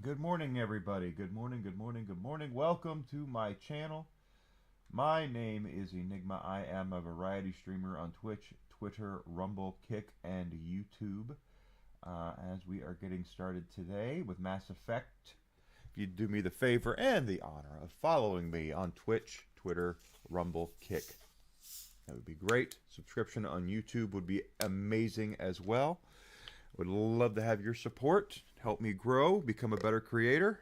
Good morning, everybody. Good morning, good morning, good morning. Welcome to my channel. My name is Enigma. I am a variety streamer on Twitch, Twitter, Rumble, Kick, and YouTube. As we are getting started today with Mass Effect, if you'd do me the favor and the honor of following me on Twitch, Twitter, Rumble, Kick, that would be great. Subscription on YouTube would be amazing as well. Would love to have your support. Help me grow, become a better creator,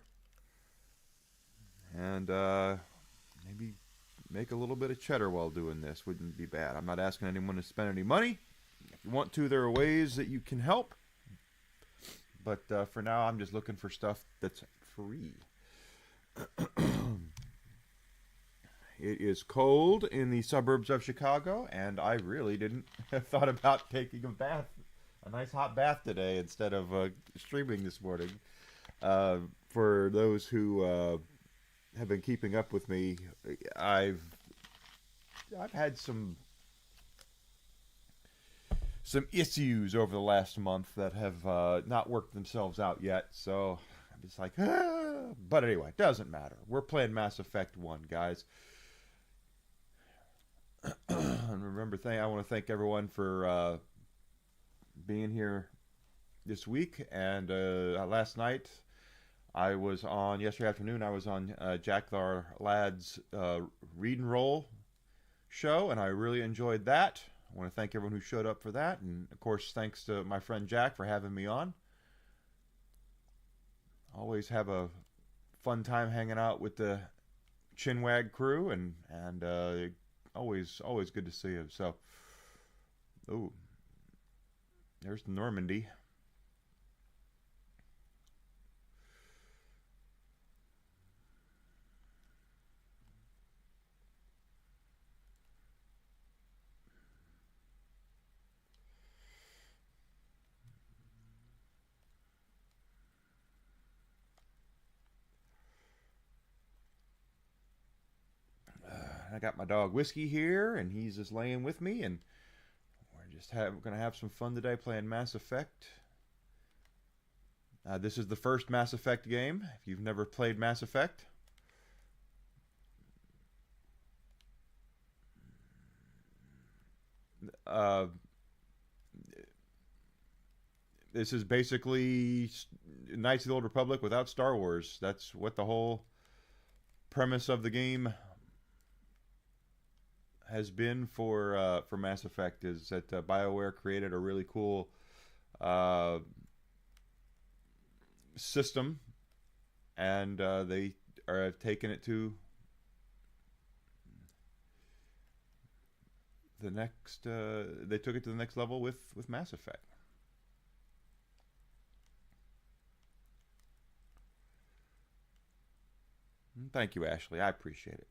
and maybe make a little bit of cheddar while doing this. Wouldn't be bad. I'm not asking anyone to spend any money. If you want to, there are ways that you can help. But for now, I'm just looking for stuff that's free. It is cold in the suburbs of Chicago, and I really didn't thought about taking a bath. A nice hot bath today instead of streaming this morning. For those who have been keeping up with me, I've had some issues over the last month that have not worked themselves out yet. So I'm just like, ah. But anyway, it doesn't matter. We're playing Mass Effect 1, guys. And remember, I want to thank everyone for being here this week. And last night yesterday afternoon, I was on Jack Thar Ladd's Read and Roll show, and I really enjoyed that. I want to thank everyone who showed up for that, and of course thanks to my friend Jack for having me on. Always have a fun time hanging out with the Chinwag crew, and always good to see him. So, ooh, there's Normandy. I got my dog Whiskey here, and he's just laying with me, and we're gonna have some fun today playing Mass Effect. This is the first Mass Effect game. If you've never played Mass Effect, uh, this is basically Knights of the Old Republic without Star Wars. That's what the whole premise of the game has been for Mass Effect. Is that BioWare created a really cool system, and they have taken it to the next. They took it to the next level with Mass Effect. Thank you, Ashley. I appreciate it.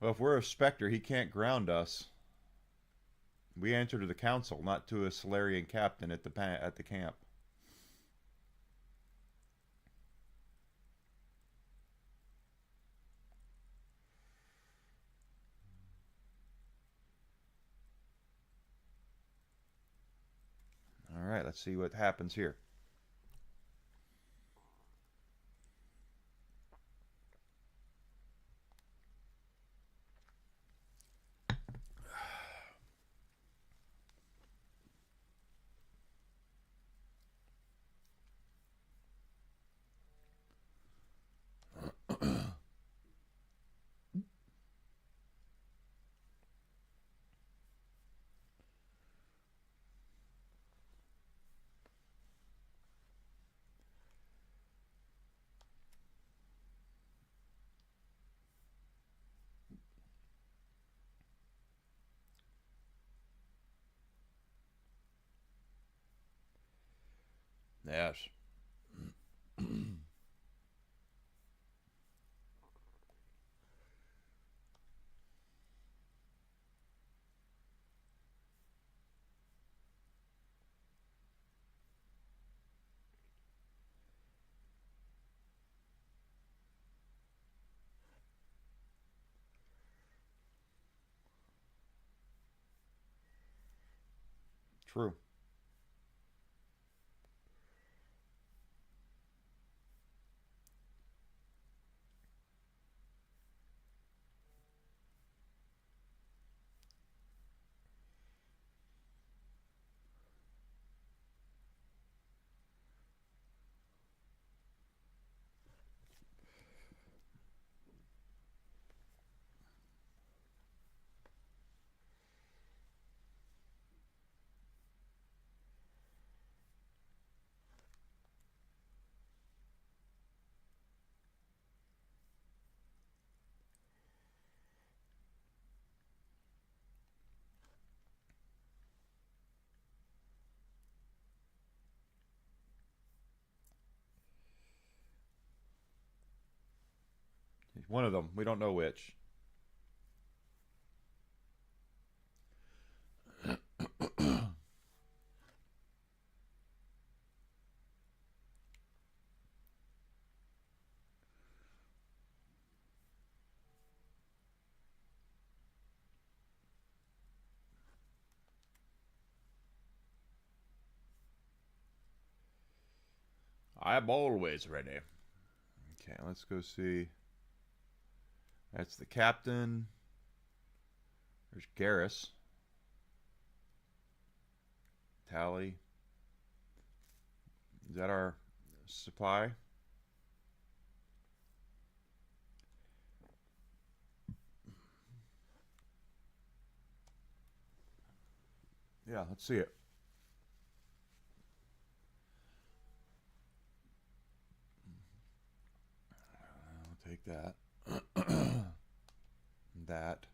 Well, if we're a Spectre, he can't ground us. We answer to the Council, not to a Salarian captain at the camp. All right, let's see what happens here. Yes. True. One of them. We don't know which. I'm always ready. Okay, let's go see. That's the captain. There's Garrus. Tally. Is that our supply? Yeah, let's see it. I'll take that. That.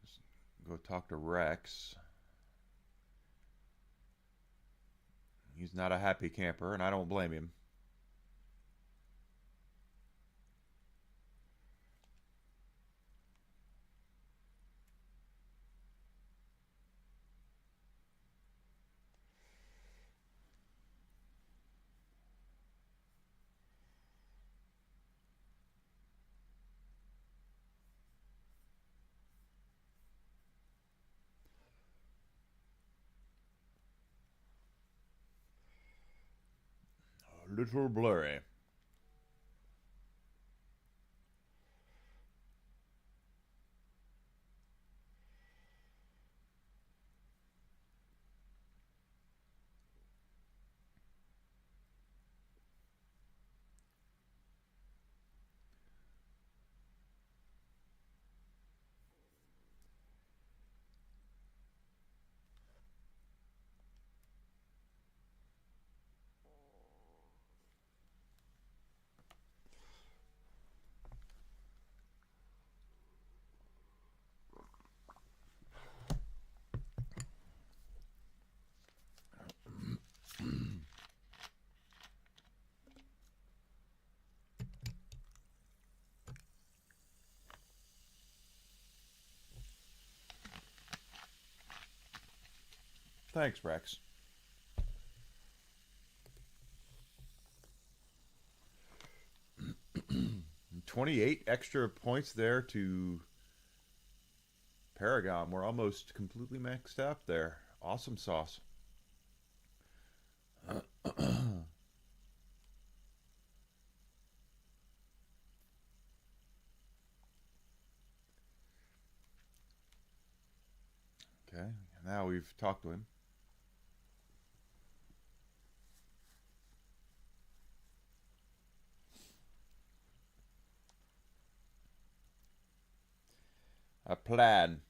Just go talk to Rex. He's not a happy camper, and I don't blame him. A little blurry. Thanks, Rex. 28 extra points there to Paragon. We're almost completely maxed out there. Awesome sauce. Okay, now we've talked to him. A plan.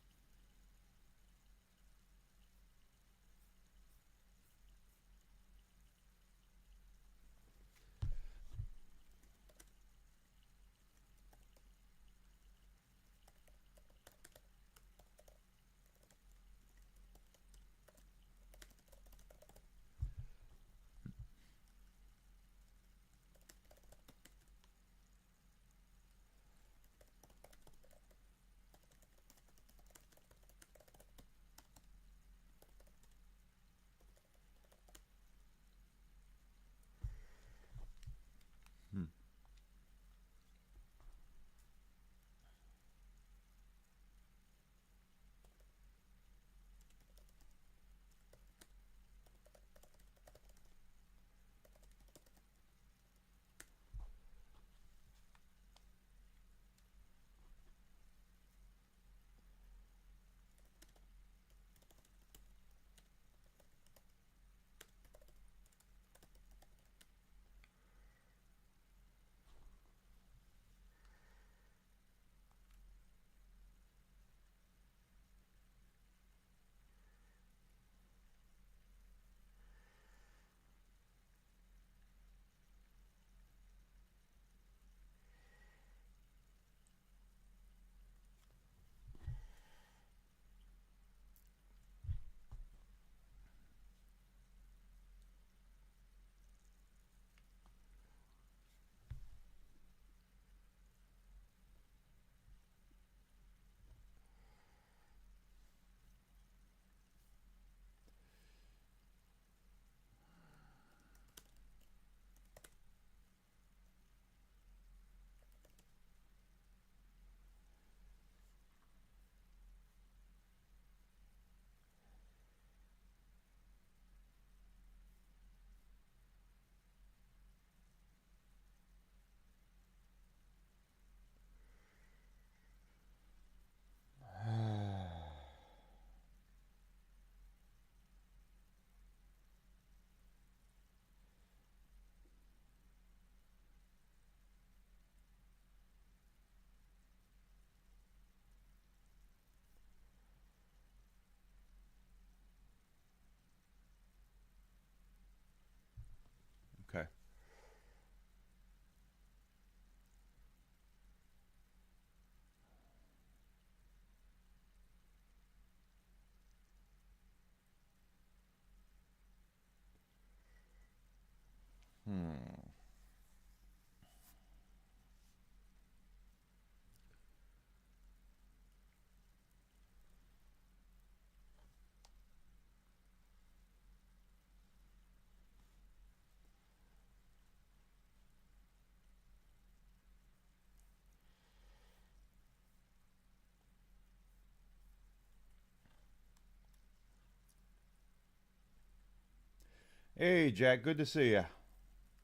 Hey Jack, good to see you.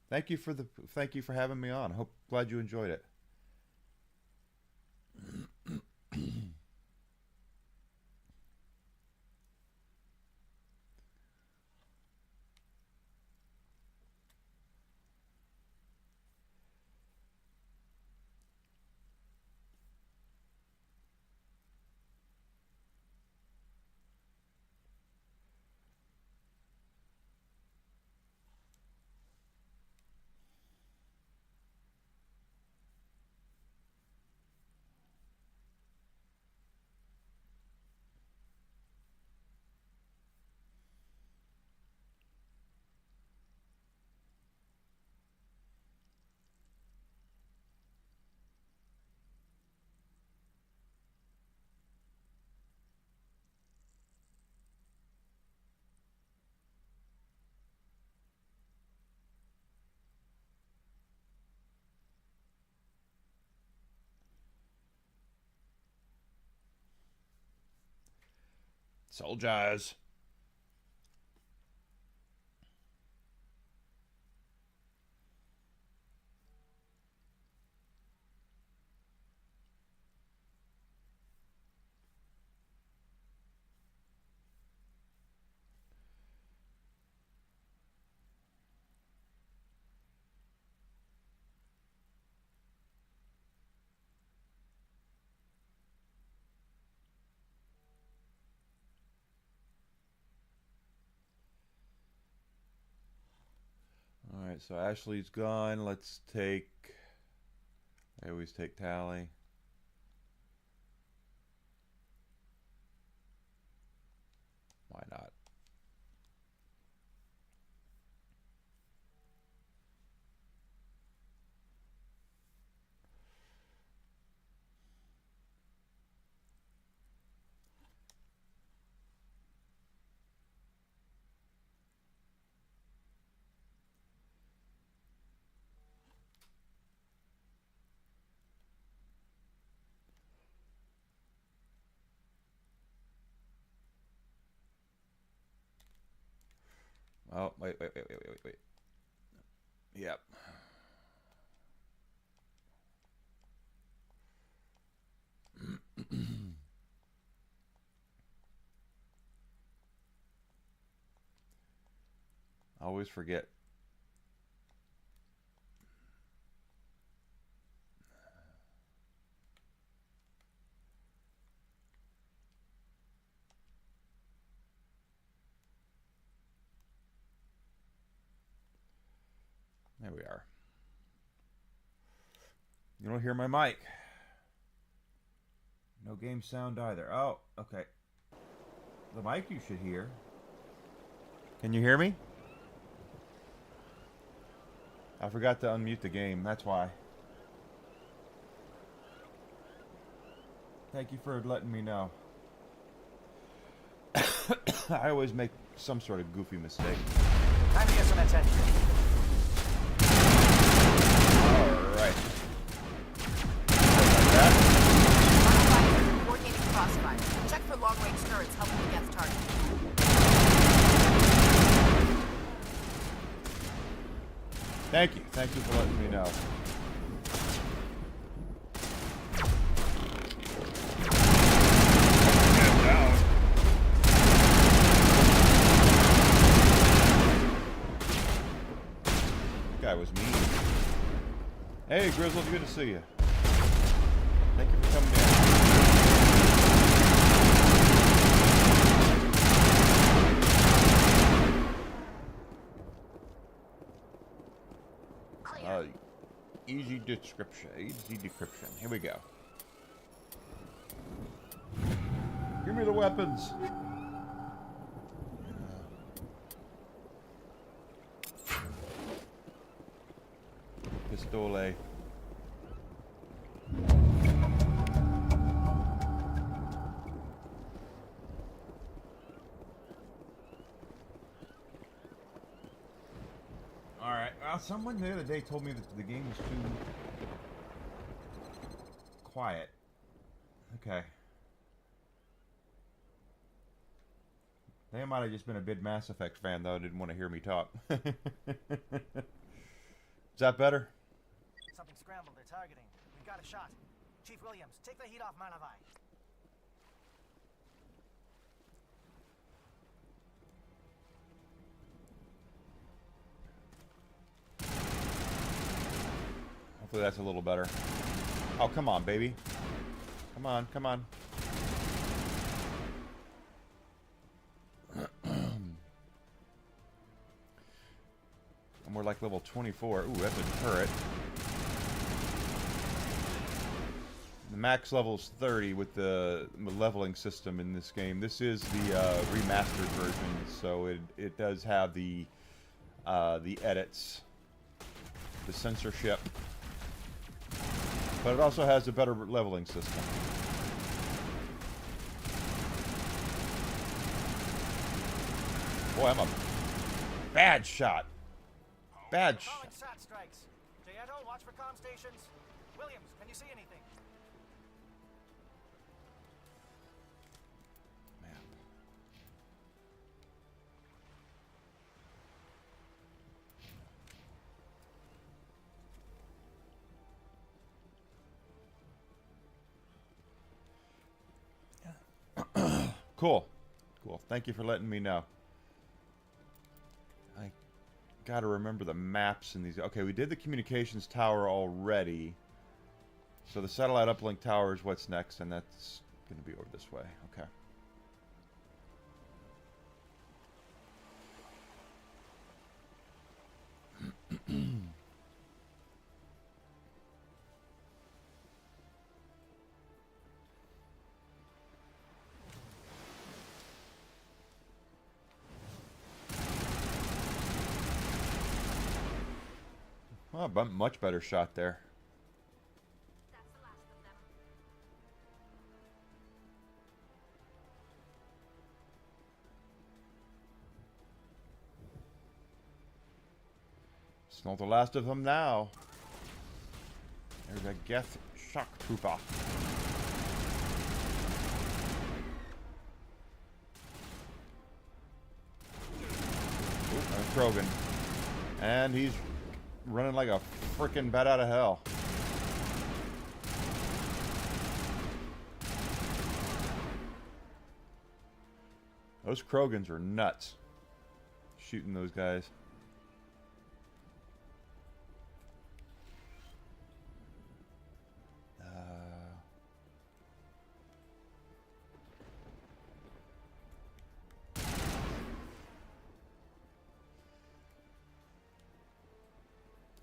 Thank you for having me on. Glad you enjoyed it. Soldiers. All right, so Ashley's gone. Let's take. I always take Tally. Why not? Oh, wait. Yep. I always forget. There we are. You don't hear my mic. No game sound either. Oh, okay. The mic you should hear. Can you hear me? I forgot to unmute the game. That's why. Thank you for letting me know. I always make some sort of goofy mistake. Time to get some attention. Alright. Coordinating crossfire. Check for long-range turrets helping the guest target. Thank you. Thank you for letting me know. Guy was mean. Hey, Grizzle, good to see you. Thank you for coming in. Easy decryption. Here we go. Give me the weapons. Pistole. Alright, well, someone the other day told me that the game was too quiet. Okay. They might have just been a big Mass Effect fan, though. Didn't want to hear me talk. Is that better? Something scrambled. They're targeting. We've got a shot. Chief Williams, take the heat off Manavai. Hopefully that's a little better. Oh, come on, baby. Come on, come on. And we're like level 24. Ooh, that's a turret. The max level is 30 with the leveling system in this game. This is the remastered version, so it does have the edits, the censorship, but it also has a better leveling system. Boy, I'm a bad shot. Bad shot. Calling SAT strikes. Jayeto, watch for comm stations. Williams, can you see anything? Man. Cool. Cool. Thank you for letting me know. I gotta remember the maps in these. Okay, we did the communications tower already. So the satellite uplink tower is what's next, and that's gonna be over this way. Okay. Well, much better shot there. That's the last of them. It's not the last of them now. There's a Geth shock trooper. Ooh, and Krogan. And he's running like a frickin' bat out of hell. Those Krogans are nuts. Shooting those guys.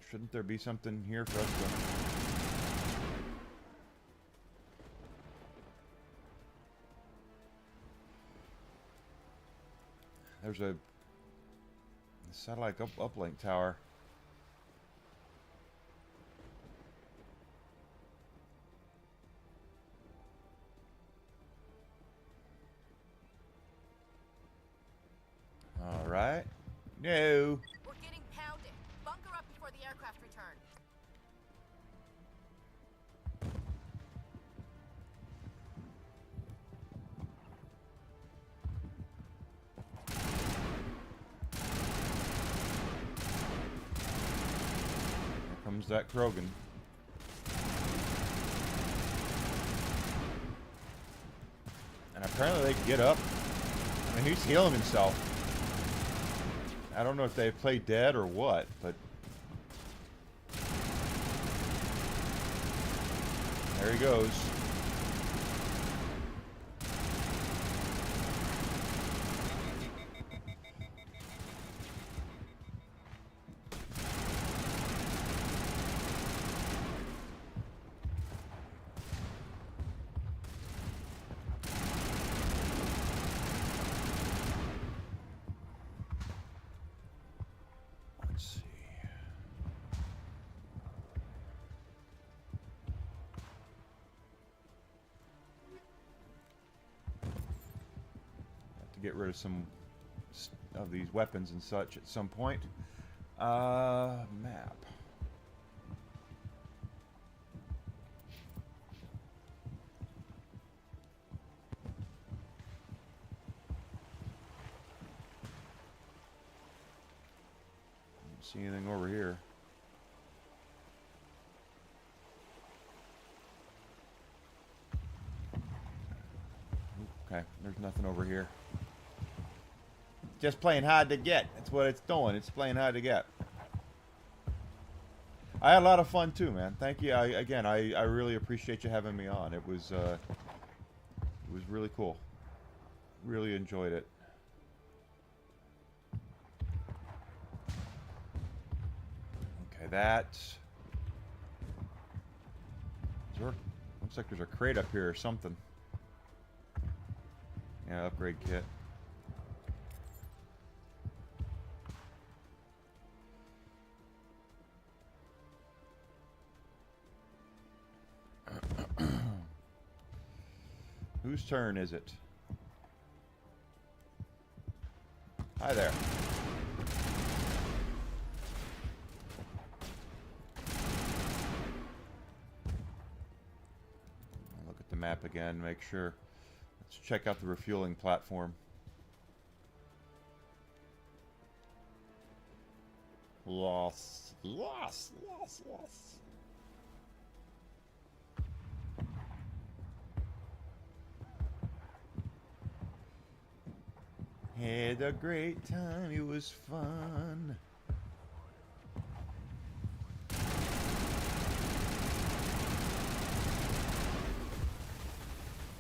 Shouldn't there be something here for us to... There's a satellite uplink tower. All right. No. We're getting pounded. Bunker up before the aircraft return. Here comes that Krogan. And apparently they can get up. I mean, he's healing himself. I don't know if they play dead or what, but... There he goes. Let's see. Have to get rid of some of these weapons and such at some point. Map. see anything over here. Okay, there's nothing over here. Just playing hard to get. That's what it's doing. It's playing hard to get. I had a lot of fun too, man. Thank you. I really appreciate you having me on. It was really cool. Really enjoyed it. Okay, looks like there's a crate up here or something. Yeah, upgrade kit. Whose turn is it? Hi there. Look at the map again, make sure. Let's check out the refueling platform. Lost. Had a great time, it was fun.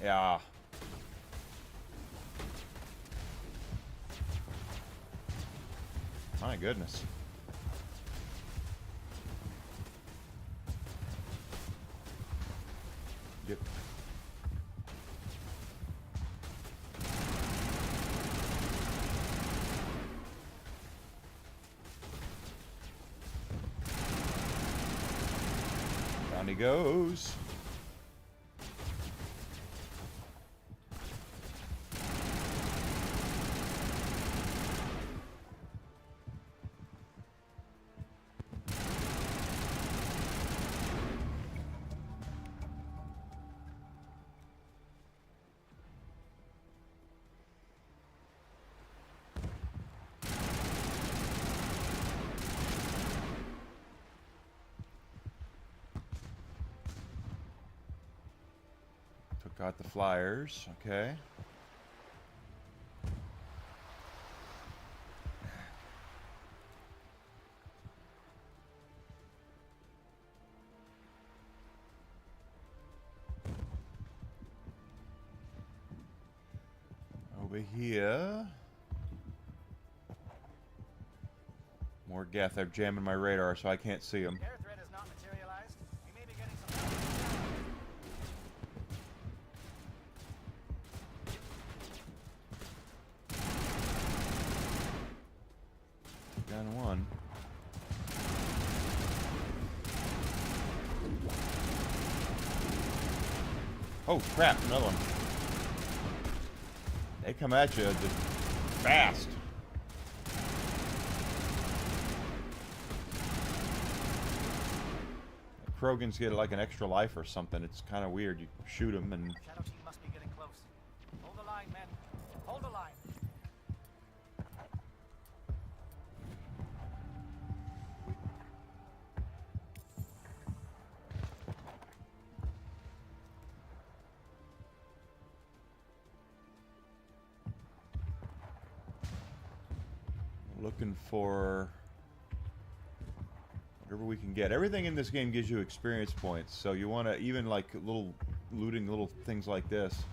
Yeah. My goodness. Yep. Down he goes. Got the flyers, okay. Over here. More Geth. They're jamming my radar so I can't see them. Air threat has not materialized. We may be getting some help. Down one. Oh crap, another one. They come at you just fast. Krogans get like an extra life or something. It's kind of weird. You shoot them and... Shadow team must be getting close. Hold the line, men. Hold the line. Looking for whatever we can get. Everything in this game gives you experience points, so you want to even like little looting little things like this.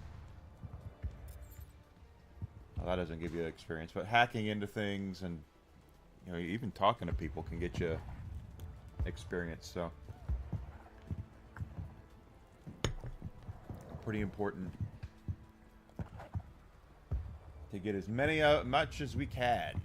Well, that doesn't give you experience, but hacking into things and even talking to people can get you experience. So pretty important to get as much as we can.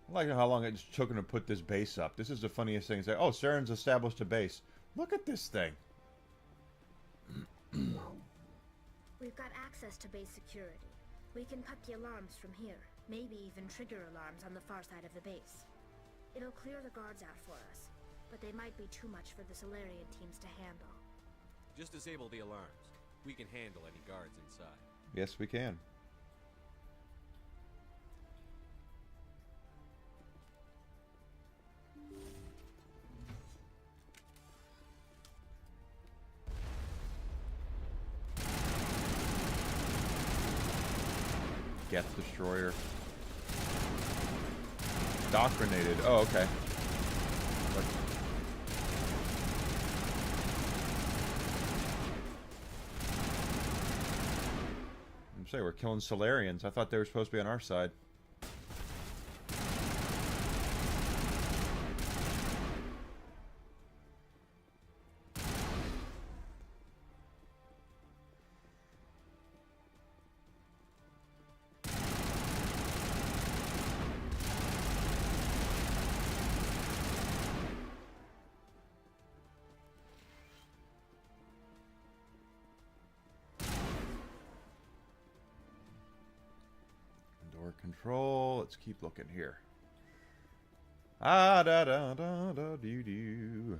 I like how long it took him to put this base up. This is the funniest thing. It's like, oh, Saren's established a base. Look at this thing. We've got access to base security. We can cut the alarms from here. Maybe even trigger alarms on the far side of the base. It'll clear the guards out for us. but they might be too much for the Solarian teams to handle. Just disable the alarms. We can handle any guards inside. Yes, we can. Geth Destroyer. Doctrinated. Oh, okay. I'm saying we're killing Solarians. I thought they were supposed to be on our side. Control. Let's keep looking here. Ah da da da da doo doo.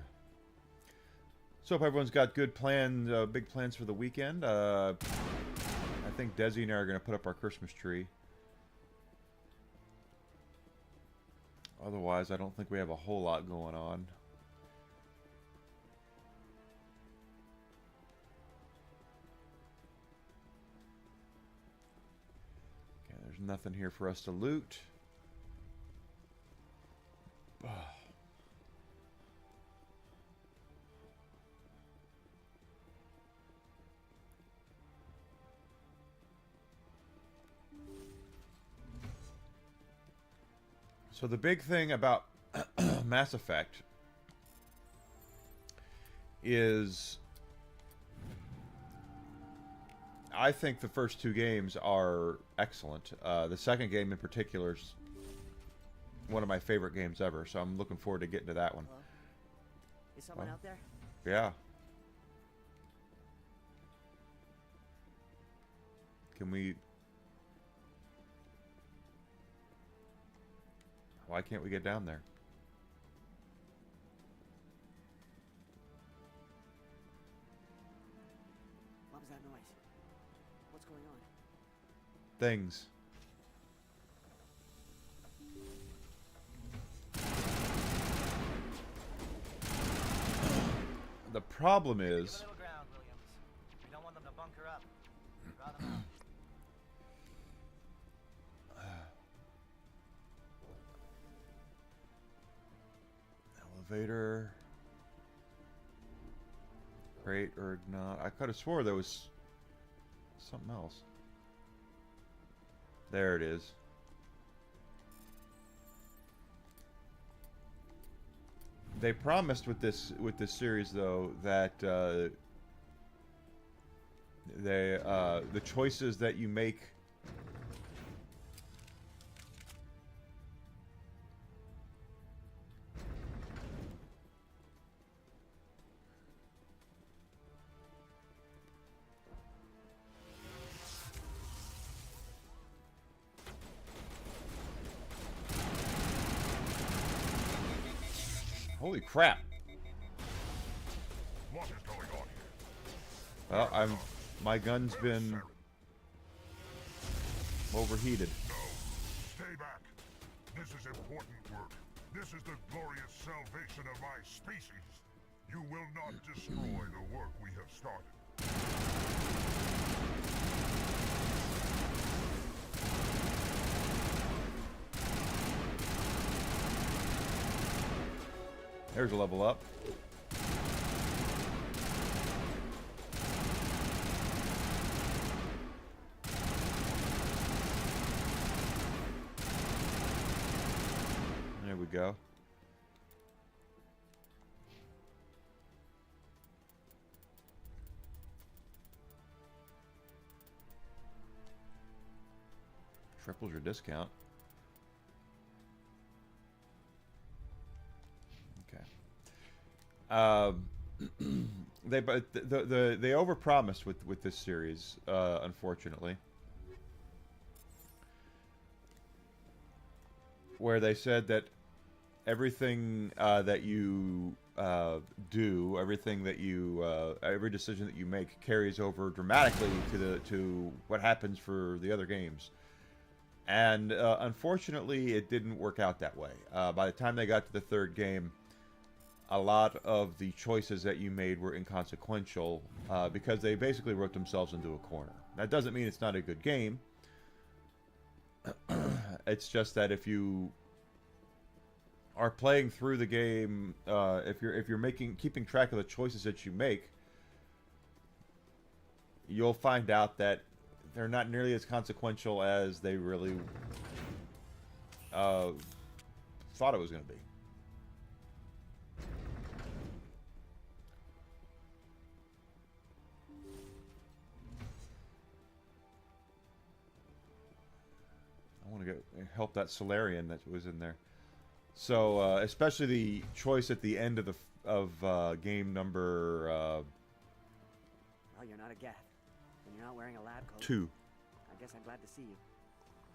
So hope everyone's got good plans, big plans for the weekend. I think Desi and I are going to put up our Christmas tree. Otherwise, I don't think we have a whole lot going on. There's nothing here for us to loot. So the big thing about Mass Effect is I think the first two games are excellent. The second game in particular is one of my favorite games ever, so I'm looking forward to getting to that one. Hello? Is someone out there? Yeah. Can we... Why can't we get down there? What was that noise? What's going on? Things. The problem Give a is... little ground, Williams. We don't want them to bunker up. Draw them out. Elevator. Crate or not. I could have swore there was something else. There it is. They promised with this series though that the choices that you make Holy crap. What is going on here? Well, my gun's been overheated. No. Stay back. This is important work. This is the glorious salvation of my species. You will not destroy the work we have started. There's a level up. There we go. Triples your discount. They overpromised with this series, unfortunately, where they said that everything that you do, everything that you, every decision that you make carries over dramatically to what happens for the other games. And unfortunately, it didn't work out that way. By the time they got to the third game, a lot of the choices that you made were inconsequential because they basically wrote themselves into a corner. That doesn't mean it's not a good game. It's just that if you are playing through the game, if you're keeping track of the choices that you make, you'll find out that they're not nearly as consequential as they really thought it was going to be. I want to help that Solarian that was in there. So, especially the choice at the end of game number Well, you're not a Gath, and you're not wearing a lab coat. 2. I guess I'm glad to see you.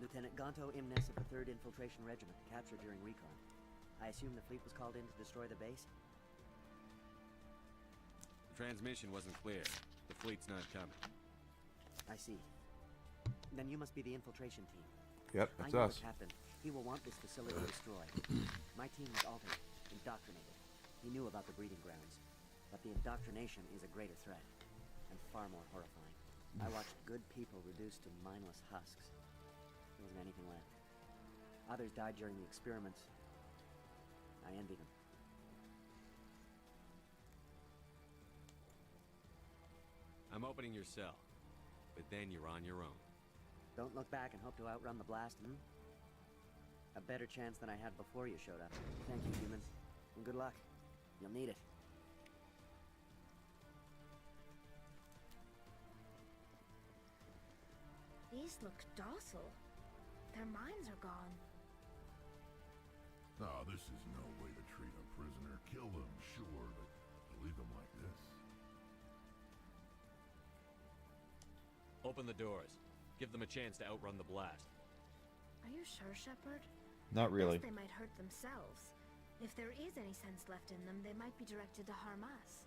Lieutenant Gonto Imnes of the 3rd Infiltration Regiment, captured during recon. I assume the fleet was called in to destroy the base? The transmission wasn't clear. The fleet's not coming. I see. Then you must be the infiltration team. Yep, I that's know us. the captain. He will want this facility destroyed. My team was altered, indoctrinated. He knew about the breeding grounds. But the indoctrination is a greater threat, and far more horrifying. I watched good people reduced to mindless husks. There wasn't anything left. Others died during the experiments. I envy them. I'm opening your cell, but then you're on your own. Don't look back and hope to outrun the blast, hmm? A better chance than I had before you showed up. Thank you, human. And good luck. You'll need it. These look docile. Their minds are gone. No, this is no way to treat a prisoner. Kill them, sure, but leave them like this. Open the doors. Give them a chance to outrun the blast. Are you sure, Shepard? Not really. Guess they might hurt themselves. If there is any sense left in them, they might be directed to harm us.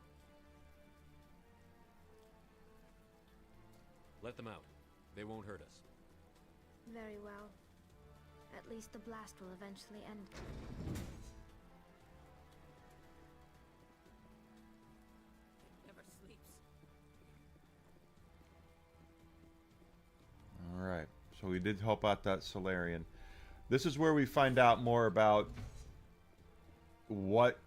Let them out. They won't hurt us. Very well. At least the blast will eventually end. Never sleeps. Alright, so we did help out that Solarian. This is where we find out more about what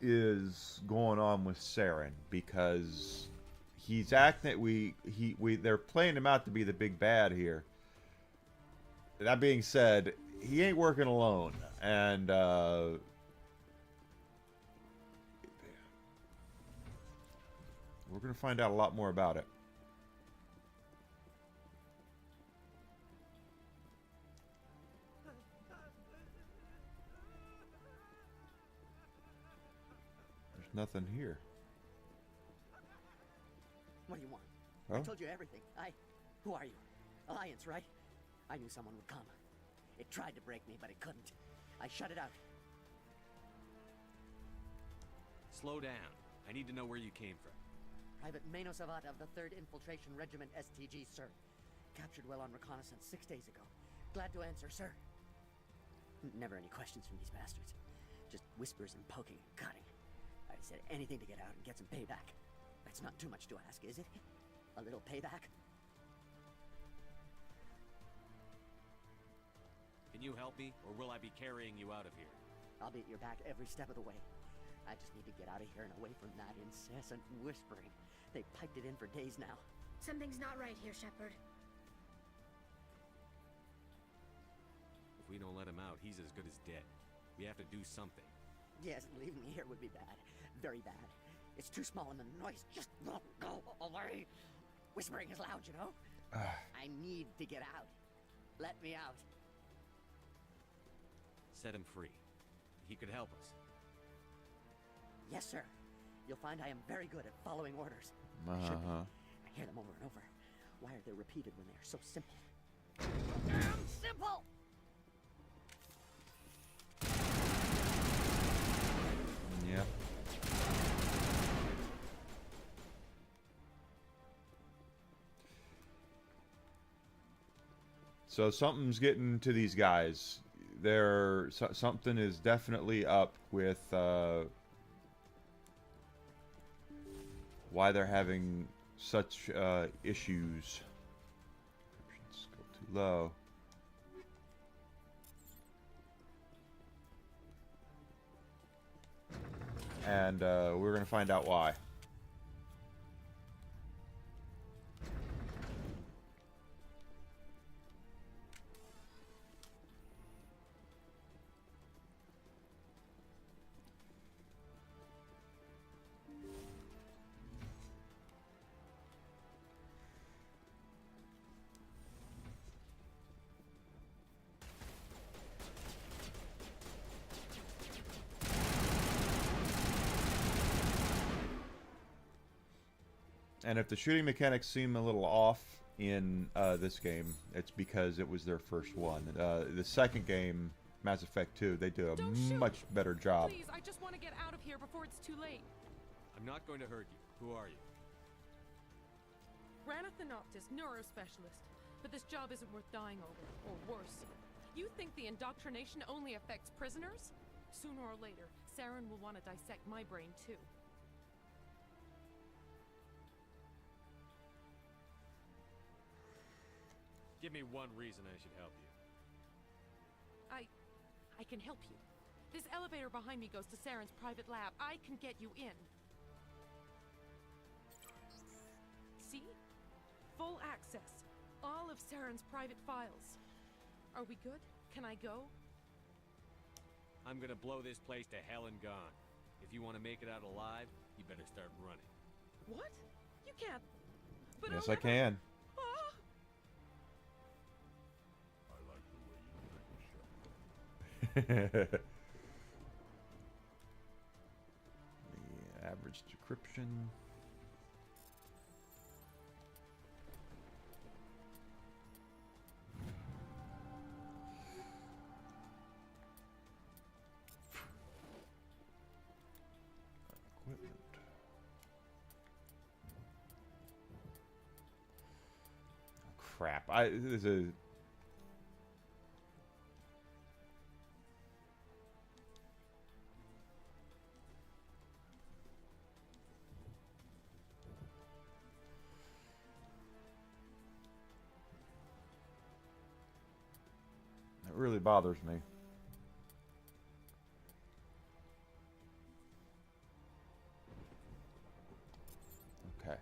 is going on with Saren, because he's acting they're playing him out to be the big bad here. That being said, he ain't working alone, and we're gonna find out a lot more about it. There's nothing here. What do you want? Oh? I told you everything. Who are you? Alliance, right? I knew someone would come. It tried to break me, but it couldn't. I shut it out. Slow down. I need to know where you came from. Private Mano Savat of the 3rd Infiltration Regiment STG, sir. Captured while on reconnaissance 6 days ago. Glad to answer, sir. Never any questions from these bastards. Just whispers and poking and cutting. I said anything to get out and get some payback. That's not too much to ask, is it? A little payback? Can you help me, or will I be carrying you out of here? I'll be at your back every step of the way. I just need to get out of here and away from that incessant whispering. They've piped it in for days now. Something's not right here, Shepard. If we don't let him out, he's as good as dead. We have to do something. Yes, leaving me here would be bad. Very bad. It's too small and the noise just won't go away. Whispering is loud, you know? I need to get out. Let me out. Set him free. He could help us. Yes, sir. You'll find I am very good at following orders. Uh-huh. Should be. I hear them over and over. Why are they repeated when they are so simple? Damn simple! Yeah. So something's getting to these guys. Something is definitely up with why they're having such issues. Let's go too low. And we're going to find out why. And if the shooting mechanics seem a little off in this game, it's because it was their first one. The second game, Mass Effect 2, they did a much better job. Please, I just want to get out of here before it's too late. I'm not going to hurt you. Who are you? Rana Thanoptis, neurospecialist. But this job isn't worth dying over, or worse. You think the indoctrination only affects prisoners? Sooner or later, Saren will want to dissect my brain too. Give me one reason I should help you. I can help you. This elevator behind me goes to Saren's private lab. I can get you in. See? Full access. All of Saren's private files. Are we good? Can I go? I'm gonna blow this place to hell and gone. If you want to make it out alive, you better start running. What? You can't. But Yes, I'll I can. Ah! I like the way you think, Shepard. The average decryption. Equipment. Crap. There's a... It really bothers me. Okay.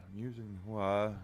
I'm using what?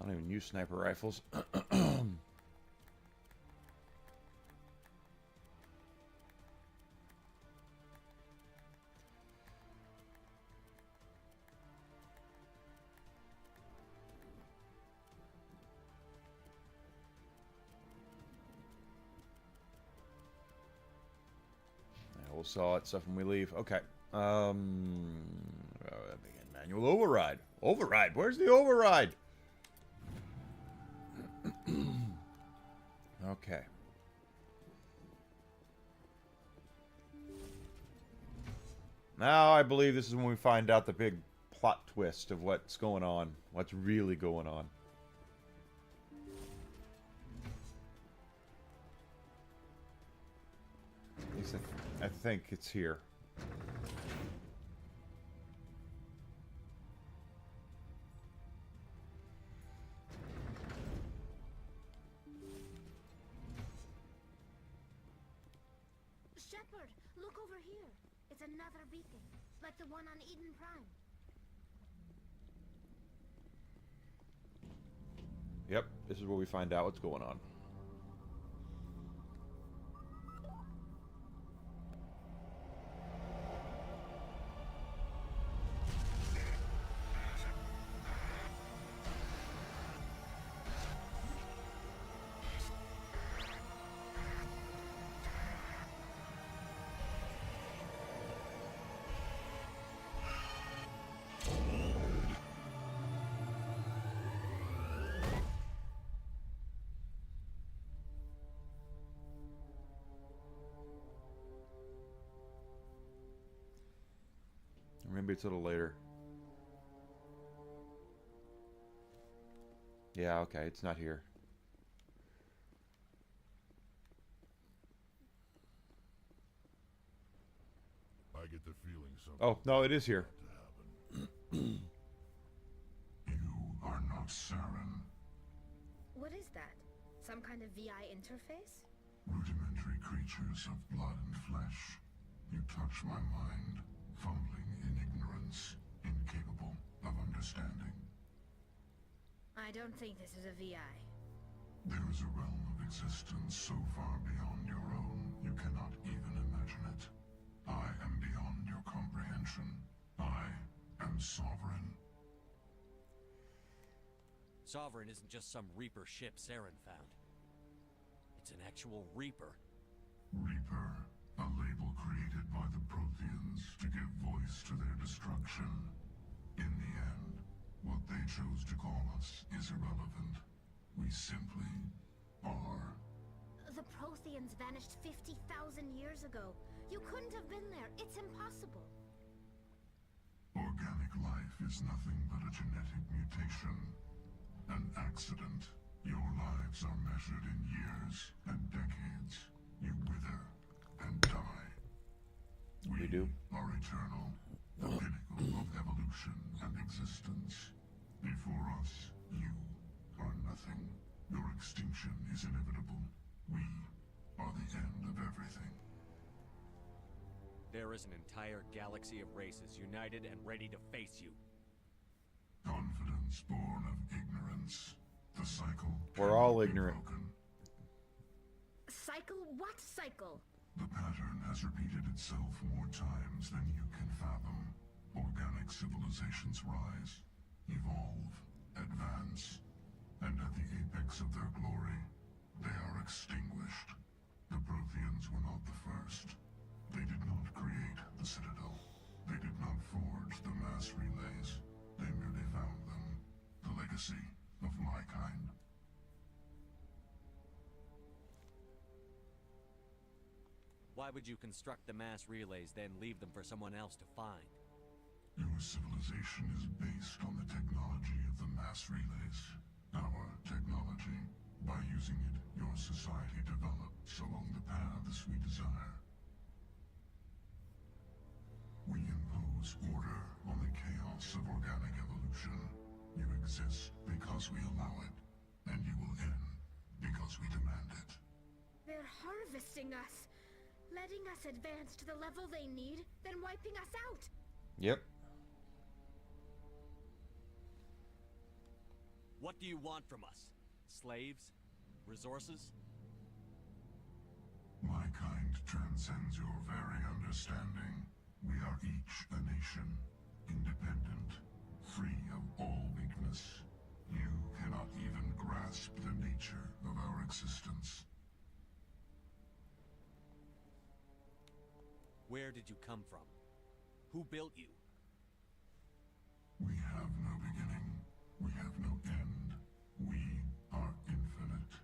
I don't even use sniper rifles. We'll saw it stuff when we leave. Okay. Begin manual override. Override. Where's the override? Okay. Now I believe this is when we find out the big plot twist of what's going on. What's really going on. At least I think it's here. Shepard, look over here. It's another beacon, like the one on Eden Prime. Yep, this is where we find out what's going on. Maybe it's a little later. Yeah, okay, it's not here. I get the feeling something. Oh, no, it is here. You are not Saren. What is that? Some kind of VI interface? Rudimentary creatures of blood and flesh. You touch my mind, fumbling in ignorance, incapable of understanding. I don't think this is a VI. There is a realm of existence so far beyond your own, you cannot even imagine it. I am beyond your comprehension. I am sovereign. Sovereign isn't just some Reaper ship Saren found. It's an actual Reaper. Reaper, a label created by the Protheans to give voice to their destruction. In the end, what they chose to call us is irrelevant. We simply are. The Protheans vanished 50,000 years ago. You couldn't have been there. It's impossible. Organic life is nothing but a genetic mutation. An accident. Your lives are measured in years and decades. You wither and die. We do. Are eternal, the pinnacle of evolution and existence. Before us, you are nothing. Your extinction is inevitable. We are the end of everything. There is an entire galaxy of races united and ready to face you. Confidence born of ignorance. The cycle. We're all cannot be ignorant. broken. Cycle? What cycle? The pattern has repeated itself more times than you can fathom. Organic civilizations rise, evolve, advance, and at the apex of their glory, they are extinguished. The Protheans were not the first. They did not create the Citadel. They did not forge the mass relays. They merely found them. The legacy of my kind. Why would you construct the mass relays, then leave them for someone else to find? Your civilization is based on the technology of the mass relays. Our technology. By using it, your society develops along the paths we desire. We impose order on the chaos of organic evolution. You exist because we allow it, and you will end because we demand it. They're harvesting us. Letting us advance to the level they need, then wiping us out. Yep. What do you want from us? Slaves? Resources? My kind transcends your very understanding. We are each a nation, independent, free of all weakness. You cannot even grasp the nature of our existence. Where did you come from? Who built you? We have no beginning. We have no end. We are infinite.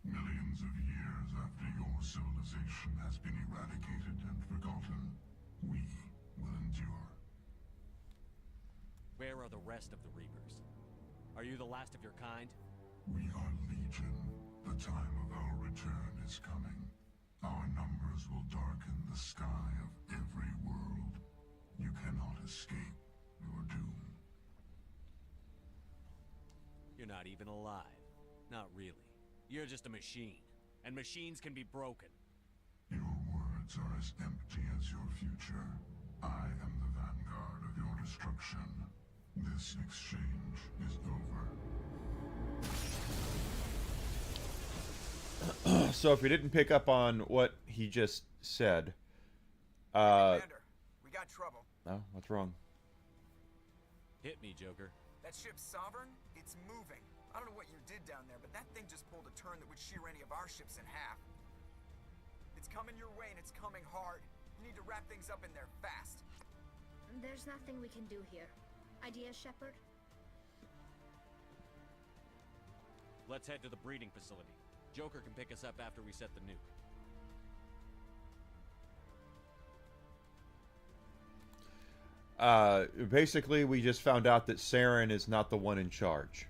Millions of years after your civilization has been eradicated and forgotten, we will endure. Where are the rest of the Reapers? Are you the last of your kind? We are legion. The time of our return is coming. Our numbers will darken the sky of every world. You cannot escape your doom. You're not even alive. Not really. You're just a machine. And machines can be broken. Your words records are as empty as your future. I am the vanguard of your destruction. This exchange is over. So if you didn't pick up on what he just said, Commander, we got trouble. oh, what's wrong? Hit me, Joker. That ship Sovereign, it's moving. I don't know what you did down there, but that thing just pulled a turn that would shear any of our ships in half. It's coming your way, and it's coming hard. You need to wrap things up in there fast. There's nothing we can do here. Idea, Shepard? Let's head to the breeding facility. Joker can pick us up after we set the nuke. Basically, we just found out that Saren is not the one in charge.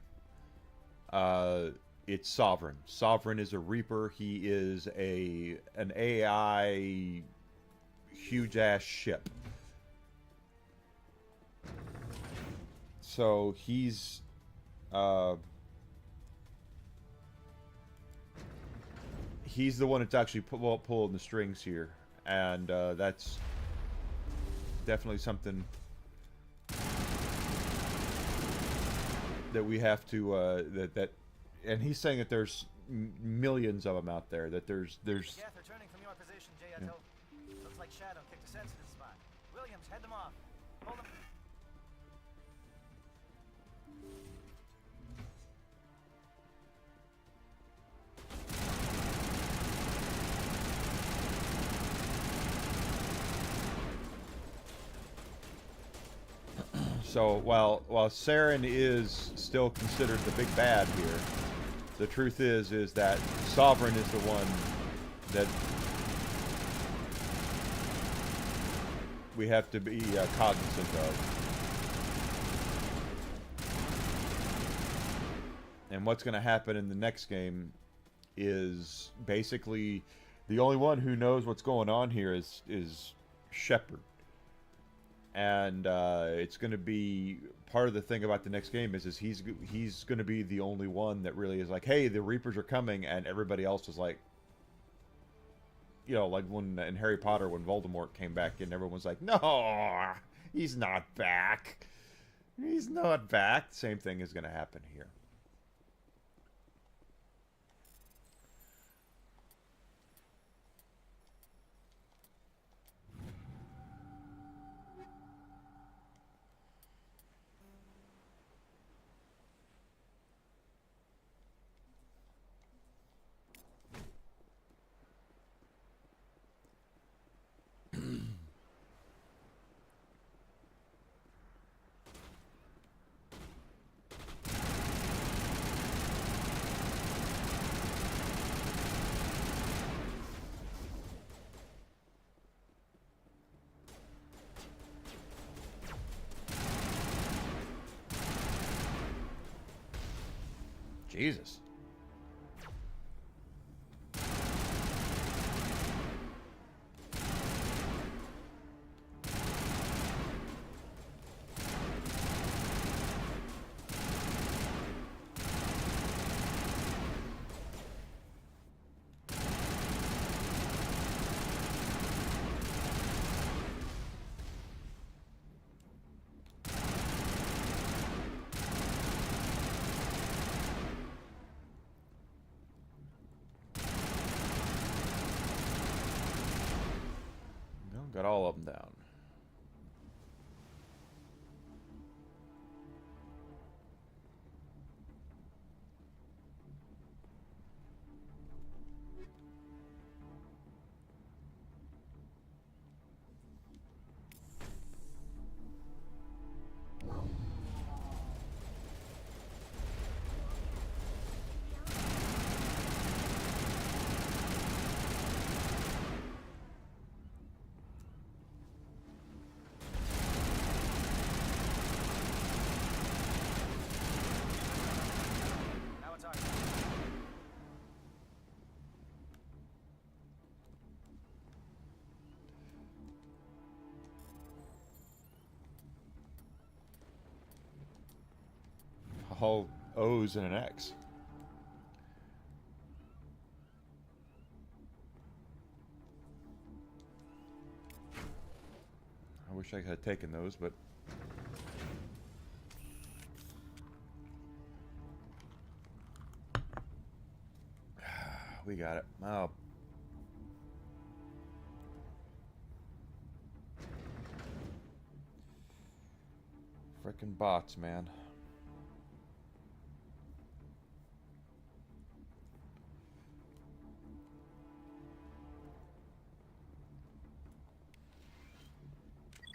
It's Sovereign. Sovereign is a Reaper. He is an AI huge ass ship. So he's the one that's actually pulling the strings here, and that's definitely something that we have to and he's saying that there's millions of them out there. That there's Geth are turning from your position, Jayato. Looks like Shadow kicked a sensitive spot. Williams, head them off. Hold them. So while Saren is still considered the big bad here, the truth is that Sovereign is the one that we have to be cognizant of. And what's going to happen in the next game is basically the only one who knows what's going on here is Shepard. And it's going to be part of the thing about the next game is he's going to be the only one that really is like, hey, the Reapers are coming, and everybody else is like, you know, like when in Harry Potter when Voldemort came back and everyone's like, no, he's not back. He's not back. Same thing is going to happen here. Jesus. Got all of them down. Now it's ours. All O's and an X. wish I had taken those, but we got it. Oh. Frickin' bots, man.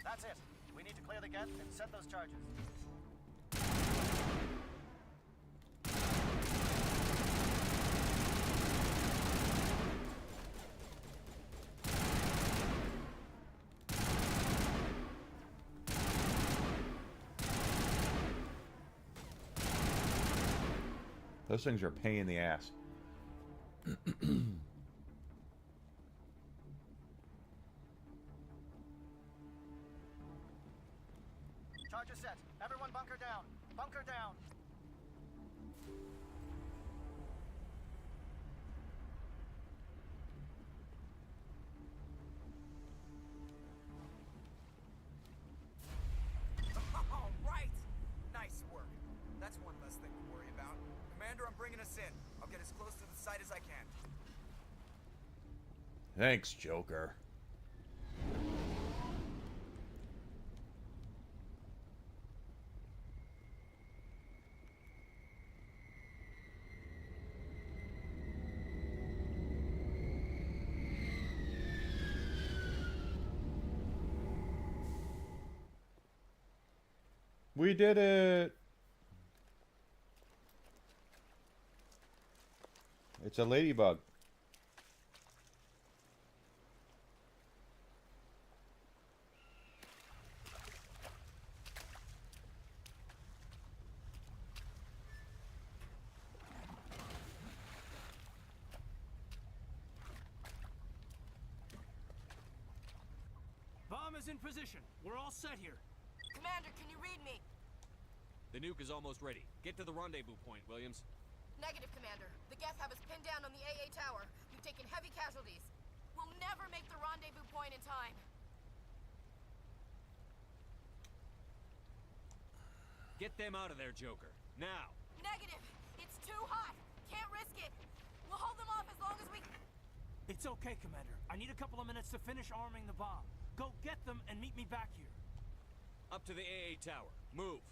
That's it. We need to clear the gate and set those charges. Those things are a pain in the ass. Charges set. Everyone bunker down. Bunker down. All right. Nice work. That's one less thing to worry about. Commander, I'm bringing us in. I'll get as close to the site as I can. Thanks, Joker. We did it! It's a ladybug. Bomb is in position. We're all set here. Commander, can you read me? The nuke is almost ready. Get to the rendezvous point, Williams. Negative, Commander. The Geth have us pinned down on the AA tower. We've taken heavy casualties. We'll never make the rendezvous point in time. Get them out of there, Joker. Now! Negative. It's too hot. Can't risk it. We'll hold them off as long as we... It's okay, Commander. I need a couple of minutes to finish arming the bomb. Go get them and meet me back here. Up to the AA tower. Move!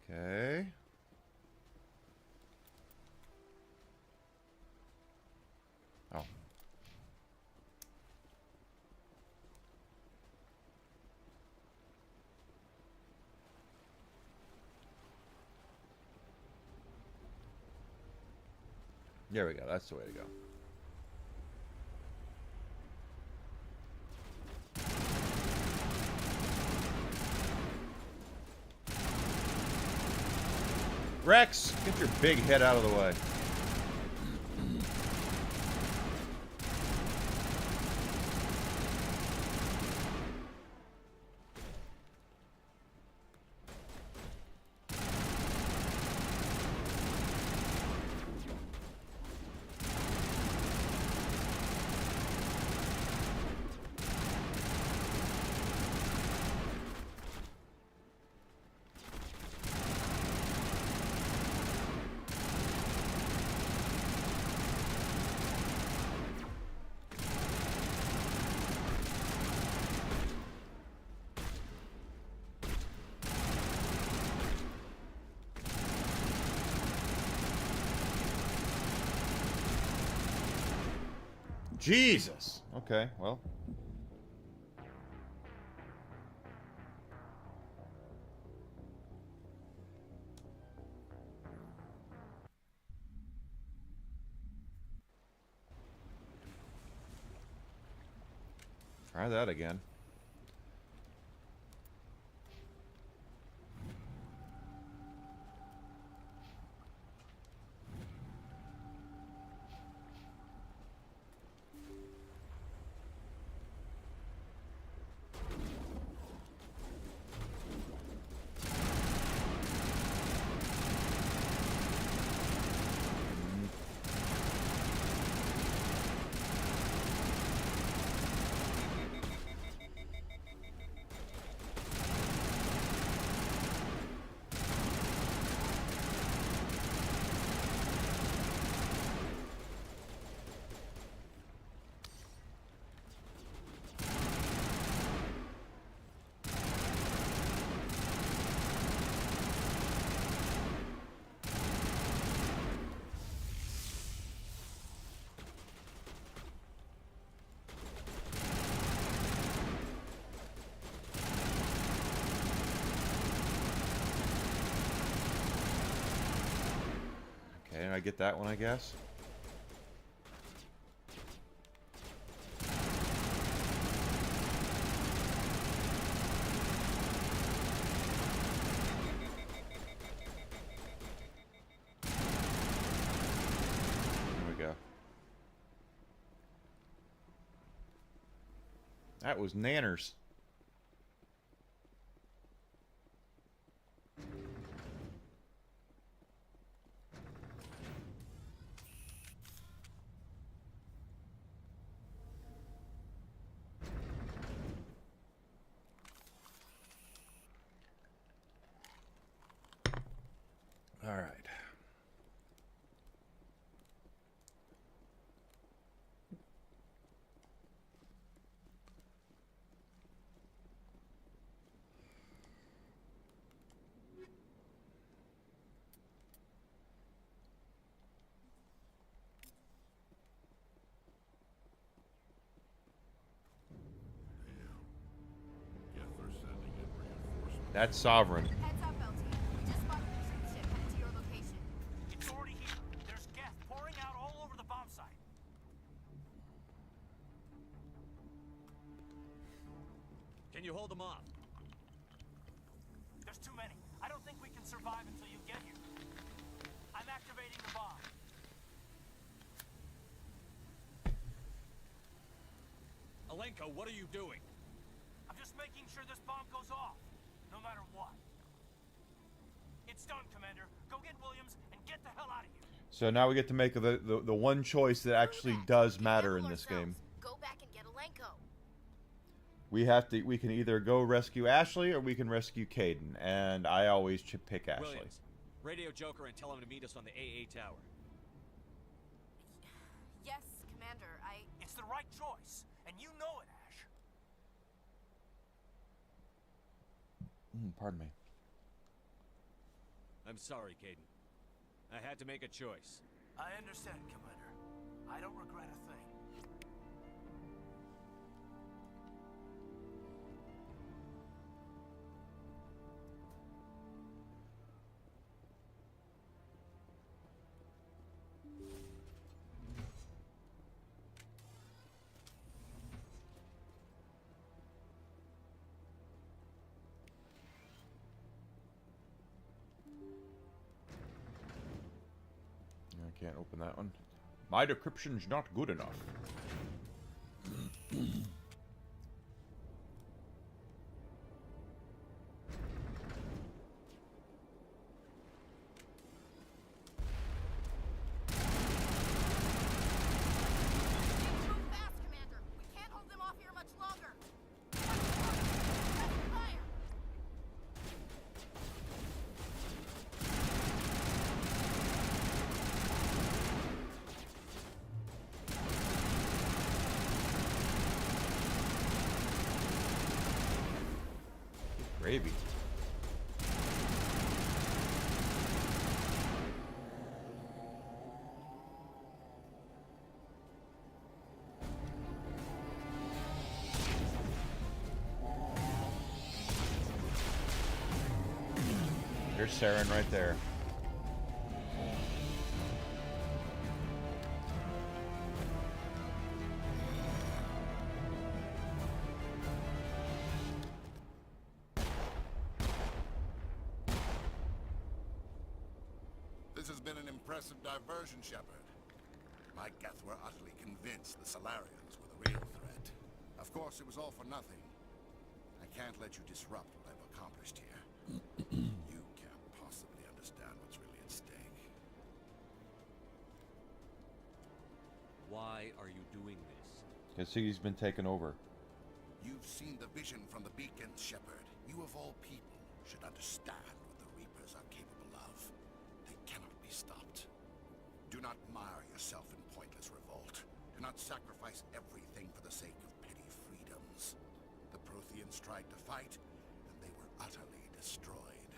Okay. Oh. There we go. That's the way to go. Rex, get your big head out of the way. Jesus. Okay, well. Try that again. get that one, I guess. There we go. That was nanners. All right. That's Sovereign. Heads up, LT. We just spotted a pursuit ship headed to your location. It's already here. There's gas pouring out all over the bomb site. Can you hold them off? There's too many. I don't think we can survive until you get here. I'm activating the bomb. Alenko, what are you doing? I'm just making sure this bomb goes off, no matter what. It's done, Commander. Go get Williams and get the hell out of here. So now we get to make the one choice that actually does matter in this game. Go back and get Alenko. We can either go rescue Ashley or we can rescue Kaidan, and I always pick Ashley. Williams, radio Joker and tell him to meet us on the AA tower. Yes, Commander, It's the right choice, and you know it, Ash. Pardon me. I'm sorry, Kaidan. I had to make a choice. I understand, Commander. I don't regret a thing. I can't open that one. My decryption's not good enough. move fast, Commander. We can't hold them off here much longer. Fire! Gravy. There's Saren right there. This has been an impressive diversion, Shepard. My Geth were utterly convinced the Solarians were the real threat. Of course, it was all for nothing. I can't let you disrupt what I've accomplished here. You can't possibly understand what's really at stake. Why are you doing this? Because he's been taken over. You've seen the vision from the beacons, Shepard. You of all people should understand what the Reapers are capable of. They cannot be stopped. Do not mire yourself in pointless revolt. Do not sacrifice everything for the sake of petty freedoms. The Protheans tried to fight, and they were utterly destroyed.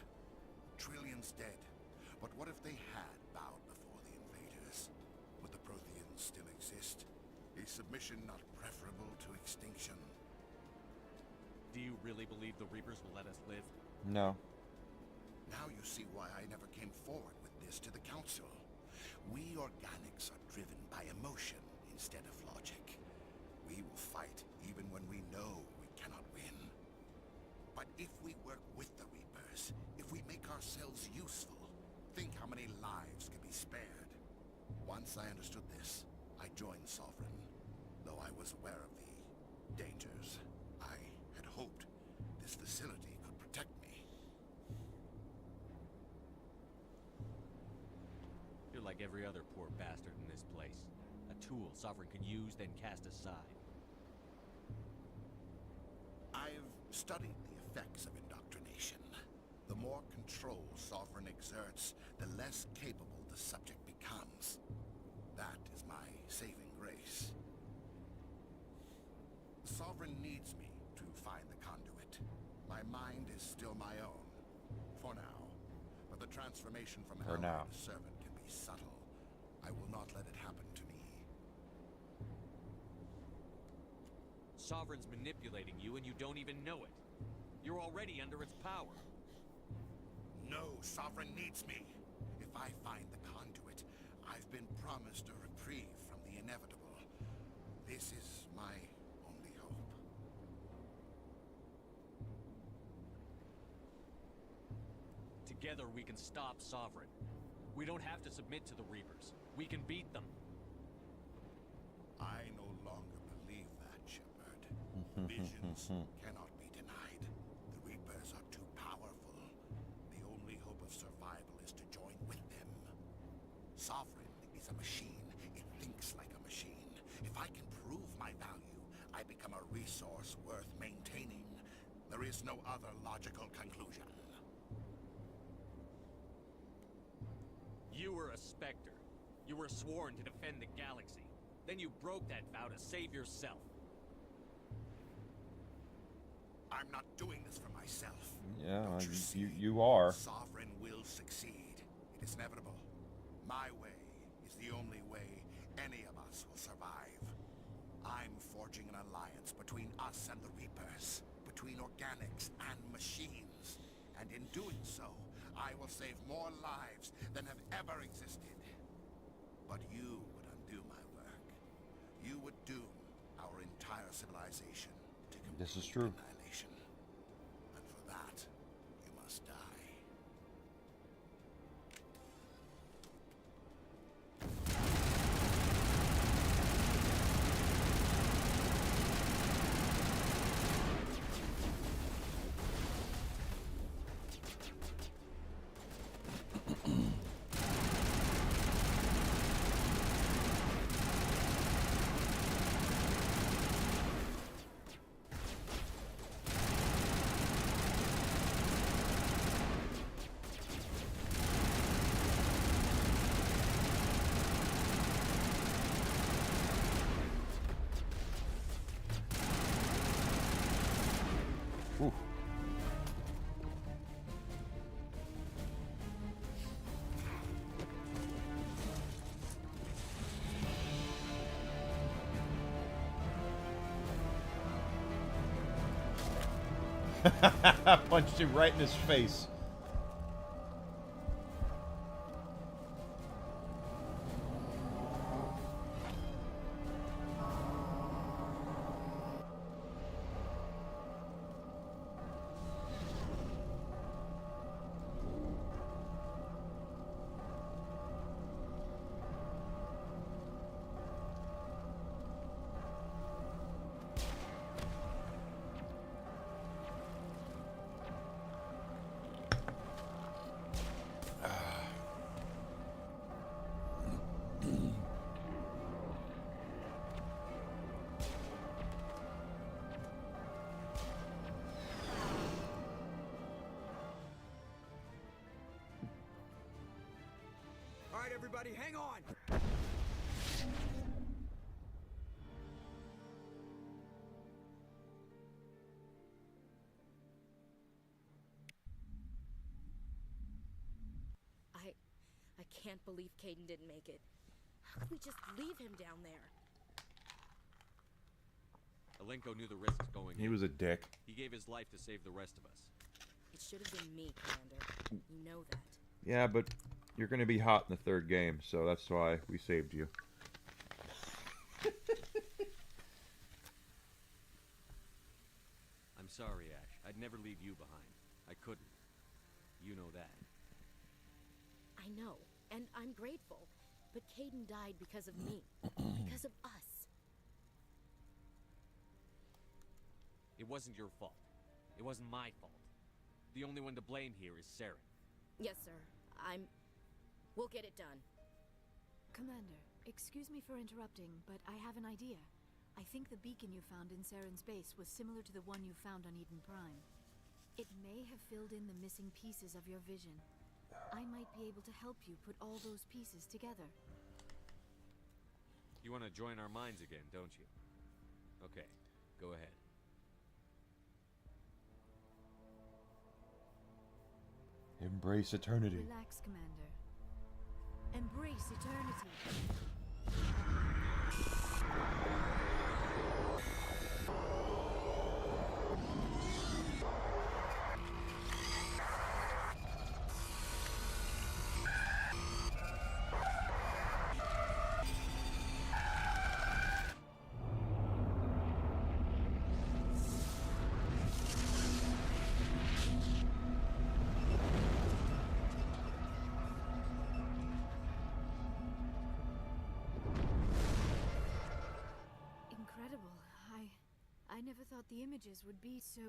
Trillions dead. But what if they had bowed before the invaders? Would the Protheans still exist? Is submission not preferable to extinction? Do you really believe the Reapers will let us live? No. Now you see why I never came forward with this to the Council. We organics are driven by emotion instead of logic. We will fight even when we know we cannot win. But if we work with the Reapers, if we make ourselves useful, think how many lives can be spared. Once I understood this, I joined Sovereign, though I was aware of the dangers. I had hoped this facility could protect me. You're like every other poor bastard in this place. A tool Sovereign can use, then cast aside. I've studied the effects of indoctrination. The more control Sovereign exerts, the less capable the subject becomes. That is my saving grace. Sovereign needs me to find the conduit. My mind is still my own. For now. But the transformation from ally to servant can be subtle. I will not let it happen to me. Sovereign's manipulating you and you don't even know it. You're already under its power. No, Sovereign needs me. If I find the conduit, I've been promised a reprieve from the inevitable. This is my only hope. Together we can stop Sovereign. We don't have to submit to the Reapers. We can beat them. I no longer believe that, Shepard. Visions cannot be denied. The Reapers are too powerful. The only hope of survival is to join with them. Sovereign is a machine. It thinks like a machine. If I can prove my value, I become a resource worth maintaining. There is no other logical conclusion. You were a Spectre. You were sworn to defend the galaxy. Then you broke that vow to save yourself. I'm not doing this for myself. Yeah, Don't you see? you are. Sovereign will succeed. It is inevitable. My way is the only way any of us will survive. I'm forging an alliance between us and the Reapers, between organics and machines. And in doing so, I will save more lives than have ever existed. But you would undo my work. You would doom our entire civilization to complete This is true. annihilation. And for that, you must die. Oof. Punched him right in his face. All right, everybody, hang on. I can't believe Caden didn't make it. How could we just leave him down there? Alenko knew the risks going He in. was a dick. He gave his life to save the rest of us. It should have been me, Commander. You know that. Yeah, but You're going to be hot in the third game, so that's why we saved you. I'm sorry, Ash. I'd never leave you behind. I couldn't. You know that. I know, and I'm grateful. But Caden died because of me. Because of us. It wasn't your fault. It wasn't my fault. The only one to blame here is Saren. Yes, sir. We'll get it done. Commander, excuse me for interrupting, but I have an idea. I think the beacon you found in Saren's base was similar to the one you found on Eden Prime. It may have filled in the missing pieces of your vision. I might be able to help you put all those pieces together. You want to join our minds again, don't you? Okay, go ahead. Embrace eternity. Relax, Commander. Embrace eternity. I never thought the images would be so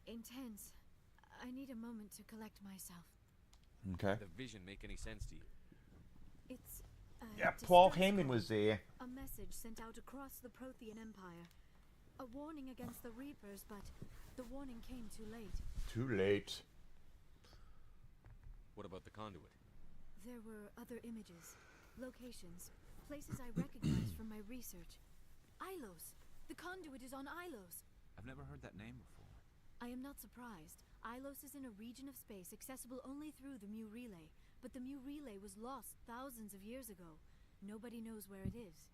intense. I need a moment to collect myself. Okay. Did the vision make any sense to you? It's yeah, Paul Heyman was there. A message sent out across the Prothean Empire. A warning against the Reapers, but the warning came too late. Too late. What about the conduit? There were other images, locations, places I recognized from my research. Ilos! The conduit is on Ilos! I've never heard that name before. I am not surprised. Ilos is in a region of space accessible only through the Mu Relay, but the Mu Relay was lost thousands of years ago. Nobody knows where it is.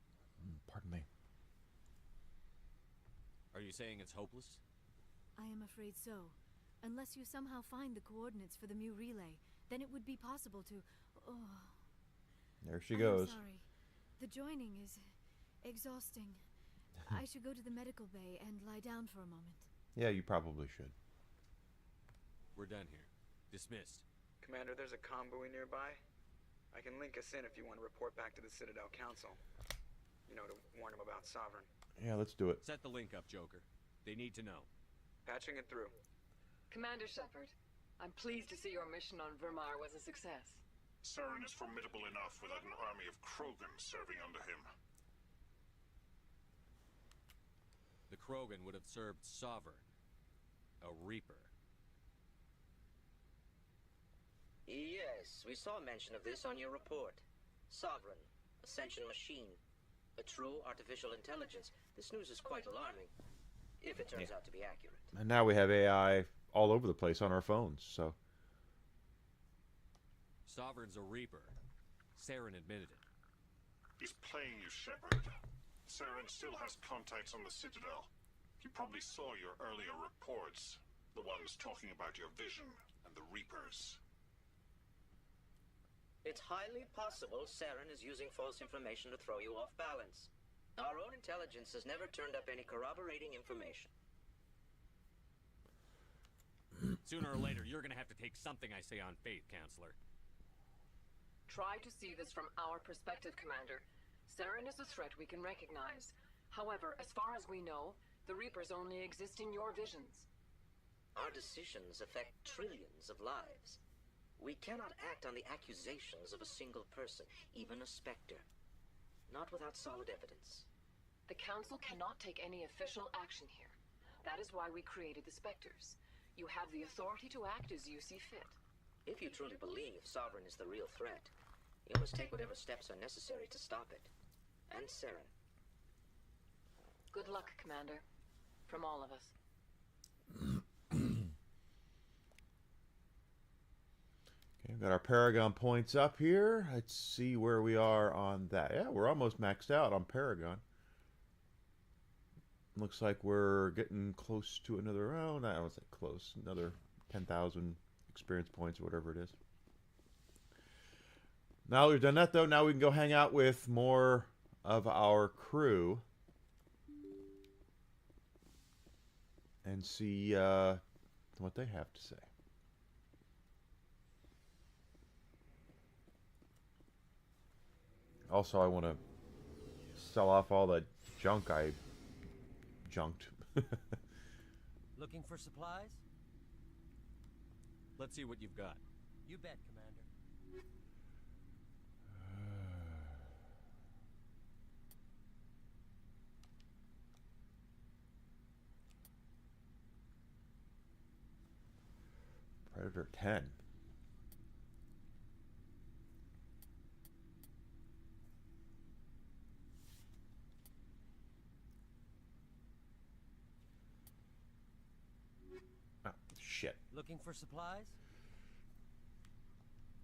Pardon me. Are you saying it's hopeless? I am afraid so. Unless you somehow find the coordinates for the Mu Relay, then it would be possible to... Oh. There she goes. I'm sorry. The joining is exhausting. I should go to the medical bay and lie down for a moment. Yeah, you probably should. We're done here. Dismissed. Commander, there's a convoy nearby. I can link us in if you want to report back to the Citadel Council. You know, to warn them about Sovereign. Yeah, let's do it. Set the link up, Joker. They need to know. Patching it through. Commander Shepard, I'm pleased to see your mission on Vermar was a success. Saren is formidable enough without an army of Krogan serving under him. The Krogan would have served Sovereign, a Reaper. Yes, we saw mention of this on your report. Sovereign, Ascension machine, a true artificial intelligence. This news is quite alarming, if it turns out to be accurate. And now we have AI all over the place on our phones, so... Sovereign's a Reaper. Saren admitted it. He's playing you, Shepard. Saren still has contacts on the Citadel. He probably saw your earlier reports. The ones talking about your vision and the Reapers. It's highly possible Saren is using false information to throw you off balance. Our own intelligence has never turned up any corroborating information. Sooner or later, you're gonna have to take something I say on faith, Counselor. Try to see this from our perspective, Commander. Saren is a threat we can recognize. However, as far as we know, the Reapers only exist in your visions. Our decisions affect trillions of lives. We cannot act on the accusations of a single person, even a Spectre. Not without solid evidence. The Council cannot take any official action here. That is why we created the Spectres. You have the authority to act as you see fit. If you truly believe Sovereign is the real threat, you must take whatever steps are necessary to stop it. And Saren. Good luck, Commander. From all of us. Okay, we've got our Paragon points up here. Let's see where we are on that. Yeah, we're almost maxed out on Paragon. Looks like we're getting close to another round. I was like close. Another 10,000 experience points or whatever it is. Now we've done that, though, now we can go hang out with more of our crew and see what they have to say. Also, I want to sell off all the junk I junked. Looking for supplies? Let's see what you've got. You bet, Commander. Predator 10. Oh, shit. Looking for supplies?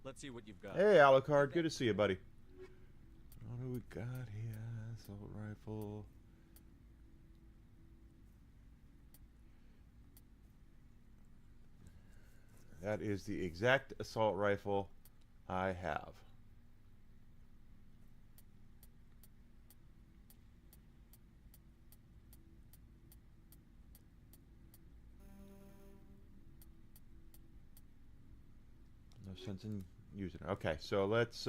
Let's see what you've got. Hey, Alucard. Good to see you, buddy. What do we got here? Assault rifle. That is the exact assault rifle I have. No sense in using it. Okay, so let's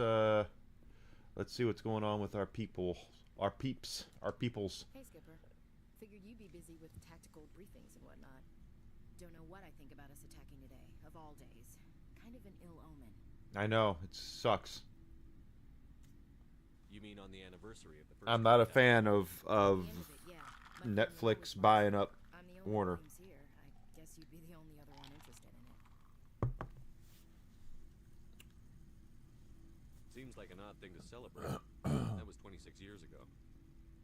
see what's going on with our people, our peeps, our peoples. Hey, Skipper. Figured you'd be busy with tactical briefings and whatnot. Don't know what I think about us attacking today, of all days. Kind of an ill omen. I know, it sucks. You mean on the anniversary of the first I'm not a attack? fan of Netflix buying up Warner. Here. I guess you'd be the only other one interested in it. Seems like an odd thing to celebrate. That was 26 years ago.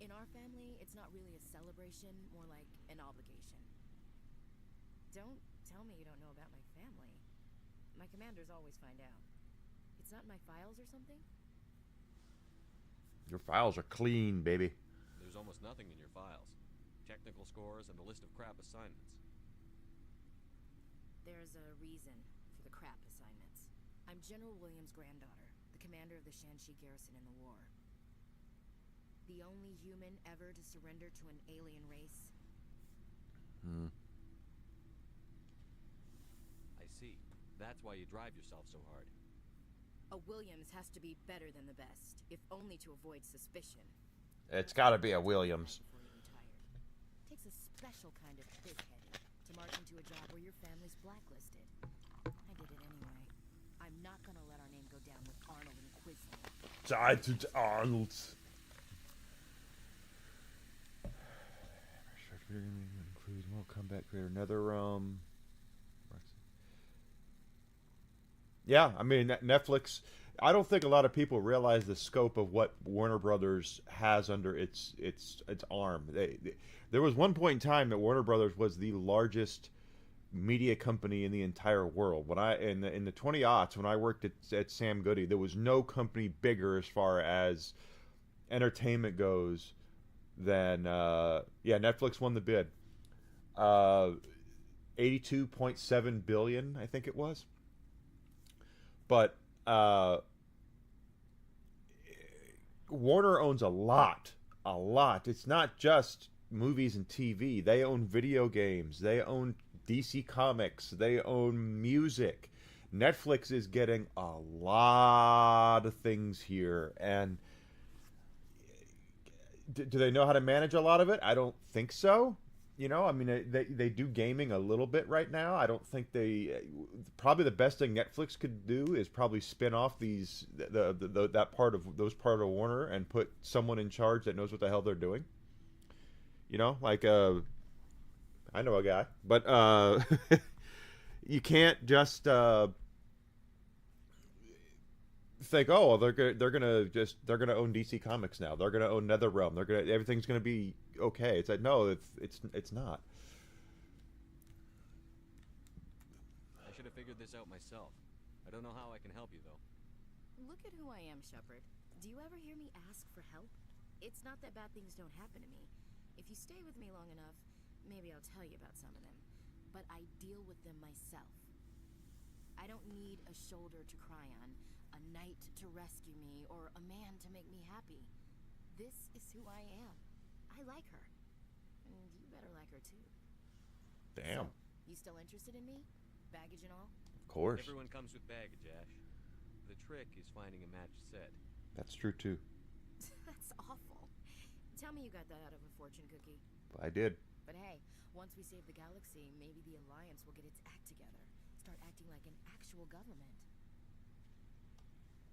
In our family, it's not really a celebration, more like an obligation. Don't tell me you don't know about my family. My commanders always find out. It's not in my files or something? Your files are clean, baby. There's almost nothing in your files. Technical scores and a list of crap assignments. There's a reason for the crap assignments. I'm General Williams' granddaughter, the commander of the Shanxi garrison in the war. The only human ever to surrender to an alien race. I see. That's why you drive yourself so hard. A Williams has to be better than the best, if only to avoid suspicion. It's got to be a Williams. Takes a special kind of big-headed to march into a job where your family's blacklisted. I did it anyway. I'm not gonna let our name go down with Arnold and Quisling. Sergeant Arnold. Includes more combat creator, NetherRealm. Yeah, I mean Netflix. I don't think a lot of people realize the scope of what Warner Brothers has under its arm. There was one point in time that Warner Brothers was the largest media company in the entire world. When in the 20-aughts, when I worked at Sam Goody, there was no company bigger as far as entertainment goes than Netflix won the bid. 82.7 billion, I think it was. But Warner owns a lot. It's not just movies and TV. They own video games. They own DC Comics. They own music. Netflix is getting a lot of things here. And do they know how to manage a lot of it? I don't think so. You know, I mean, they do gaming a little bit right now. I don't think probably the best thing Netflix could do is probably spin off that part of Warner and put someone in charge that knows what the hell they're doing. You know, like I know a guy, but you can't just think, oh, they're gonna own DC Comics now. They're gonna own NetherRealm. Everything's gonna be okay. It's like, no, it's not. I should have figured this out myself. I don't know how I can help you though. Look at who I am, Shepard. Do you ever hear me ask for help? It's not that bad things don't happen to me. If you stay with me long enough, maybe I'll tell you about some of them. But I deal with them myself. I don't need a shoulder to cry on. a knight to rescue me, or a man to make me happy. This is who I am. I like her. And you better like her too. Damn. So, you still interested in me? Baggage and all? Of course. Everyone comes with baggage, Ash. The trick is finding a matched set. That's true too. That's awful. Tell me you got that out of a fortune cookie. I did. But hey, once we save the galaxy, maybe the Alliance will get its act together. Start acting like an actual government.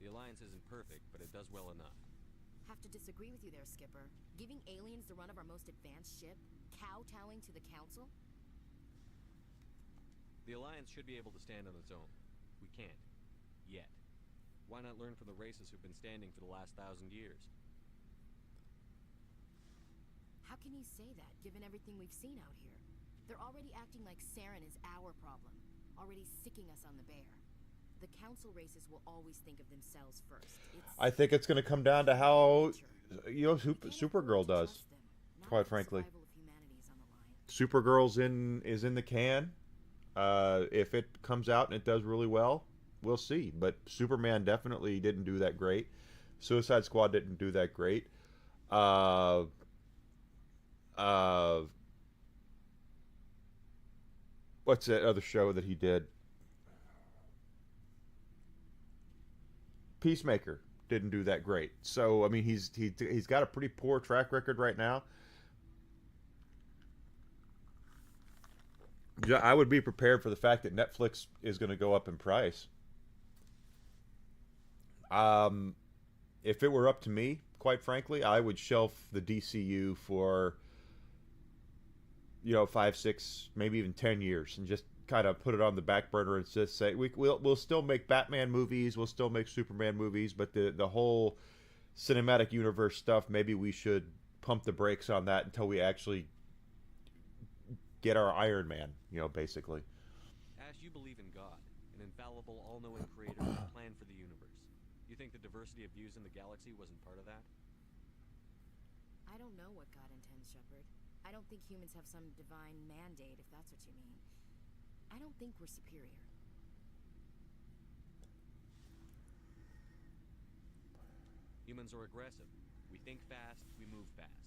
The Alliance isn't perfect, but it does well enough. Have to disagree with you there, Skipper. Giving aliens the run of our most advanced ship? Kowtowing to the Council? The Alliance should be able to stand on its own. We can't. Yet. Why not learn from the races who've been standing for the last 1,000 years? How can you say that, given everything we've seen out here? They're already acting like Saren is our problem. Already sicking us on the bear. The Council races will always think of themselves first. I think it's going to come down to how, you know, Supergirl does, quite frankly. Supergirl's is in the can. If it comes out and it does really well, we'll see. But Superman definitely didn't do that great. Suicide Squad didn't do that great. What's that other show that he did? Peacemaker didn't do that great. So I mean, he's got a pretty poor track record right now. I would be prepared for the fact that Netflix is going to go up in price. If it were up to me, quite frankly, I would shelf the DCU for, 5, 6, maybe even 10 years and just kind of put it on the back burner and just say we'll still make Batman movies, we'll still make Superman movies, but the whole cinematic universe stuff, maybe we should pump the brakes on that until we actually get our Iron Man, basically. Ash, you believe in God, an infallible, all-knowing creator with a plan for the universe. You think the diversity of views in the galaxy wasn't part of that? I don't know what God intends, Shepard. I don't think humans have some divine mandate, if that's what you mean. I don't think we're superior. Humans are aggressive. We think fast, we move fast.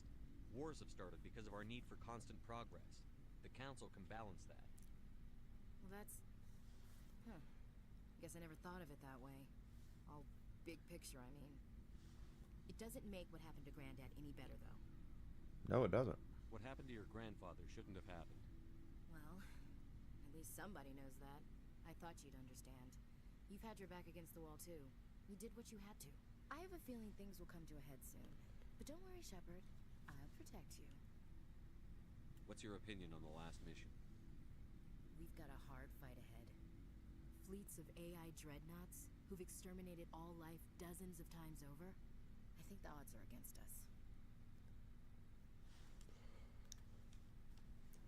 Wars have started because of our need for constant progress. The Council can balance that. Well, that's... Guess I never thought of it that way. All big picture, I mean. It doesn't make what happened to Granddad any better, though. No, it doesn't. What happened to your grandfather shouldn't have happened. Well, at least somebody knows that. I thought you'd understand. You've had your back against the wall, too. You did what you had to. I have a feeling things will come to a head soon. But don't worry, Shepard. I'll protect you. What's your opinion on the last mission? We've got a hard fight ahead. Fleets of AI dreadnoughts who've exterminated all life dozens of times over. I think the odds are against us.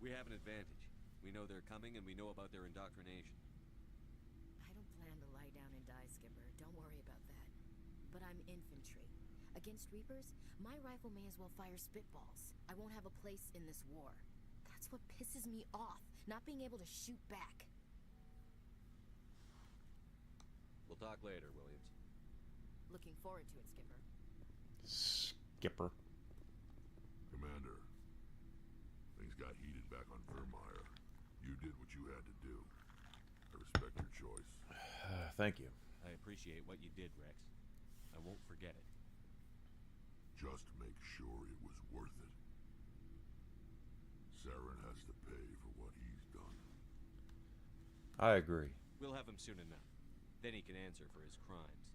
We have an advantage. We know they're coming and we know about their indoctrination. I don't plan to lie down and die, Skipper. Don't worry about that. But I'm infantry. Against Reapers, my rifle may as well fire spitballs. I won't have a place in this war. That's what pisses me off, not being able to shoot back. We'll talk later, Williams. Looking forward to it, Skipper. Skipper. Commander, things got heated back on Vermeer. You did what you had to do. I respect your choice. Thank you. I appreciate what you did, Rex. I won't forget it. Just make sure it was worth it. Saren has to pay for what he's done. I agree. We'll have him soon enough. Then he can answer for his crimes.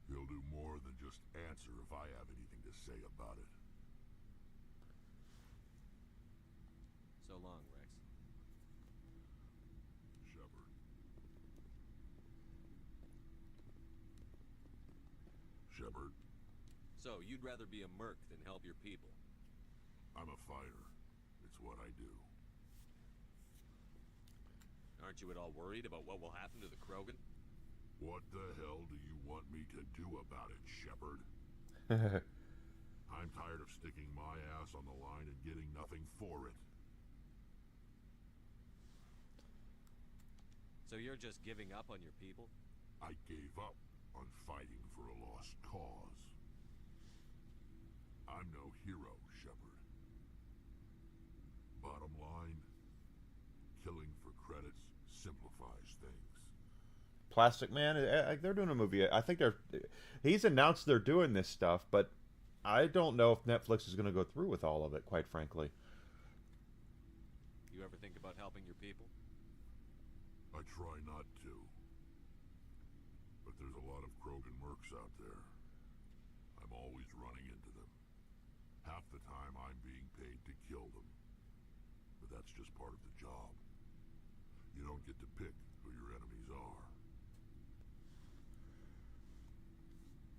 He'll do more than just answer if I have anything to say about it. So long, Rex. Shepard. Shepard. So, you'd rather be a merc than help your people? I'm a fighter. It's what I do. Aren't you at all worried about what will happen to the Krogan? What the hell do you want me to do about it, Shepard? I'm tired of sticking my ass on the line and getting nothing for it. So you're just giving up on your people? I gave up on fighting for a lost cause. I'm no hero, Shepard. Bottom line, killing for credits simplifies things. Plastic Man, they're doing a movie. I think he's announced they're doing this stuff, but I don't know if Netflix is going to go through with all of it, quite frankly. You ever think about helping your people? I try not to. But there's a lot of Krogan mercs out there. I'm always running into them. Half the time I'm being paid to kill them. But that's just part of the job. You don't get to pick who your enemies are.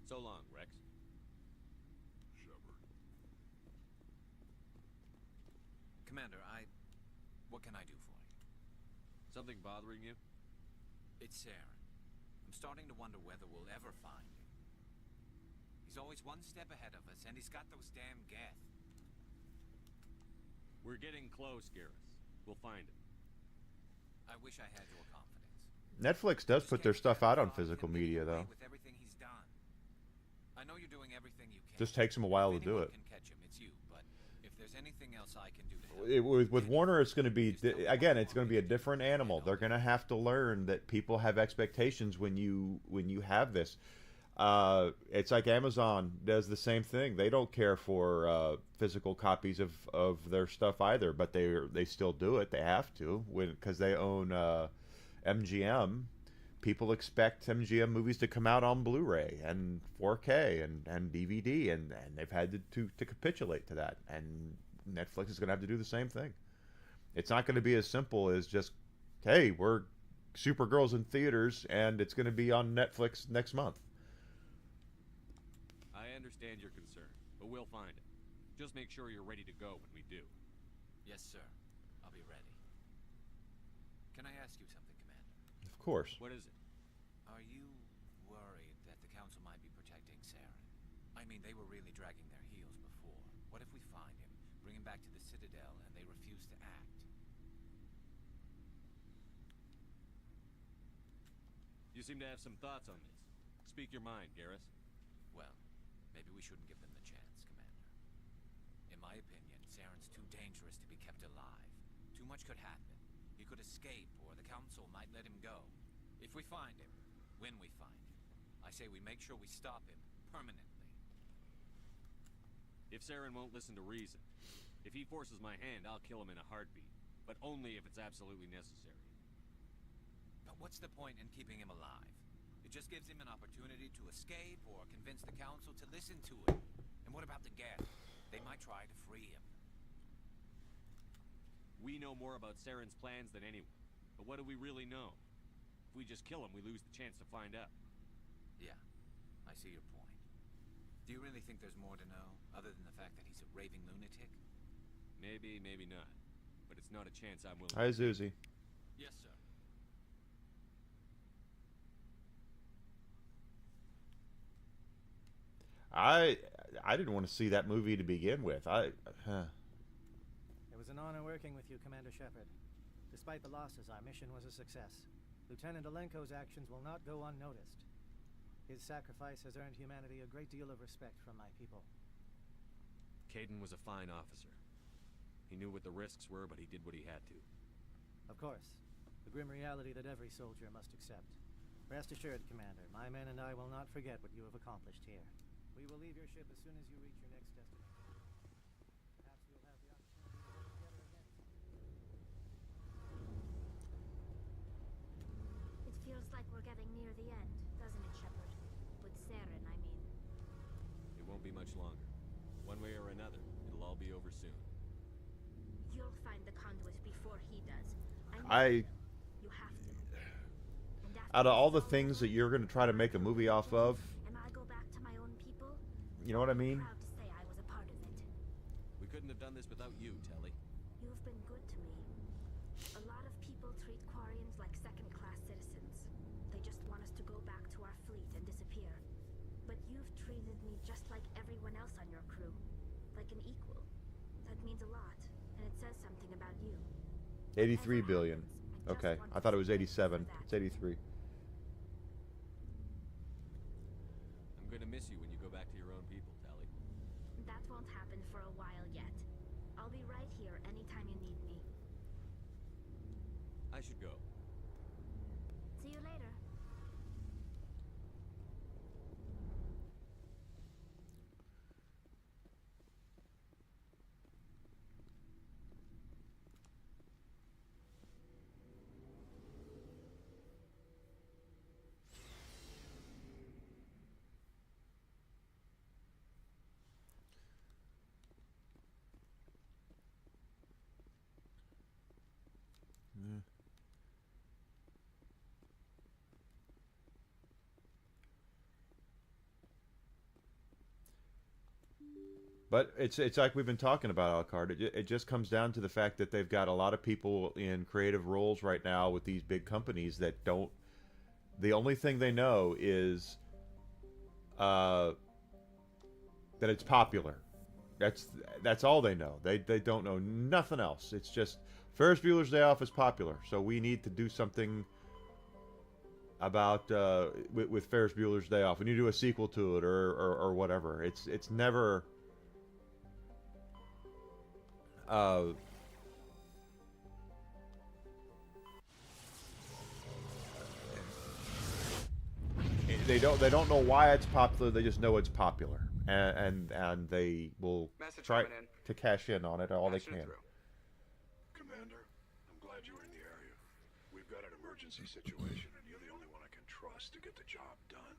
So long, Rex. Shepard. Commander, what can I do for you? Something bothering you? It's Saren. I'm starting to wonder whether we'll ever find him. He's always one step ahead of us, and he's got those damn Geth. We're getting close, Garrus. We'll find him. I wish I had your confidence. Netflix does put their stuff out on physical media, though. With everything he's done. I know you're doing everything you can. Just takes them a while to do it. Can catch him, it's you, but if there's anything else I can do to help, With Warner, it's going to be, again, it's going to be a different animal. They're going to have to learn that people have expectations when you have this. It's like Amazon does the same thing. They don't care for physical copies of their stuff either, but they still do it. They have to, because they own MGM. People expect MGM movies to come out on Blu-ray and 4K and DVD, and they've had to capitulate to that. And Netflix is going to have to do the same thing. It's not going to be as simple as just, hey, we're Supergirl's in theaters and it's going to be on Netflix next month. I understand your concern, but we'll find it. Just make sure you're ready to go when we do. Yes, sir. I'll be ready. Can I ask you something, Commander? Of course. What is it? Are you worried that the Council might be protecting Saren? I mean, they were really dragging their heels before. What if we find him, bring him back to the Citadel, and they refuse to act? You seem to have some thoughts on this. Speak your mind, Garrus. Well, maybe we shouldn't give them the chance, Commander. In my opinion, Saren's too dangerous to be kept alive. Too much could happen. He could escape, or the Council might let him go. If we find him, when we find him, I say we make sure we stop him permanently. If Saren won't listen to reason, if he forces my hand, I'll kill him in a heartbeat. But only if it's absolutely necessary. But what's the point in keeping him alive? It just gives him an opportunity to escape or convince the Council to listen to him. And what about the Geth? They might try to free him. We know more about Saren's plans than anyone. But what do we really know? If we just kill him, we lose the chance to find out. Yeah, I see your point. Do you really think there's more to know, other than the fact that he's a raving lunatic? Maybe, maybe not. But it's not a chance I'm willing Hi, to Zuzi. Yes, sir. I didn't want to see that movie to begin with. It was an honor working with you, Commander Shepard. Despite the losses, our mission was a success. Lieutenant Alenko's actions will not go unnoticed. His sacrifice has earned humanity a great deal of respect from my people. Kaidan was a fine officer. He knew what the risks were, but he did what he had to. Of course. The grim reality that every soldier must accept. Rest assured, Commander, my men and I will not forget what you have accomplished here. We will leave your ship as soon as you reach your next destination. Perhaps we'll have the opportunity to work together again. It feels like we're getting near the end, doesn't it, Shepard? With Saren, I mean. It won't be much longer. One way or another, it'll all be over soon. You'll find the conduit before he does. You have to. Out of all the things that you're going to try to make a movie off of, And I go back to my own people. you know what I mean? Proud to say I was a part of it. We couldn't have done this without you, Telly. You've been good to me. A lot of people treat Quarians like second-class citizens. They just want us to go back to our fleet and disappear. But you've treated me just like everyone else on your crew. Like an equal. That means a lot, and it says something about you. 83 billion. Okay, I thought it was 87. It's 83. gonna miss you when you go back to your own people, Tali. That won't happen for a while yet. I'll be right here anytime you need me. I should go. See you later. But it's like we've been talking about, Alucard. It just comes down to the fact that they've got a lot of people in creative roles right now with these big companies that don't. The only thing they know is that it's popular. That's all they know. They don't know nothing else. It's just Ferris Bueller's Day Off is popular, so we need to do something about with Ferris Bueller's Day Off. We need to do a sequel to it or whatever. It's never. They don't know why it's popular. They just know it's popular, and they will try to cash in on it all they can. Commander, I'm glad you were in the area. We've got an emergency situation, and you're the only one I can trust to get the job done.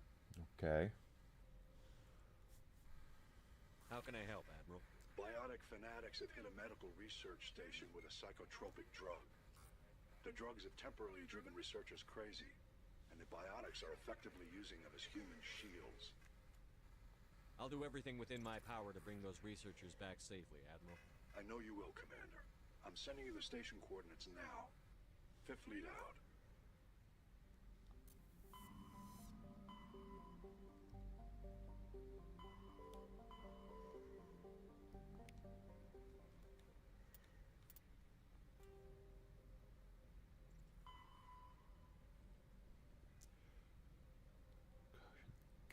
Okay. How can I help, Admiral? Biotic fanatics have hit a medical research station with a psychotropic drug. The drugs have temporarily driven researchers crazy, and the biotics are effectively using them as human shields. I'll do everything within my power to bring those researchers back safely, Admiral. I know you will, Commander. I'm sending you the station coordinates now. Fifth Fleet out.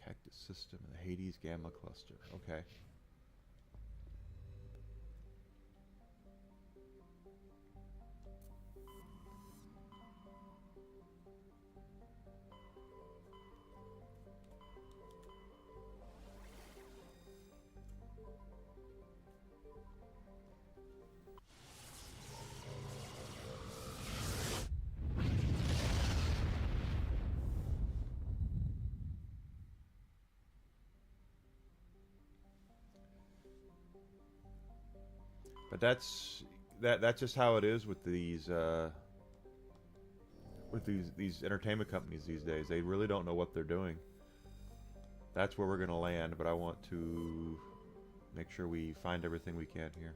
Cactus system in the Hades Gamma cluster. Okay. But that's just how it is with these entertainment companies these days. They really don't know what they're doing. That's where we're gonna land, but I want to make sure we find everything we can here.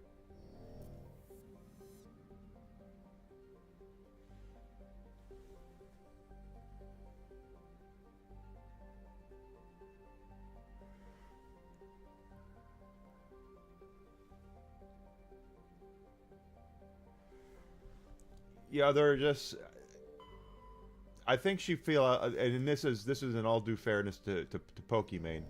Yeah, they're just. I think she feel, and this is in all due fairness to Pokimane,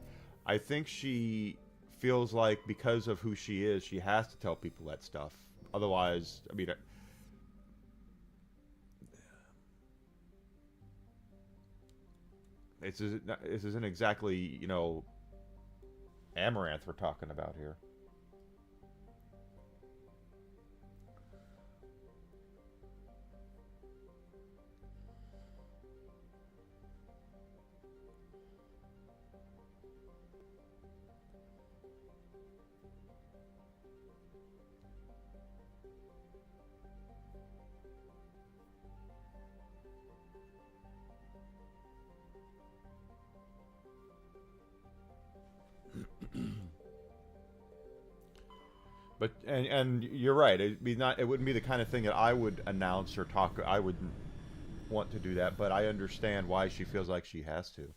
I think she feels like because of who she is, she has to tell people that stuff. Otherwise, I mean, this isn't exactly, you know, Amaranth we're talking about here. But and you're right. It wouldn't be the kind of thing that I would announce or talk. I wouldn't want to do that. But I understand why she feels like she has to.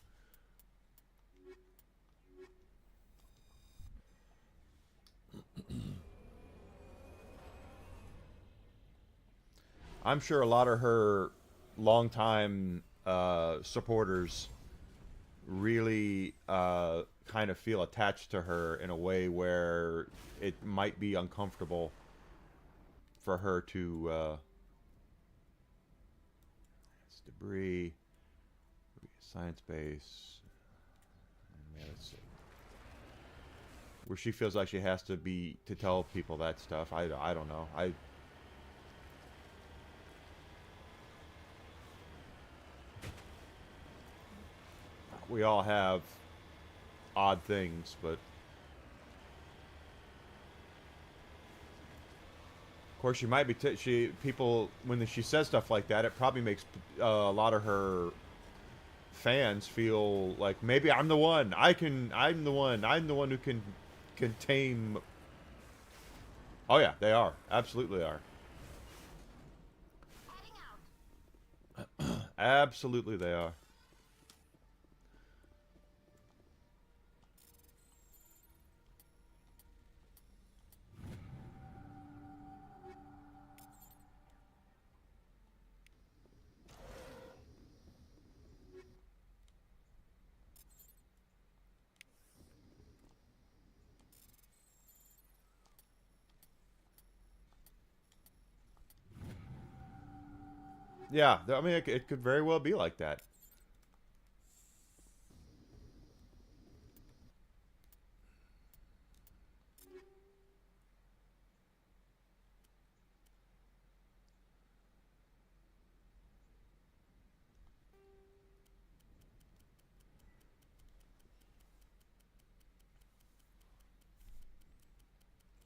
I'm sure a lot of her longtime supporters really kind of feel attached to her in a way where it might be uncomfortable for her to it's debris, science base, yeah, let's see, where she feels like she has to tell people that stuff. I don't know. We all have odd things, but of course she might be people when she says stuff like that, it probably makes a lot of her fans feel like maybe I'm the one. I'm the one who can tame. Oh yeah, they are. Absolutely are. Absolutely they are. Yeah, I mean, it could very well be like that.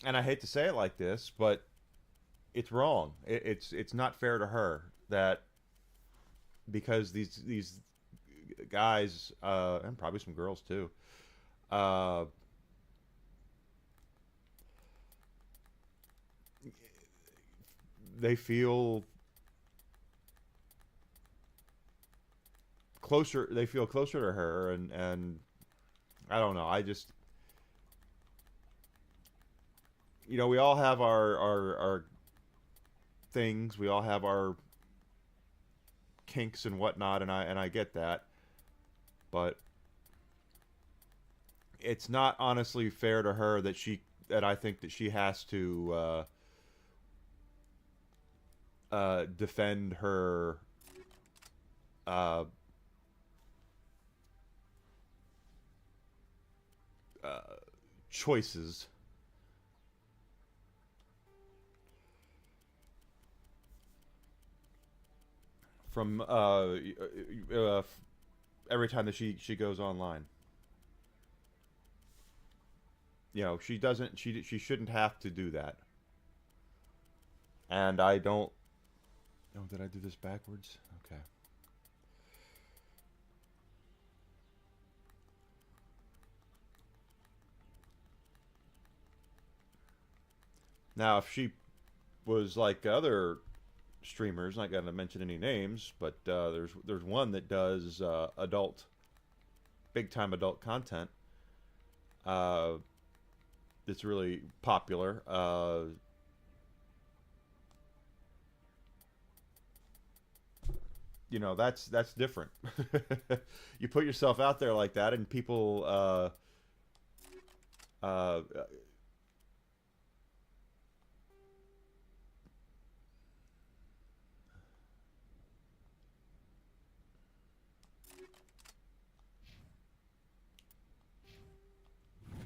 And I hate to say it like this, but it's wrong. It's not fair to her that because these guys and probably some girls too they feel closer to her, and I don't know, I just, you know, we all have our things, we all have our kinks and whatnot, and I get that, but it's not honestly fair to her that I think that she has to defend her choices. From every time that she goes online. You know, she shouldn't have to do that. And I don't. Oh, did I do this backwards? Okay. Now, if she was like other streamers, not going to mention any names, but there's one that does big time adult content. It's really popular. You know, that's different. You put yourself out there like that, and people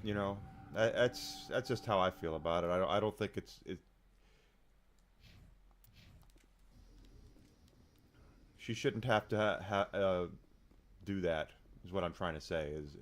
you know, that's just how I feel about it. I don't think it. She shouldn't have to do that. Is what I'm trying to say. Is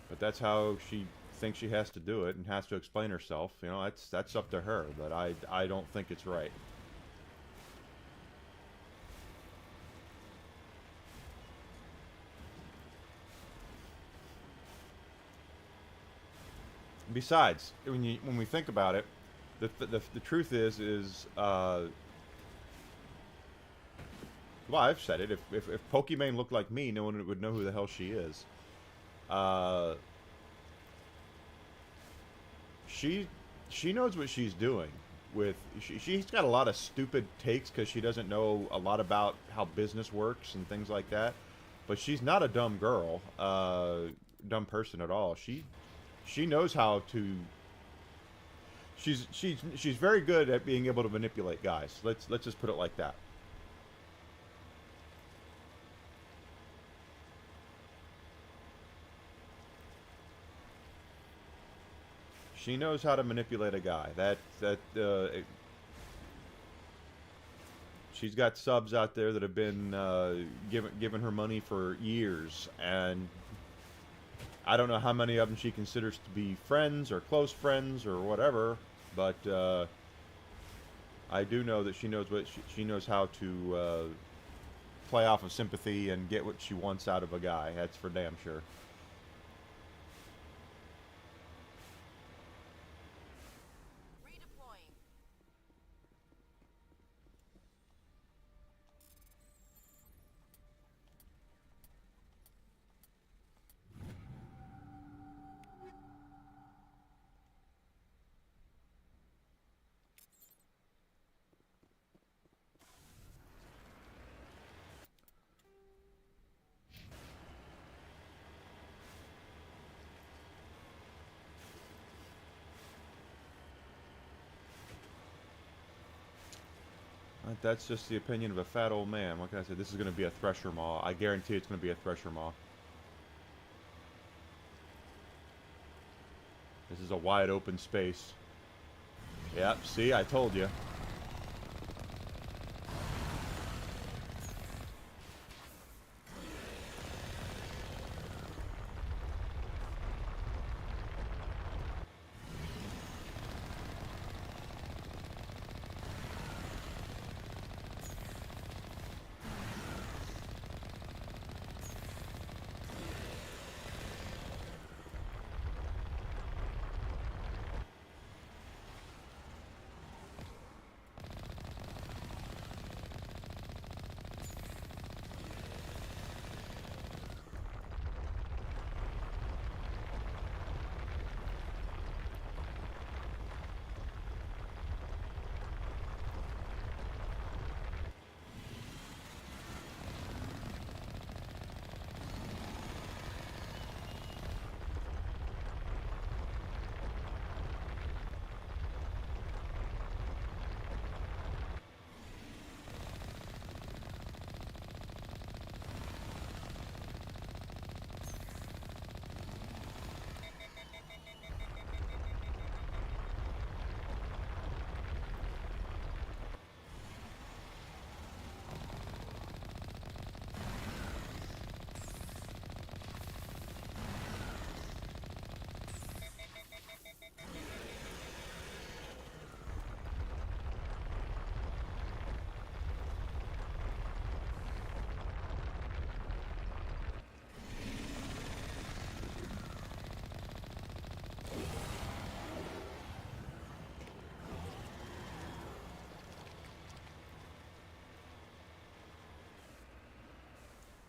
but that's how she thinks she has to do it and has to explain herself. You know, that's up to her, but I don't think it's right. Besides, when we think about it, the truth is well, I've said it. If Pokimane looked like me, no one would know who the hell she is. she knows what she's doing. She's got a lot of stupid takes because she doesn't know a lot about how business works and things like that. But she's not a dumb girl, dumb person at all. She knows how to. She's very good at being able to manipulate guys. Let's just put it like that. She knows how to manipulate a guy. She's got subs out there that have been given her money for years, and I don't know how many of them she considers to be friends or close friends or whatever, but I do know that she knows she knows how to play off of sympathy and get what she wants out of a guy. That's for damn sure. That's just the opinion of a fat old man. What can I say? This is going to be a Thresher Maw. I guarantee it's going to be a Thresher Maw. This is a wide open space. Yep, see, I told you.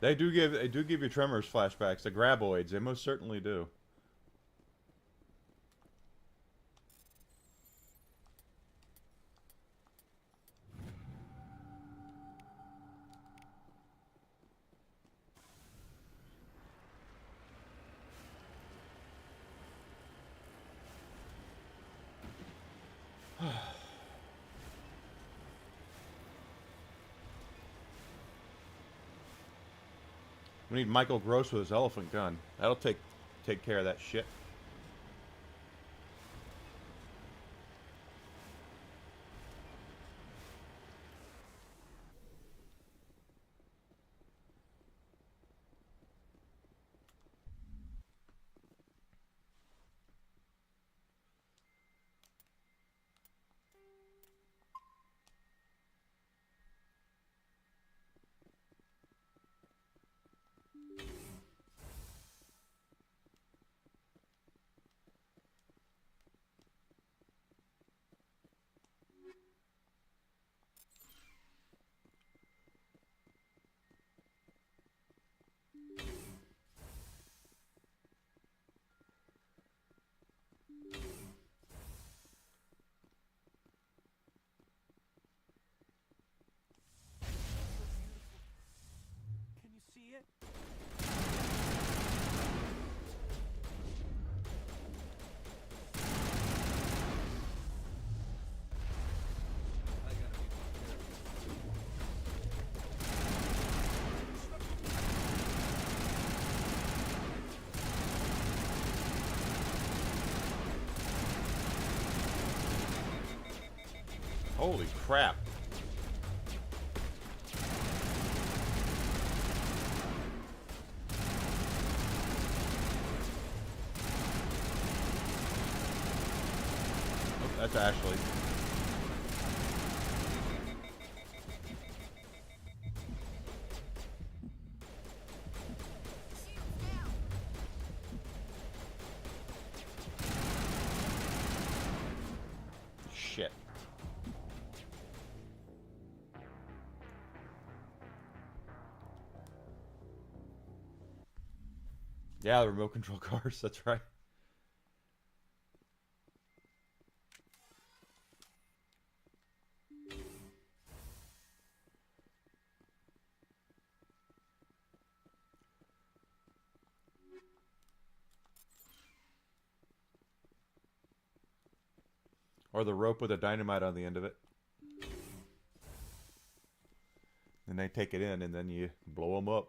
They do give you Tremors flashbacks. The Graboids, they most certainly do. We need Michael Gross with his elephant gun. That'll take care of that shit. Holy crap. Oh, that's Ashley. Shit. Yeah, the remote control cars, that's right. Or the rope with a dynamite on the end of it. And they take it in and then you blow them up.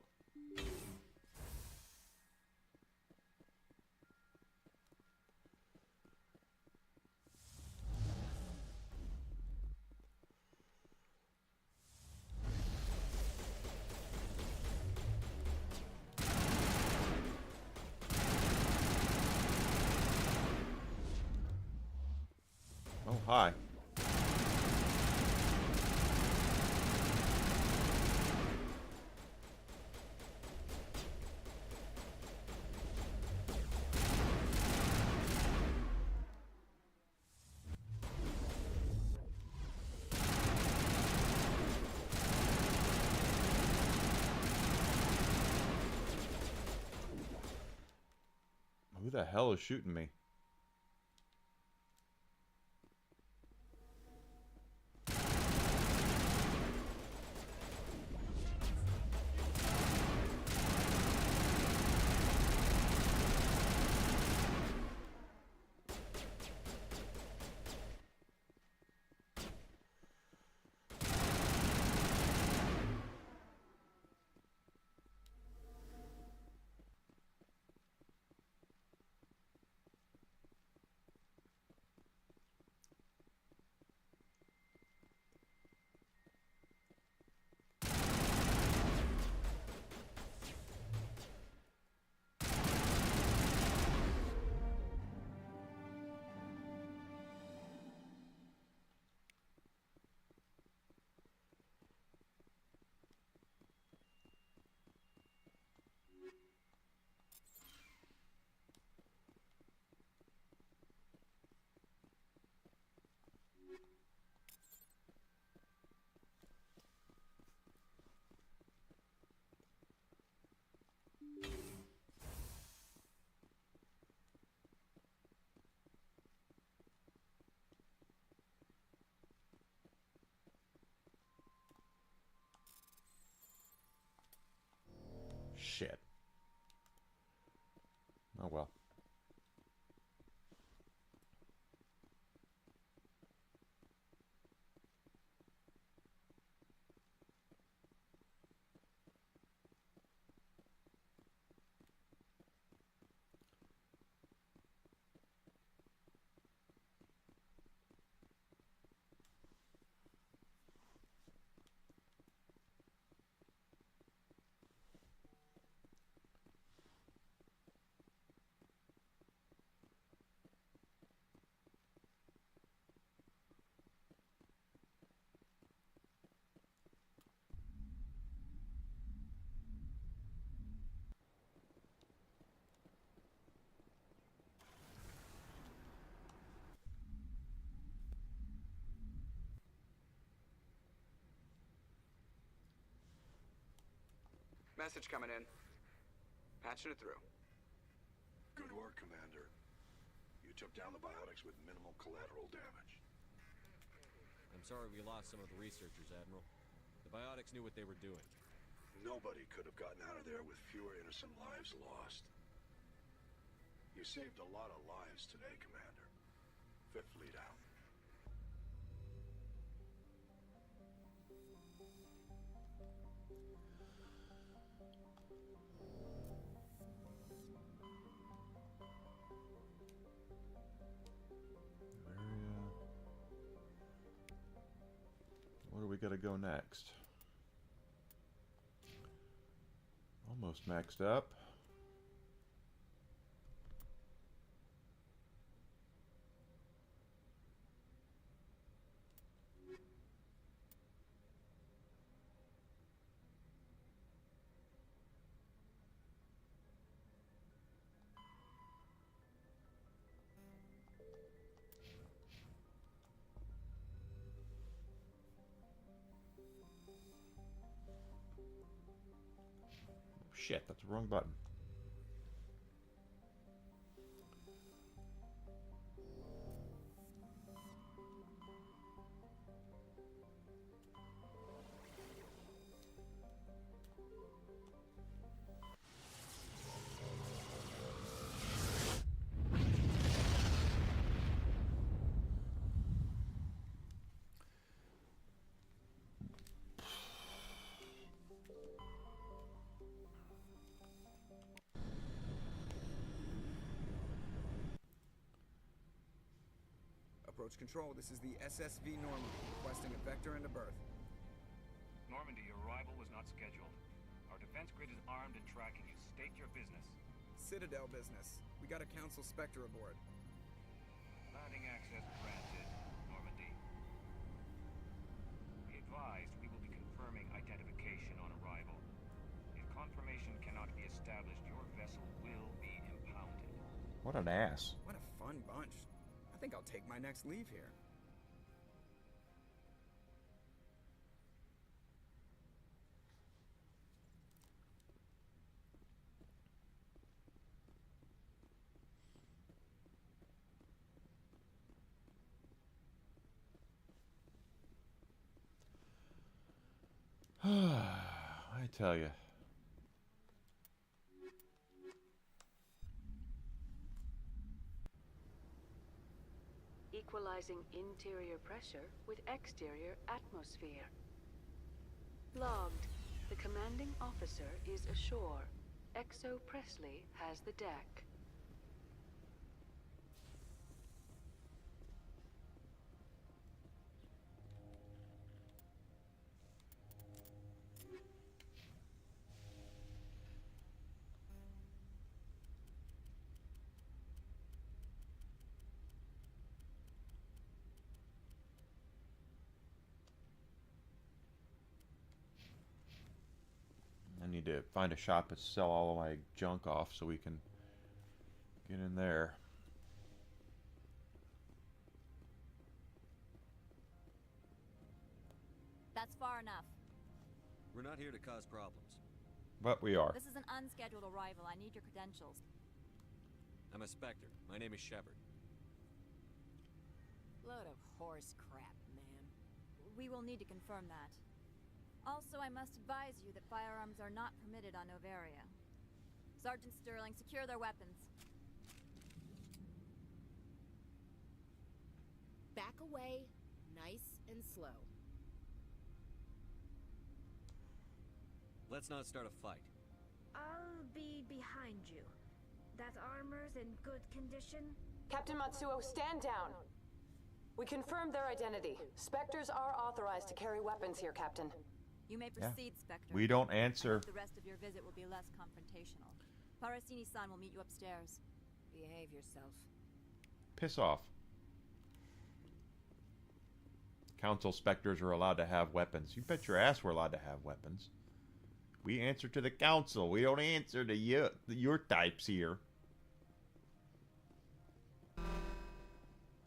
Oh, hi. Who the hell is shooting me? Shit. Oh well. Message coming in. Patching it through. Good work, Commander. You took down the biotics with minimal collateral damage. I'm sorry we lost some of the researchers, Admiral. The biotics knew what they were doing. Nobody could have gotten out of there with fewer innocent lives lost. You saved a lot of lives today, Commander. Fifth Fleet out. gotta go next? Almost maxed up. Shit, that's the wrong button. Approach control, this is the SSV Normandy, requesting a vector and a berth. Normandy, your arrival was not scheduled. Our defense grid is armed and tracking you. State your business. Citadel business. We got a Council Spectre aboard. Landing access granted, Normandy. Be advised, we will be confirming identification on arrival. If confirmation cannot be established, your vessel will be impounded. What an ass. What a fun bunch. I think I'll take my next leave here. I tell you. Equalizing interior pressure with exterior atmosphere. Logged. The commanding officer is ashore. Exo Presley has the deck. I need to find a shop to sell all of my junk off so we can get in there. That's far enough. We're not here to cause problems. But we are. This is an unscheduled arrival. I need your credentials. I'm a Spectre. My name is Shepard. Load of horse crap, man. We will need to confirm that. Also, I must advise you that firearms are not permitted on Noveria. Sergeant Sterling, secure their weapons. Back away, nice and slow. Let's not start a fight. I'll be behind you. That armor's in good condition? Captain Matsuo, stand down. We confirmed their identity. Spectres are authorized to carry weapons here, Captain. You may proceed, Spectre. We don't answer. I hope the rest of your visit will be less confrontational. Parasini-san will meet you upstairs. Behave yourself. Piss off. Council Spectres are allowed to have weapons. You bet your ass we're allowed to have weapons. We answer to the Council. We don't answer to your types here.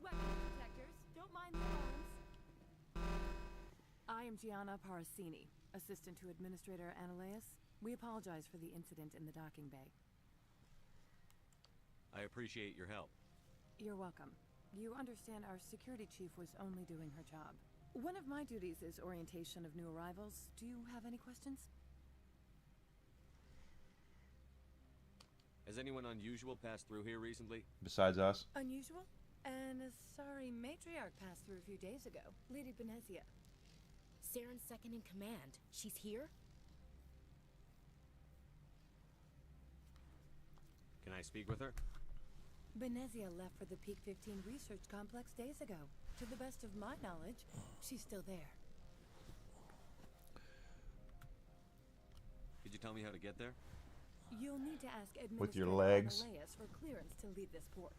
Weapon detectors, don't mind the alarms. I am Gianna Parasini, assistant to Administrator Ananias. We apologize for the incident in the docking bay. I appreciate your help. You're welcome. You understand our security chief was only doing her job. One of my duties is orientation of new arrivals. Do you have any questions? Has anyone unusual passed through here recently? Besides us? Unusual? An Asari matriarch passed through a few days ago. Lady Benezia. Saren's second in command. She's here? Can I speak with her? Benezia left for the Peak 15 research complex days ago. To the best of my knowledge, she's still there. tell me how to get there? You'll need to ask With your Administrator legs. Menelaus for clearance to leave this port.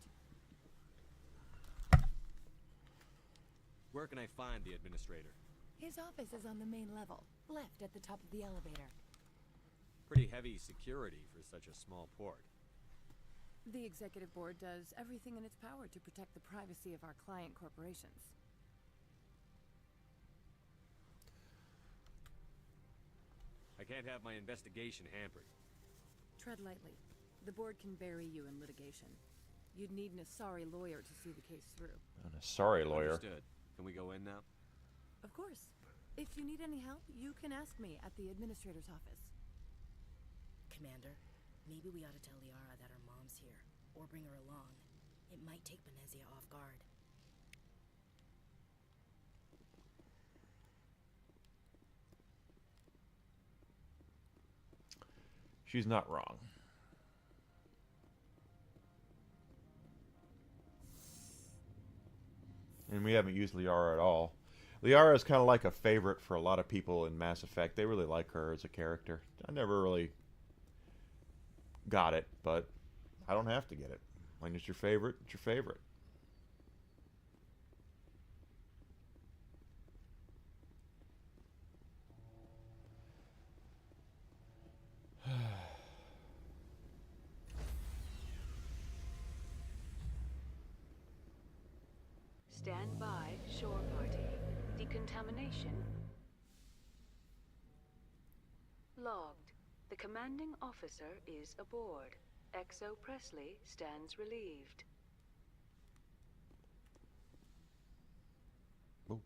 Where can I find the administrator? His office is on the main level, left at the top of the elevator. Pretty heavy security for such a small port. The executive board does everything in its power to protect the privacy of our client corporations. I can't have my investigation hampered. Tread lightly. The board can bury you in litigation. You'd need an Asari lawyer to see the case through. An Asari lawyer. Understood. Can we go in now? Of course. If you need any help, you can ask me at the administrator's office. Commander, maybe we ought to tell Liara that her mom's here, or bring her along. It might take Benezia off guard. She's not wrong. And we haven't used Liara at all. Liara is kind of like a favorite for a lot of people in Mass Effect. They really like her as a character. I never really got it, but I don't have to get it. When it's your favorite, it's your favorite. Stand by, shore party. Decontamination logged. The commanding officer is aboard. XO Presley stands relieved. Oh.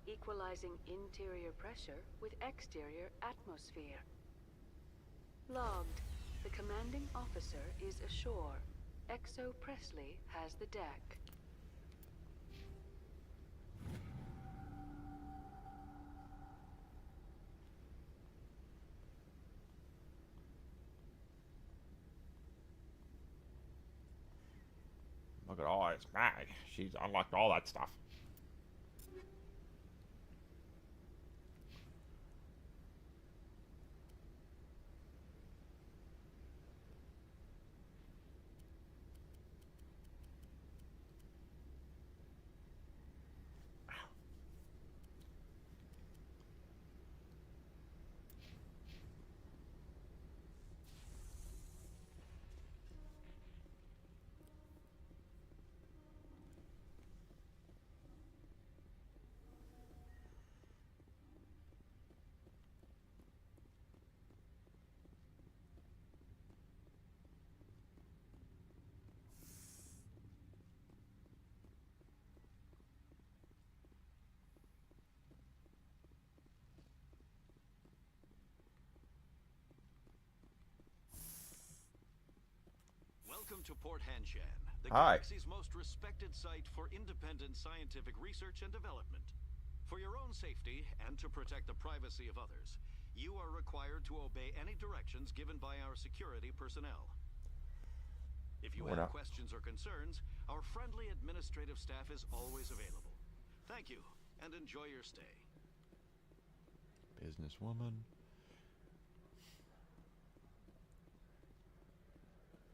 Equalizing interior pressure with exterior atmosphere. Logged. The commanding officer is ashore. XO Presley has the deck. Look at all this mag. She's unlocked all that stuff. Welcome to Port Hanshan, the Hi. galaxy's most respected site for independent scientific research and development. For your own safety and to protect the privacy of others, you are required to obey any directions given by our security personnel. If you have questions or concerns, our friendly administrative staff is always available. Thank you, and enjoy your stay. Businesswoman.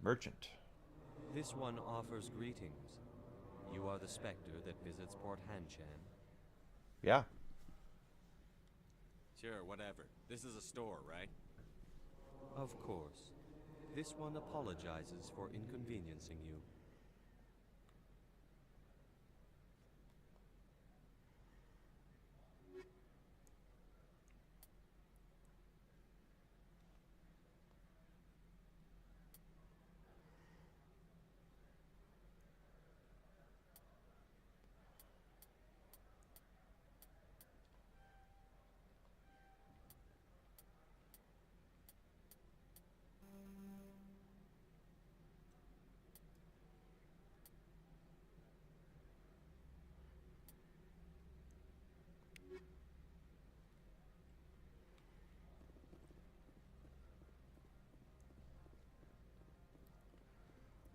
Merchant. This one offers greetings. You are the Spectre that visits Port Hanshan. Yeah. Sure, whatever. This is a store, right? Of course. This one apologizes for inconveniencing you.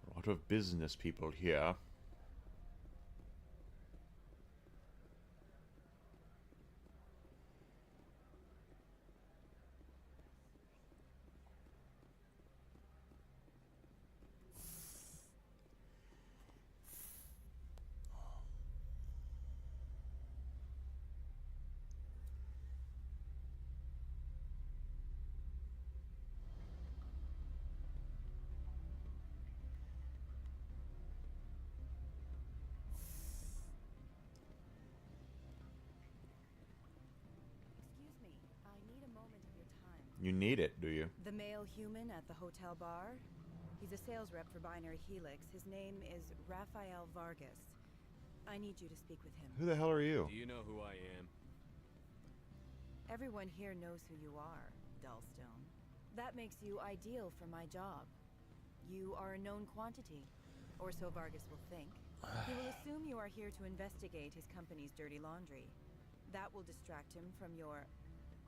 A lot of business people here. You need it, do you? The male human at the hotel bar? He's a sales rep for Binary Helix. His name is Rafael Vargas. I need you to speak with him. Who the hell are you? Do you know who I am? Everyone here knows who you are, Dullstone. That makes you ideal for my job. You are a known quantity, or so Vargas will think. He will assume you are here to investigate his company's dirty laundry. That will distract him from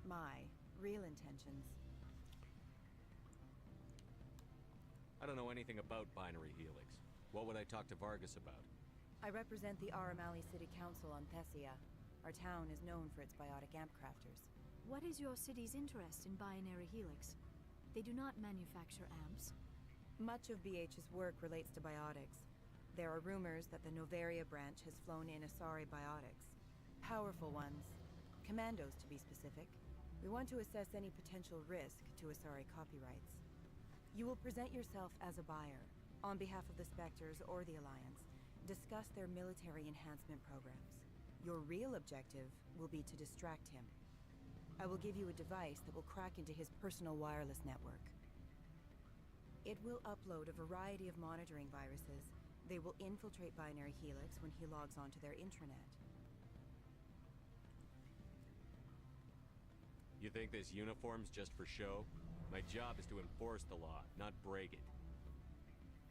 my real intentions. I don't know anything about Binary Helix. What would I talk to Vargas about? I represent the Aramali City Council on Thessia. Our town is known for its biotic amp crafters. What is your city's interest in Binary Helix? They do not manufacture amps. Much of BH's work relates to biotics. There are rumors that the Noveria branch has flown in Asari biotics. Powerful ones. Commandos, to be specific. We want to assess any potential risk to Asari copyrights. You will present yourself as a buyer, on behalf of the Spectres or the Alliance. Discuss their military enhancement programs. Your real objective will be to distract him. I will give you a device that will crack into his personal wireless network. It will upload a variety of monitoring viruses. They will infiltrate Binary Helix when he logs onto their intranet. You think this uniform's just for show? My job is to enforce the law, not break it.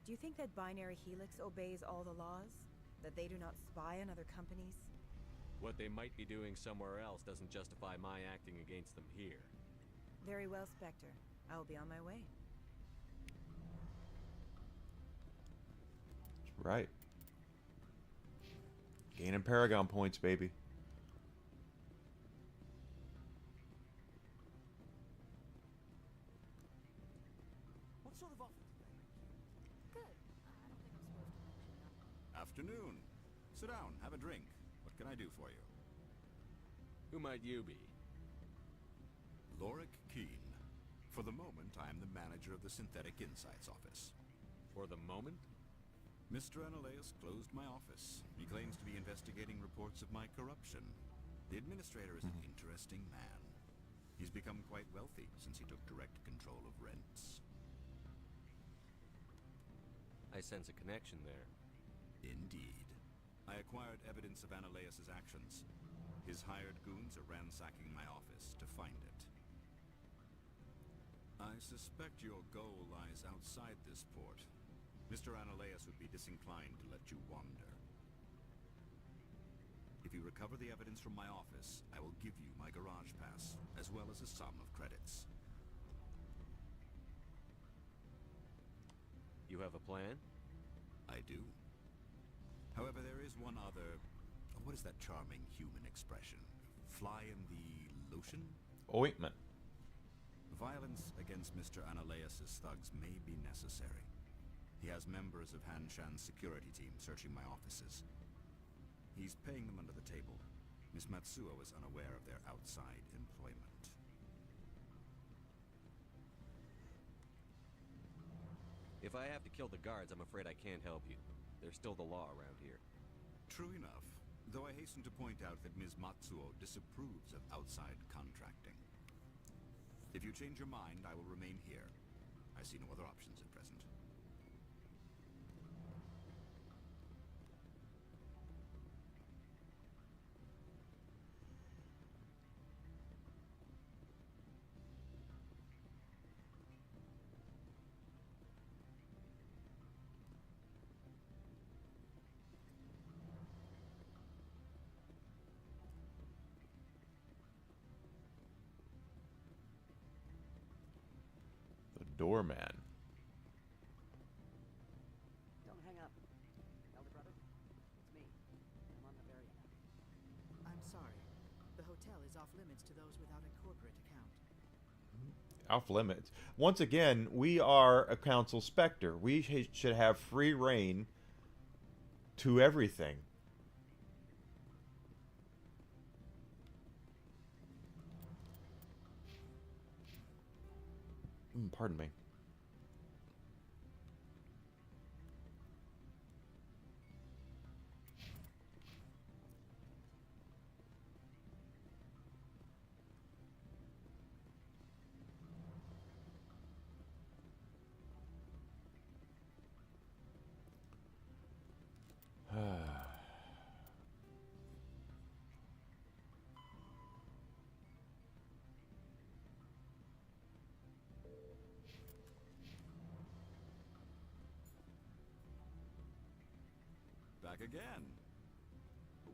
Do you think that Binary Helix obeys all the laws? That they do not spy on other companies? What they might be doing somewhere else doesn't justify my acting against them here. Very well, Spectre. I will be on my way. That's right. Gaining Paragon points, baby. What sort of offer do they make you? Good. I don't think I'm supposed to mention that. Afternoon. Sit down, have a drink. What can I do for you? Who might you be? Lorik Keen. For the moment, I am the manager of the Synthetic Insights office. For the moment? Mr. Analeus closed my office. He claims to be investigating reports of my corruption. The administrator is an interesting man. He's become quite wealthy since he took direct control of rents. I sense a connection there. Indeed. I acquired evidence of Analeus's actions. His hired goons are ransacking my office to find it. I suspect your goal lies outside this port. Mr. Analeus would be disinclined to let you wander. If you recover the evidence from my office, I will give you my garage pass, as well as a sum of credits. You have a plan? I do. However, there is one other... What is that charming human expression? Fly in the lotion? Ointment. Violence against Mr. Analeus's thugs may be necessary. He has members of Han Shan's security team searching my offices. He's paying them under the table. Miss Matsuo is unaware of their outside employment. If I have to kill the guards, I'm afraid I can't help you. There's still the law around here. True enough, though I hasten to point out that Ms. Matsuo disapproves of outside contracting. If you change your mind, I will remain here. I see no other options at present. Doorman. Don't hang up. Elder brother? It's me. I'm on Noveria now. I'm sorry. The hotel is off limits to those without a corporate account. Off limits. Once again, we are a council Spectre. We should have free reign to everything. Pardon me. back again.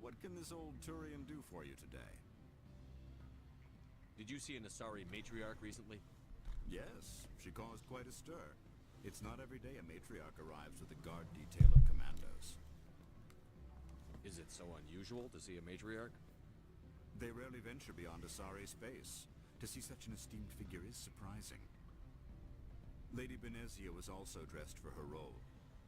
What can this old Turian do for you today? Did you see an Asari matriarch recently? Yes, she caused quite a stir. It's not every day a matriarch arrives with a guard detail of commandos. Is it so unusual to see a matriarch? They rarely venture beyond Asari space. To see such an esteemed figure is surprising. Lady Benezia was also dressed for her role.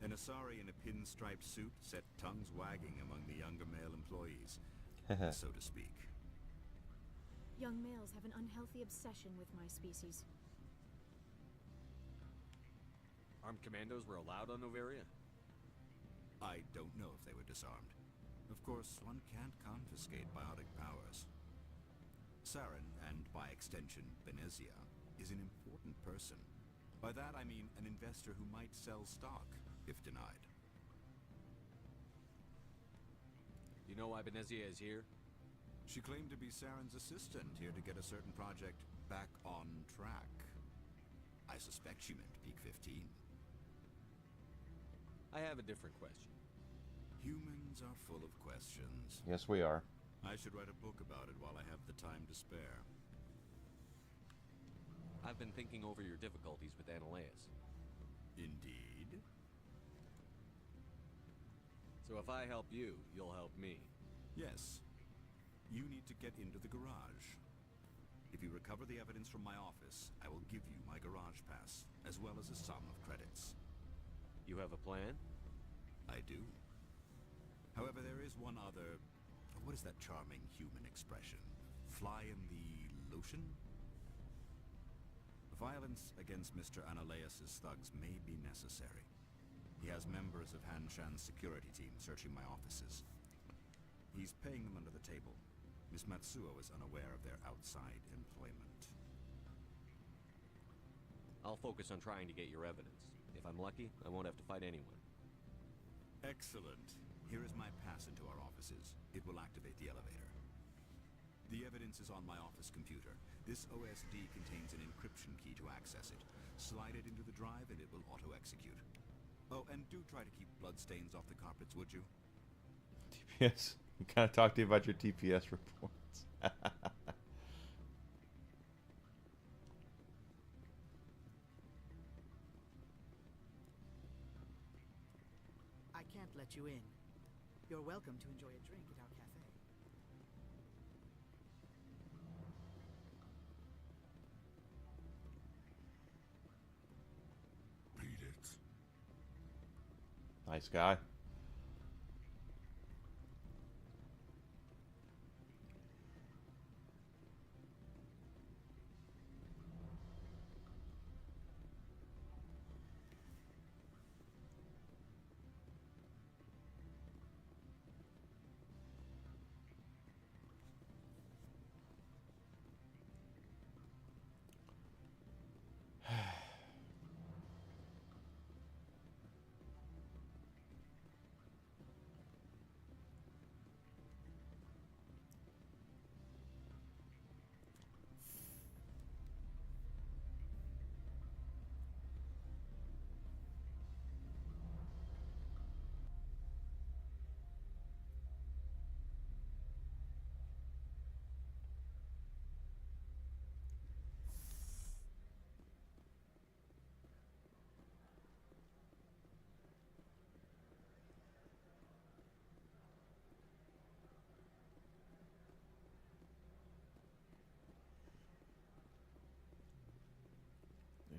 An Asari in a pinstriped suit set tongues wagging among the younger male employees, so to speak. Young males have an unhealthy obsession with my species. Armed commandos were allowed on Noveria? I don't know if they were disarmed. Of course, one can't confiscate biotic powers. Saren, and by extension, Benezia, is an important person. By that I mean an investor who might sell stock, if denied. You know why Benezia is here? She claimed to be Saren's assistant, here to get a certain project back on track. I suspect she meant Peak 15. I have a different question. Humans are full of questions. Yes, we are. I should write a book about it while I have the time to spare. I've been thinking over your difficulties with Analeus. Indeed? So if I help you, you'll help me. Yes. You need to get into the garage. If you recover the evidence from my office, I will give you my garage pass, as well as a sum of credits. You have a plan? I do. However, there is one other... What is that charming human expression? Fly in the lotion? Violence against Mr. Analeus' thugs may be necessary. He has members of Han Shan's security team searching my offices. He's paying them under the table. Miss Matsuo is unaware of their outside employment. I'll focus on trying to get your evidence. If I'm lucky, I won't have to fight anyone. Excellent. Here is my pass into our offices. It will activate the elevator. The evidence is on my office computer. This OSD contains an encryption key to access it. Slide it into the drive and it will auto-execute. Oh, and do try to keep bloodstains off the carpets, would you? TPS. I'm kind of talk to you about your TPS reports. I can't let you in. You're welcome to enjoy a drink at our cafe. Beat it. Nice guy.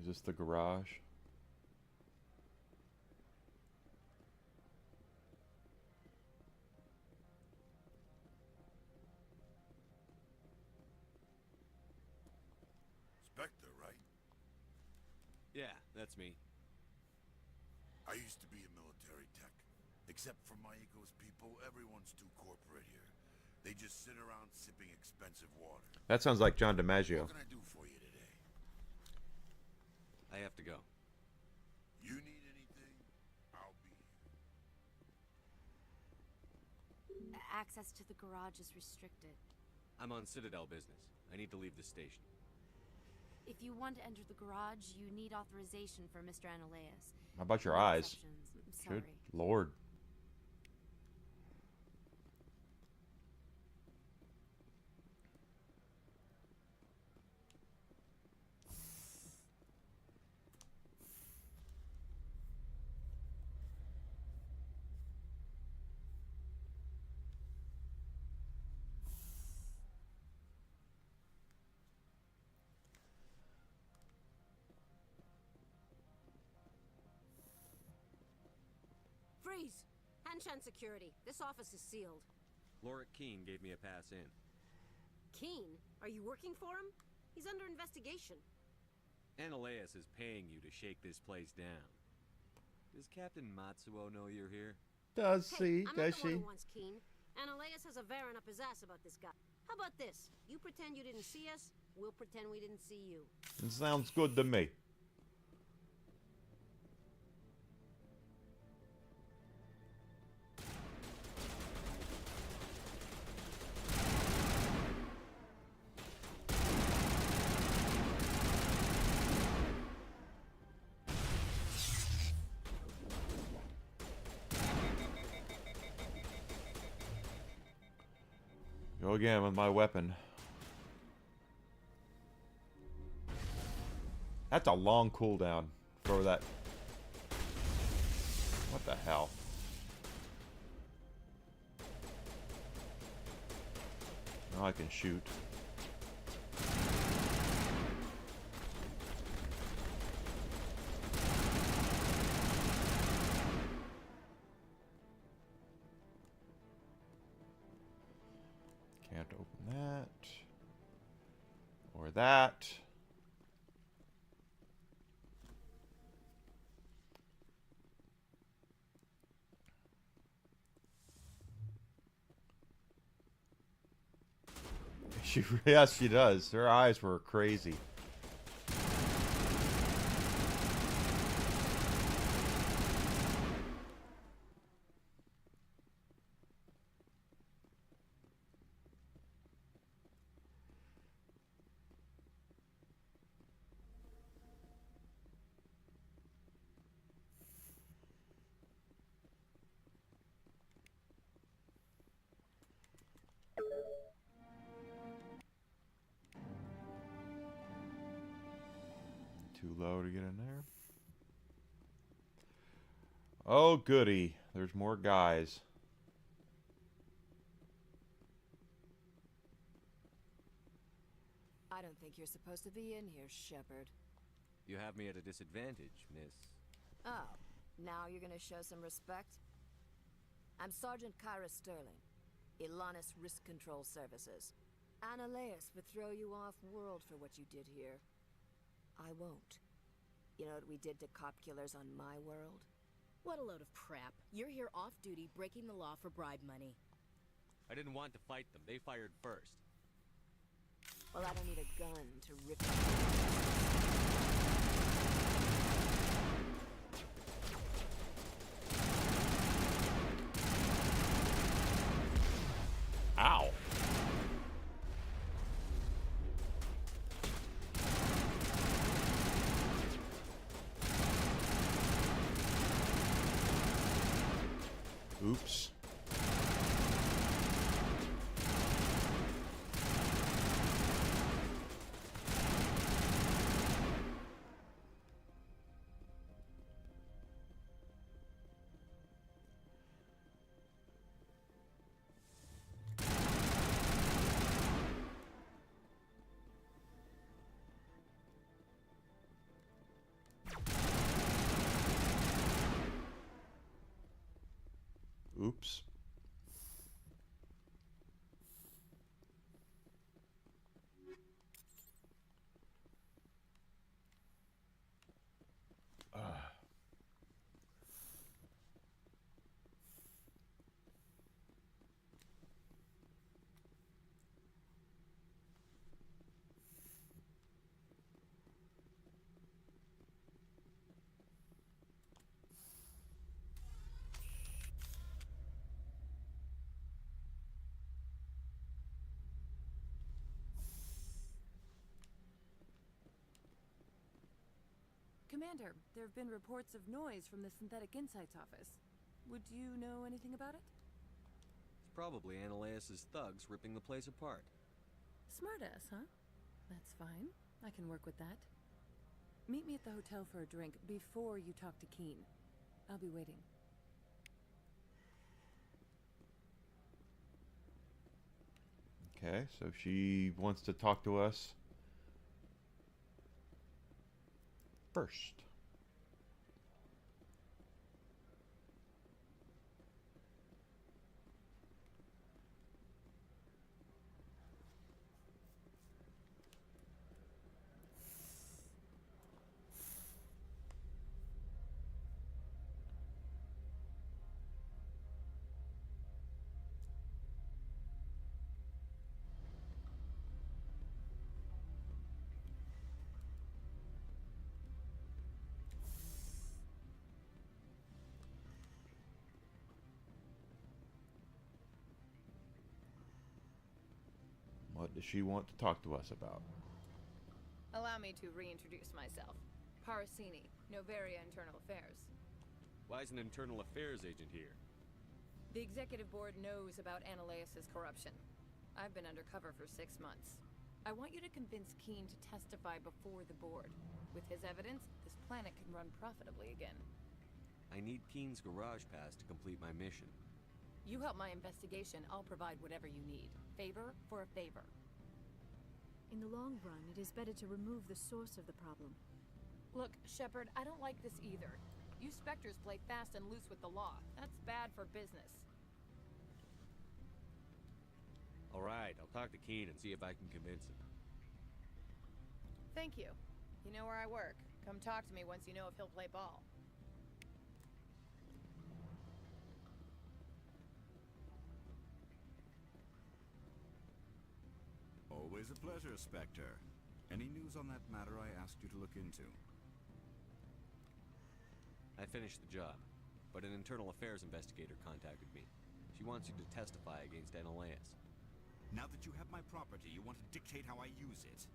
Is this the garage? Spectre, right? Yeah, that's me. I used to be a military tech. Except for Maiko's people, everyone's too corporate here. They just sit around sipping expensive water. That sounds like John DiMaggio. What can I do for you today? I have to go. You need anything? I'll be here. Access to the garage is restricted. I'm on Citadel business. I need to leave the station. If you want to enter the garage, you need authorization for Mr. Analeus. How about your No eyes? exceptions. Good Sorry. Lord. Freeze! Hanshan Security. This office is sealed. Lorik Keene gave me a pass in. Keene? Are you working for him? He's under investigation. Ananias is paying you to shake this place down. Does Captain Matsuo know you're here? Does Hey, she? I'm Does not the one she? who wants Keene. Ananias has a Varen up his ass about this guy. How about this? You pretend you didn't see us, we'll pretend we didn't see you. It sounds good to me. Go again with my weapon. That's a long cooldown for that. What the hell? Now I can shoot. Can't open that. Or that. Yes, she does. Her eyes were crazy. Too low to get in there. Oh, goody. There's more guys. I don't think you're supposed to be in here, Shepard. You have me at a disadvantage, miss. Oh, now you're gonna show some respect? I'm Sergeant Kyra Sterling, Ilanis Risk Control Services. Ananias would throw you off-world for what you did here. I won't. You know what we did to cop killers on my world? What a load of crap. You're here off-duty, breaking the law for bribe money. I didn't want to fight them. They fired first. Well, I don't need a gun to rip Ow. Oops. Oops. Commander, there have been reports of noise from the Synthetic Insights office. Would you know anything about it? It's probably Ananias' thugs ripping the place apart. Smartass, huh? That's fine. I can work with that. Meet me at the hotel for a drink before you talk to Keene. I'll be waiting. Okay, so she wants to talk to us first. What does she want to talk to us about? Allow me to reintroduce myself. Parasini, Noveria Internal Affairs. Why is an internal affairs agent here? The executive board knows about Ananias' corruption. I've been undercover for 6 months. I want you to convince Keen to testify before the board. With his evidence, this planet can run profitably again. I need Keen's garage pass to complete my mission. You help my investigation, I'll provide whatever you need. Favor for a favor. In the long run, it is better to remove the source of the problem. Look, Shepard, I don't like this either. You Spectres play fast and loose with the law. That's bad for business. Alright, I'll talk to Keen and see if I can convince him. Thank you. You know where I work. Come talk to me once you know if he'll play ball. Always a pleasure, Spectre. Any news on that matter I asked you to look into? I finished the job, but an internal affairs investigator contacted me. She wants you to testify against Ananias. Now that you have my property, you want to dictate how I use it.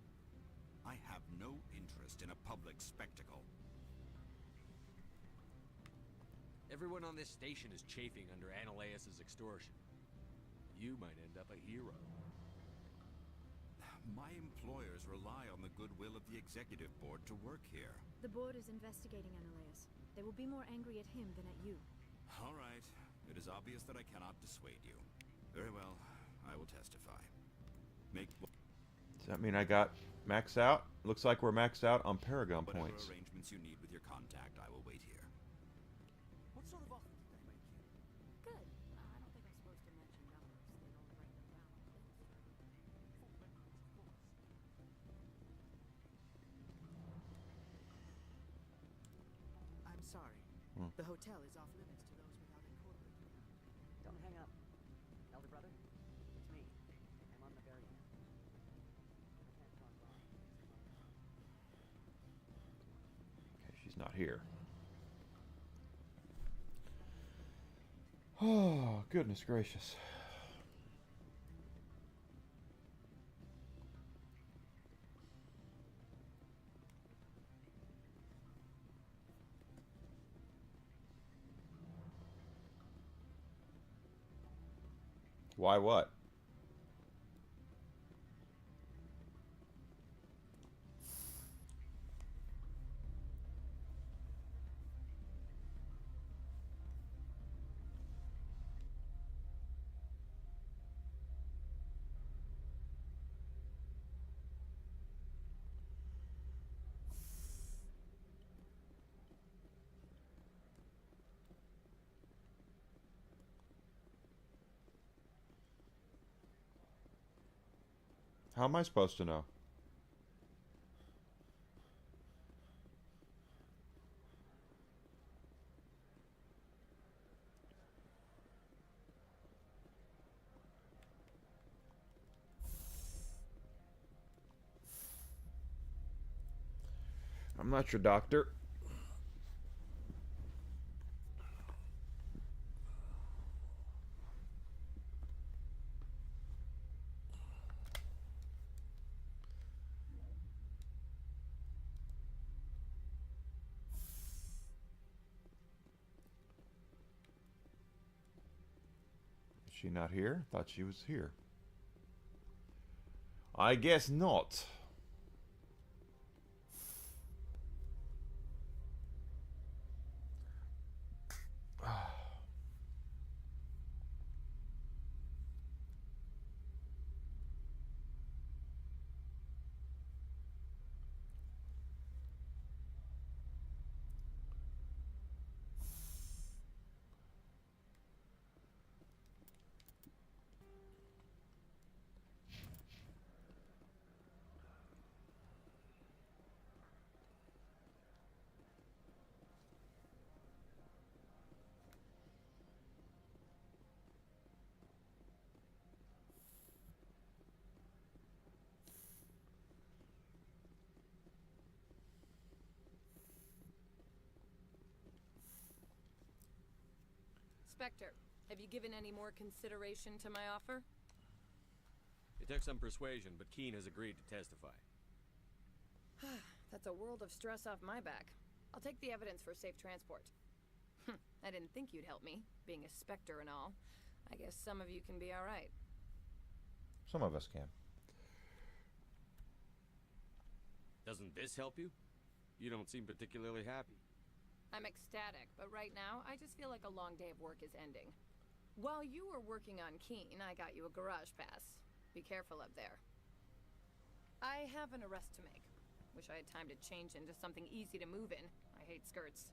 I have no interest in a public spectacle. Everyone on this station is chafing under Ananias' extortion. You might end up a hero. My employers rely on the goodwill of the executive board to work here. The board is investigating Ananias. They will be more angry at him than at you. All right. It is obvious that I cannot dissuade you. Very well. I will testify. Does that mean I got maxed out? Looks like we're maxed out on Paragon points. Whatever arrangements you need with your contact, I will wait here. What sort of offer did they make you? Good. I don't think I'm supposed to mention numbers. They don't write them down on things. I'm sorry. Hmm. The hotel is off limits to those without a corporate account. Don't hang up. Elder brother, it's me. I'm on the very end. I can't talk long. Okay, she's not here. Oh, goodness gracious. Why what? How am I supposed to know? I'm not your doctor. Is she not here? Thought she was here. I guess not. Spectre, have you given any more consideration to my offer? took some persuasion, but Keene has agreed to testify. That's a world of stress off my back. I'll take the evidence for safe transport. I didn't think you'd help me, being a Spectre and all. I guess some of you can be alright. Some of us can. Doesn't this help you? You don't seem particularly happy. I'm ecstatic, but right now, I just feel like a long day of work is ending. While you were working on Keene, I got you a garage pass. Be careful up there. I have an arrest to make. Wish I had time to change into something easy to move in. I hate skirts.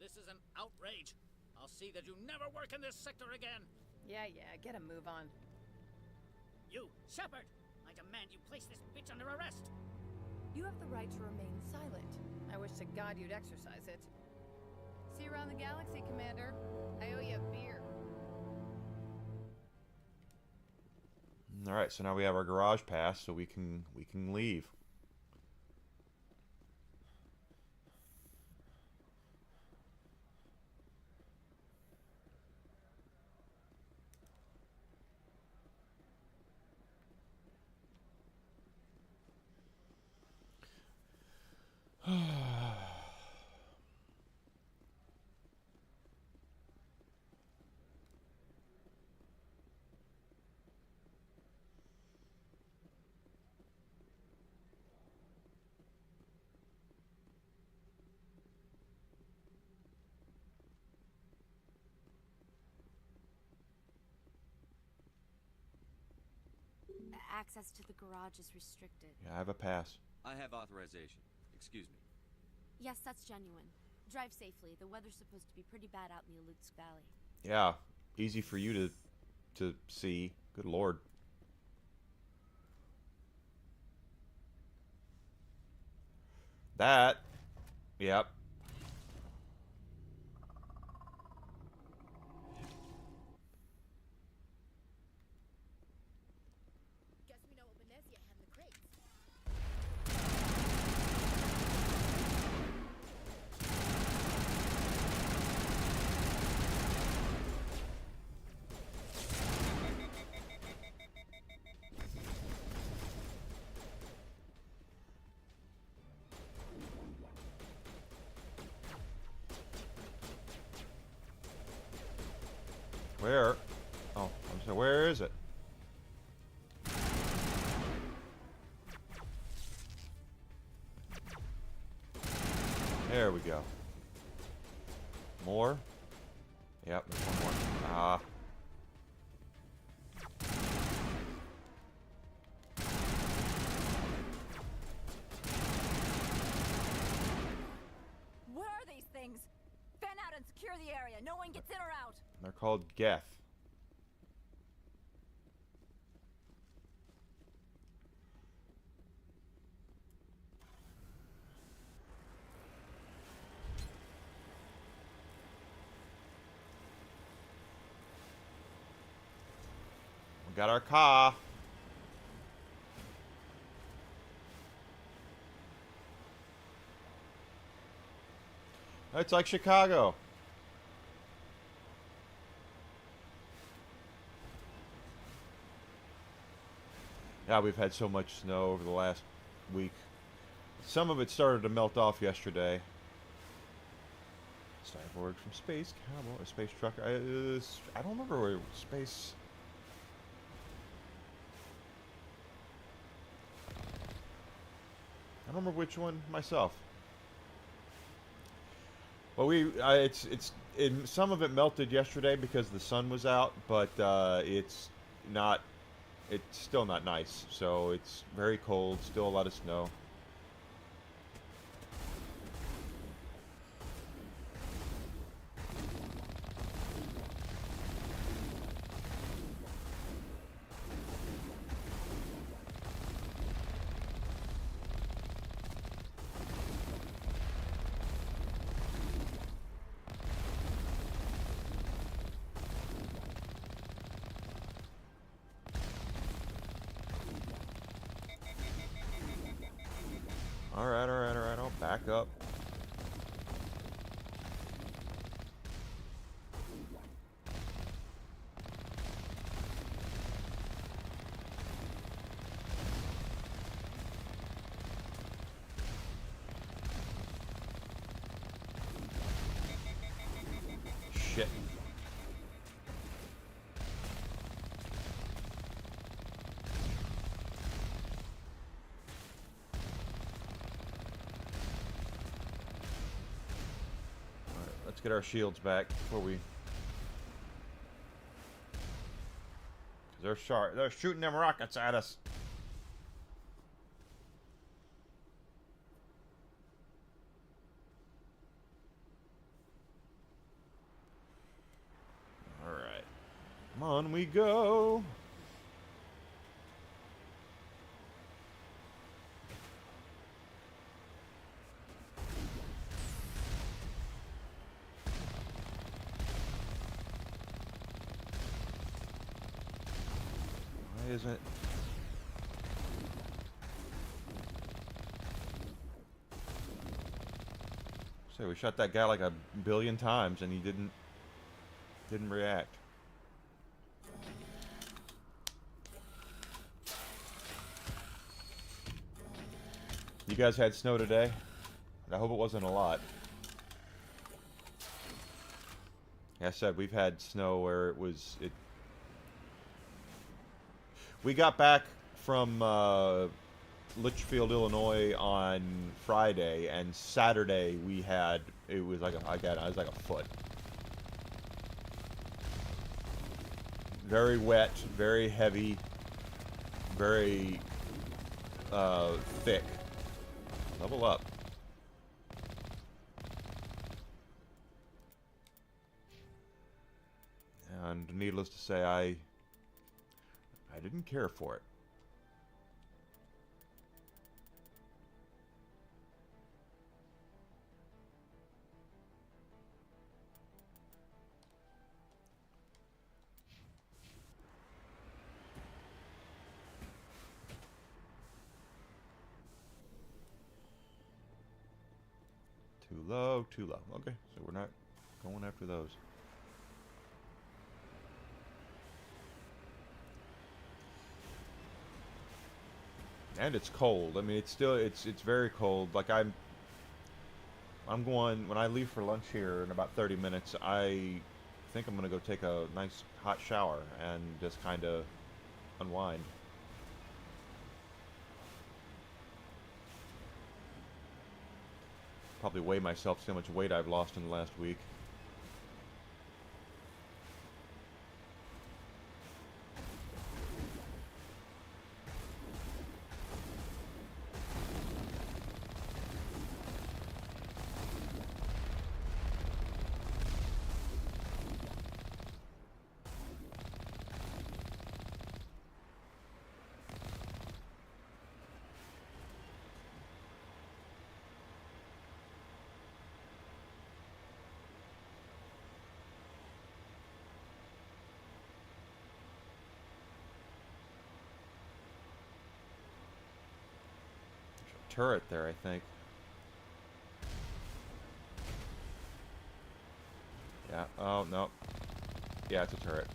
This is an outrage. I'll see that you never work in this sector again. Yeah, get a move on. You, Shepard! I demand you place this bitch under arrest! You have the right to remain silent. I wish to God you'd exercise it. See you around the galaxy, Commander. I owe you a beer. All right, so now we have our garage pass, so we can leave. Access to the garage is restricted. Yeah, I have a pass. I have authorization. Excuse me. Yes, that's genuine. Drive safely. The weather's supposed to be pretty bad out in the Alux Valley. Yeah, easy for you to see. Good lord. That. Yep. Guess we know what Benezia had in the crates. Where? Oh, I'm sorry. Where is it? There we go. More? Yep, there's one more. Ah. What are these things? Fan out and secure the area. No one gets in or out. They're called Geth. We got our car. It's like Chicago. Yeah, we've had so much snow over the last week. Some of it started to melt off yesterday. Cyborg from Space Cowboy, a space trucker. I don't remember where space. I don't remember which one myself. Well, some of it melted yesterday because the sun was out, but it's still not nice. So it's very cold, still a lot of snow. Alright, I'll back up. Let's get our shields back before we... They're shooting them rockets at us. Alright. Come on, we go. Why isn't... So we shot that guy like a billion times and he didn't react. You guys had snow today? I hope it wasn't a lot. Like I said, we've had snow where we got back from Litchfield, Illinois on Friday, and Saturday it was like a foot. Very wet, very heavy, very thick. Level up. And needless to say, I didn't care for it. Too low. Okay, so we're not going after those. And it's cold. I mean, it's very cold. Like I'm going, when I leave for lunch here in about 30 minutes, I think I'm going to go take a nice hot shower and just kind of unwind. Probably weigh myself, see how much weight I've lost in the last week. Turret there, I think. Yeah. Oh, no. Yeah, it's a turret.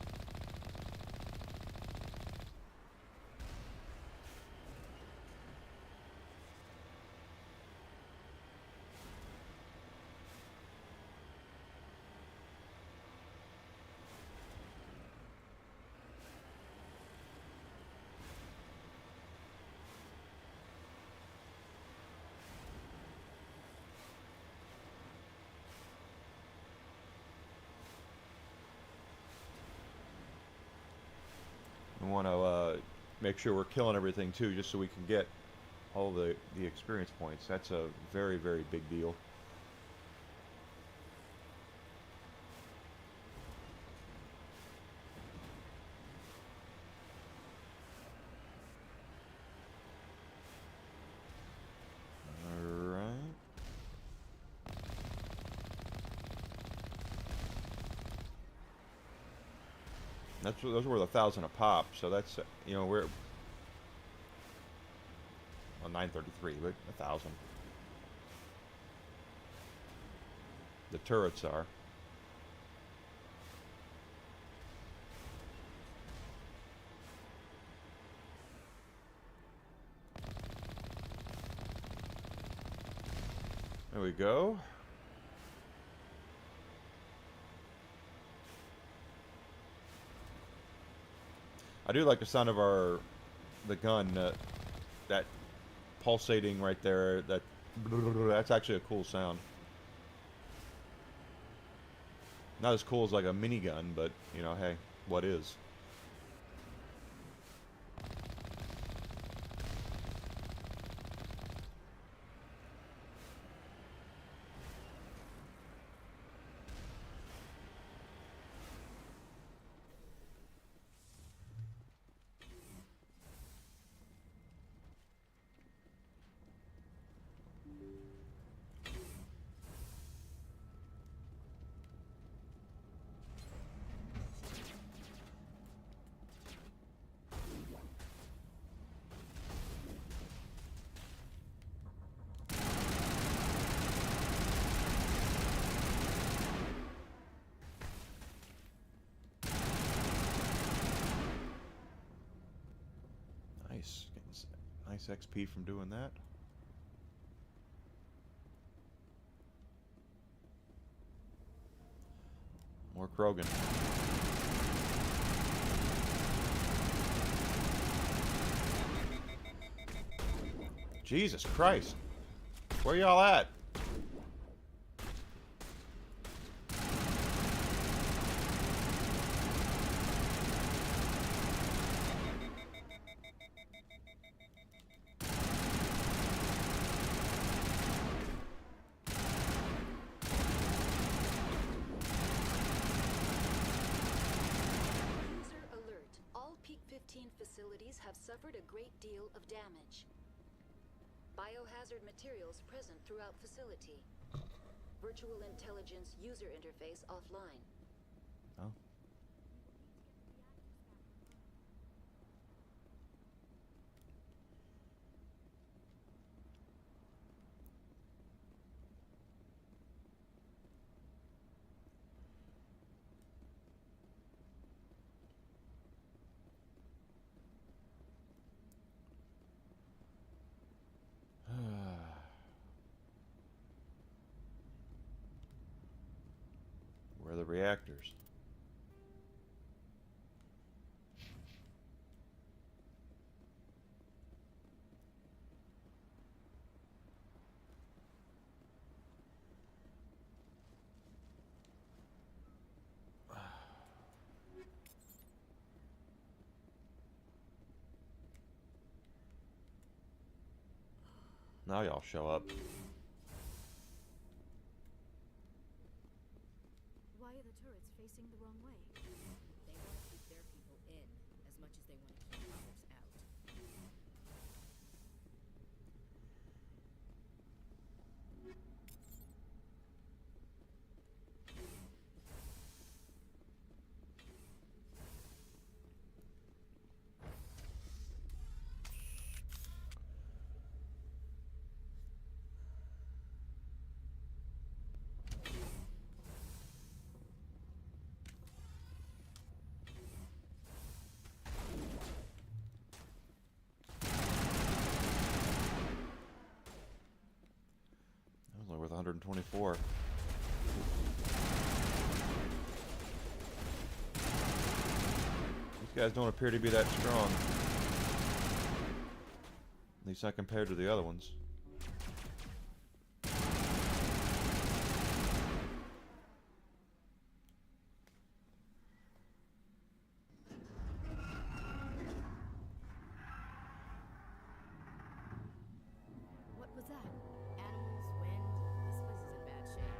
We want to make sure we're killing everything too, just so we can get all the experience points. That's a very, very big deal. Those were 1,000 a pop, so that's, you know, we're well, 933, but 1,000. The turrets are. There we go. I do like the sound of the gun, that pulsating right there. That's actually a cool sound. Not as cool as like a minigun, but you know, hey, what is? Nice. Getting nice XP from doing that. More Krogan. Jesus Christ. Where y'all at? Facilities have suffered a great deal of damage. Biohazard materials present throughout facility. Virtual intelligence user interface offline. Oh. Where are the reactors? Now y'all show up. Why are the turrets facing the wrong way? They want to keep their people in as much as they want to keep others out. That was only worth 124. These guys don't appear to be that strong. At least not compared to the other ones. What was that? Animals, wind. This place is in bad shape.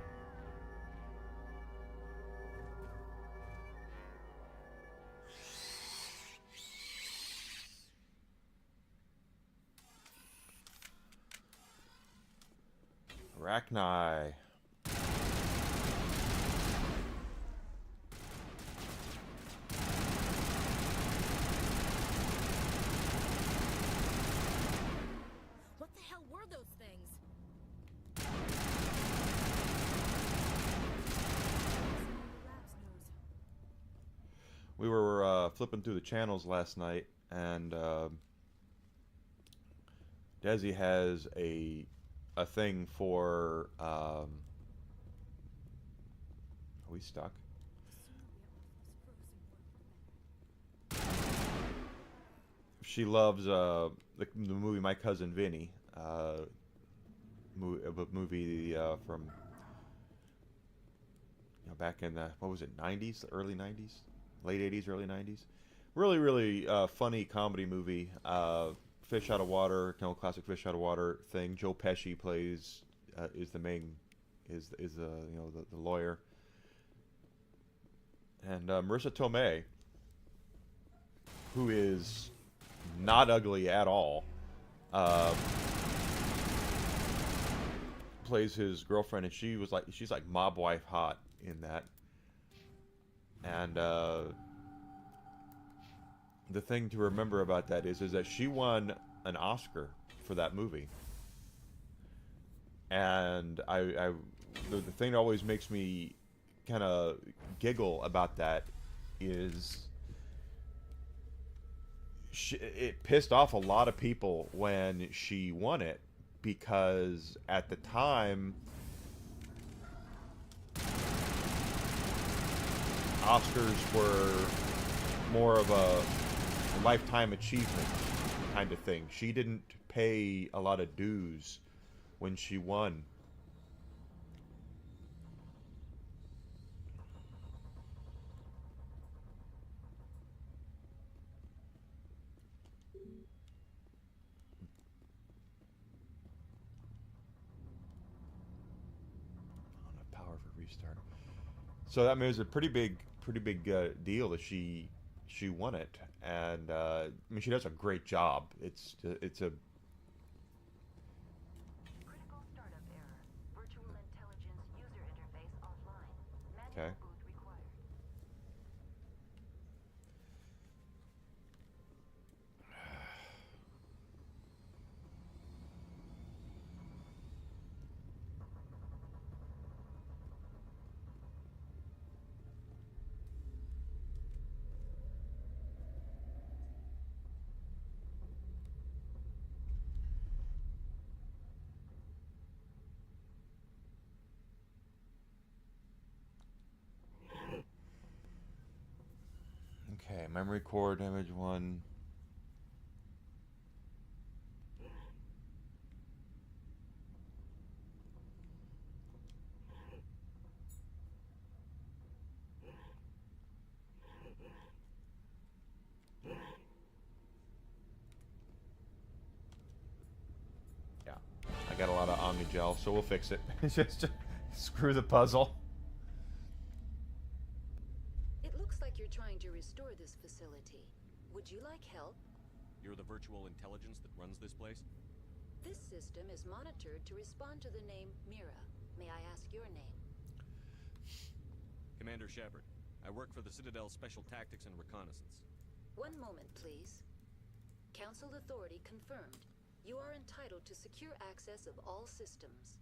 Arachni. What the hell were those things? We were flipping through the channels last night, and Desi has a thing for. Are we stuck? She loves the movie My Cousin Vinny, a movie from back in the, what was it, 90s, early 90s, late 80s, early 90s. Really, really funny comedy movie. Fish Out of Water, classic Fish Out of Water thing. Joe Pesci plays is the main the lawyer, and Marissa Tomei, who is not ugly at all, plays his girlfriend, and she's like mob wife hot in that. And the thing to remember about that is that she won an Oscar for that movie. And the thing that always makes me kind of giggle about that is it pissed off a lot of people when she won it, because at the time Oscars were more of a lifetime achievement kind of thing. She didn't pay a lot of dues when she won. Power for restart. So that was a pretty big deal that she won it, and I mean, she does a great job. It's a Critical startup error. Virtual intelligence user interface offline. Manual okay. boot required. Okay, memory core damage 1. Yeah, I got a lot of Omnigel, so we'll fix it. Just screw the puzzle. Trying to restore this facility. Would you like help? You're the virtual intelligence that runs this place? This system is monitored to respond to the name Mira. May I ask your name? Commander Shepard. I work for the Citadel Special Tactics and Reconnaissance. One moment, please. Council authority confirmed. You are entitled to secure access of all systems.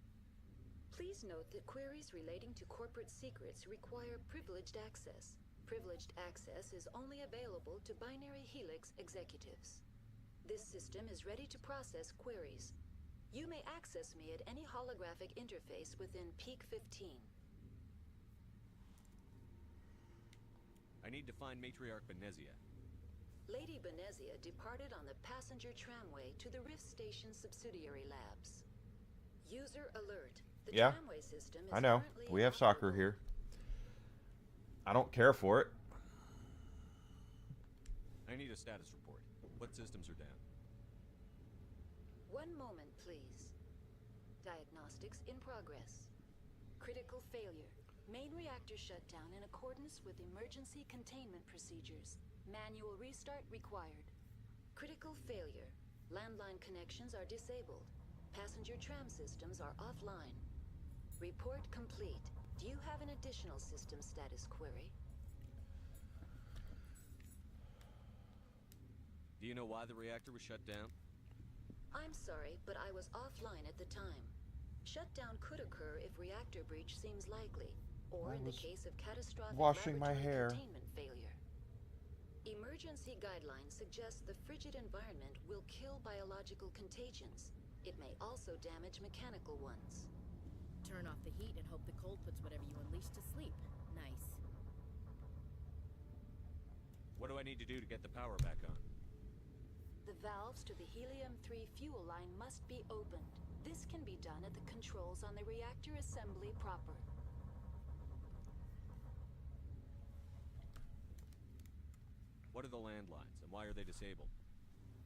Please note that queries relating to corporate secrets require privileged access. Privileged access is only available to Binary Helix executives. This system is ready to process queries. You may access me at any holographic interface within Peak 15. I need to find Matriarch Benezia. Lady Benezia departed on the passenger tramway to the Rift Station subsidiary labs. User alert. The tramway system is I know. We have soccer here. I don't care for it. I need a status report. What systems are down? One moment, please. Diagnostics in progress. Critical failure. Main reactor shut down in accordance with emergency containment procedures. Manual restart required. Critical failure. Landline connections are disabled. Passenger tram systems are offline. Report complete. Do you have an additional system status query? Do you know why the reactor was shut down? I'm sorry, but I was offline at the time. Shutdown could occur if reactor breach seems likely, or in the case of catastrophic washing my hair. Containment failure. Emergency guidelines suggest the frigid environment will kill biological contagions. It may also damage mechanical ones. Turn off the heat and hope the cold puts whatever you unleash to sleep. Nice. What do I need to do to get the power back on? The valves to the Helium-3 fuel line must be opened. This can be done at the controls on the reactor assembly proper. What are the landlines, and why are they disabled?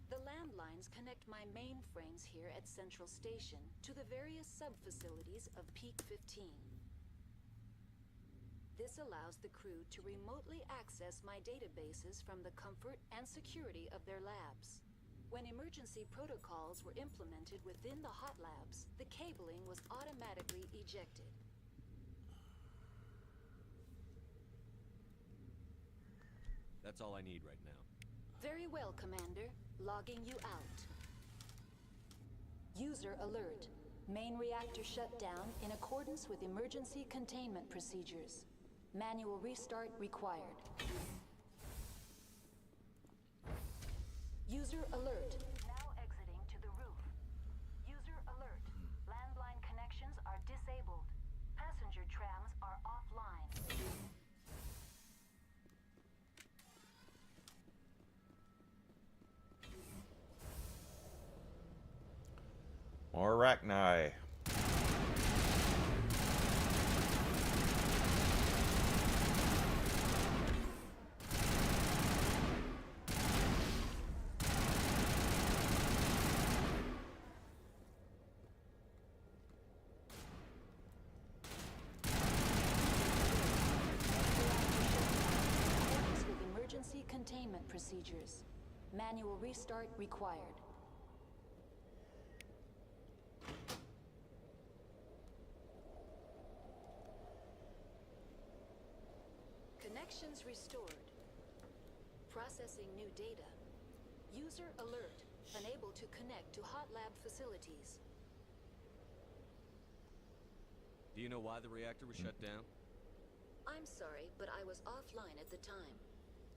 The landlines connect my mainframes here at Central Station to the various sub-facilities of Peak 15. This allows the crew to remotely access my databases from the comfort and security of their labs. When emergency protocols were implemented within the hot labs, the cabling was automatically ejected. That's all I need right now. Very well, Commander. Logging you out. User alert. Main reactor shut down in accordance with emergency containment procedures. Manual restart required. User alert. Now exiting to the roof. User alert. Landline connections are disabled. Passenger trams are offline. More arachni. With emergency containment procedures. Manual restart required. Connections restored. Processing new data. User alert. Unable to connect to hot lab facilities. Do you know why the reactor was shut down? I'm sorry, but I was offline at the time.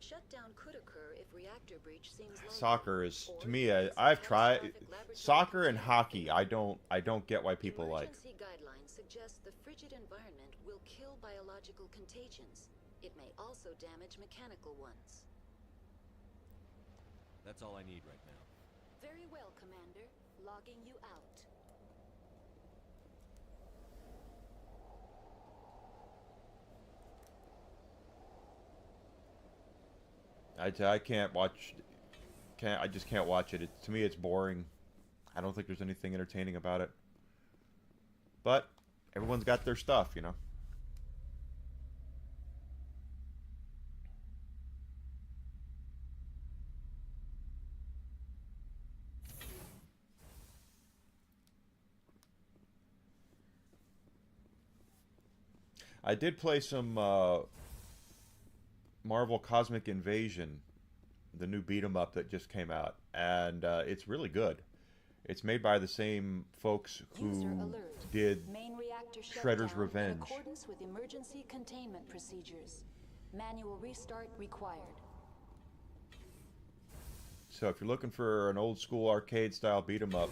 Shutdown could occur if reactor breach seems likely. Soccer is, to me, I've tried soccer and hockey. I don't get why people like. Emergency guidelines suggest the frigid environment will kill biological contagions. It may also damage mechanical ones. That's all I need right now. Very well, Commander. Logging you out. I can't watch. I just can't watch it. To me, it's boring. I don't think there's anything entertaining about it. But everyone's got their stuff, you know. I did play some Marvel Cosmic Invasion, the new beat 'em up that just came out, and it's really good. It's made by the same folks who did Main reactor Shredder's shutdown Revenge. In accordance with emergency containment procedures. Manual restart required. So if you're looking for an old school arcade style beat 'em up,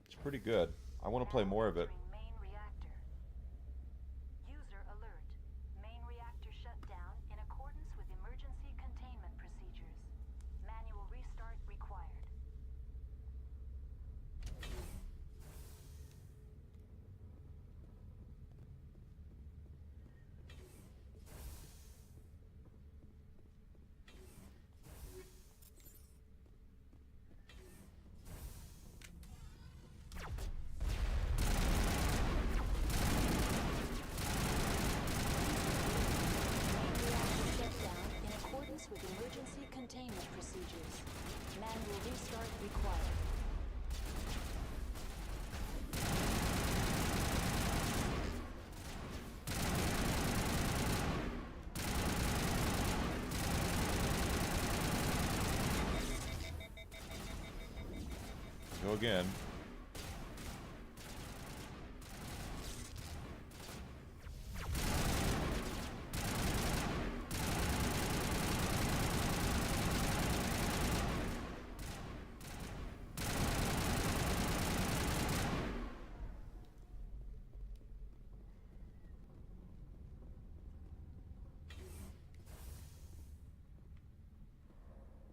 it's pretty good. I want to play more of it. Main reactor. User alert. Main reactor shut down in accordance with emergency containment procedures. Manual restart required. With emergency containment procedures. Manual restart required. Go again.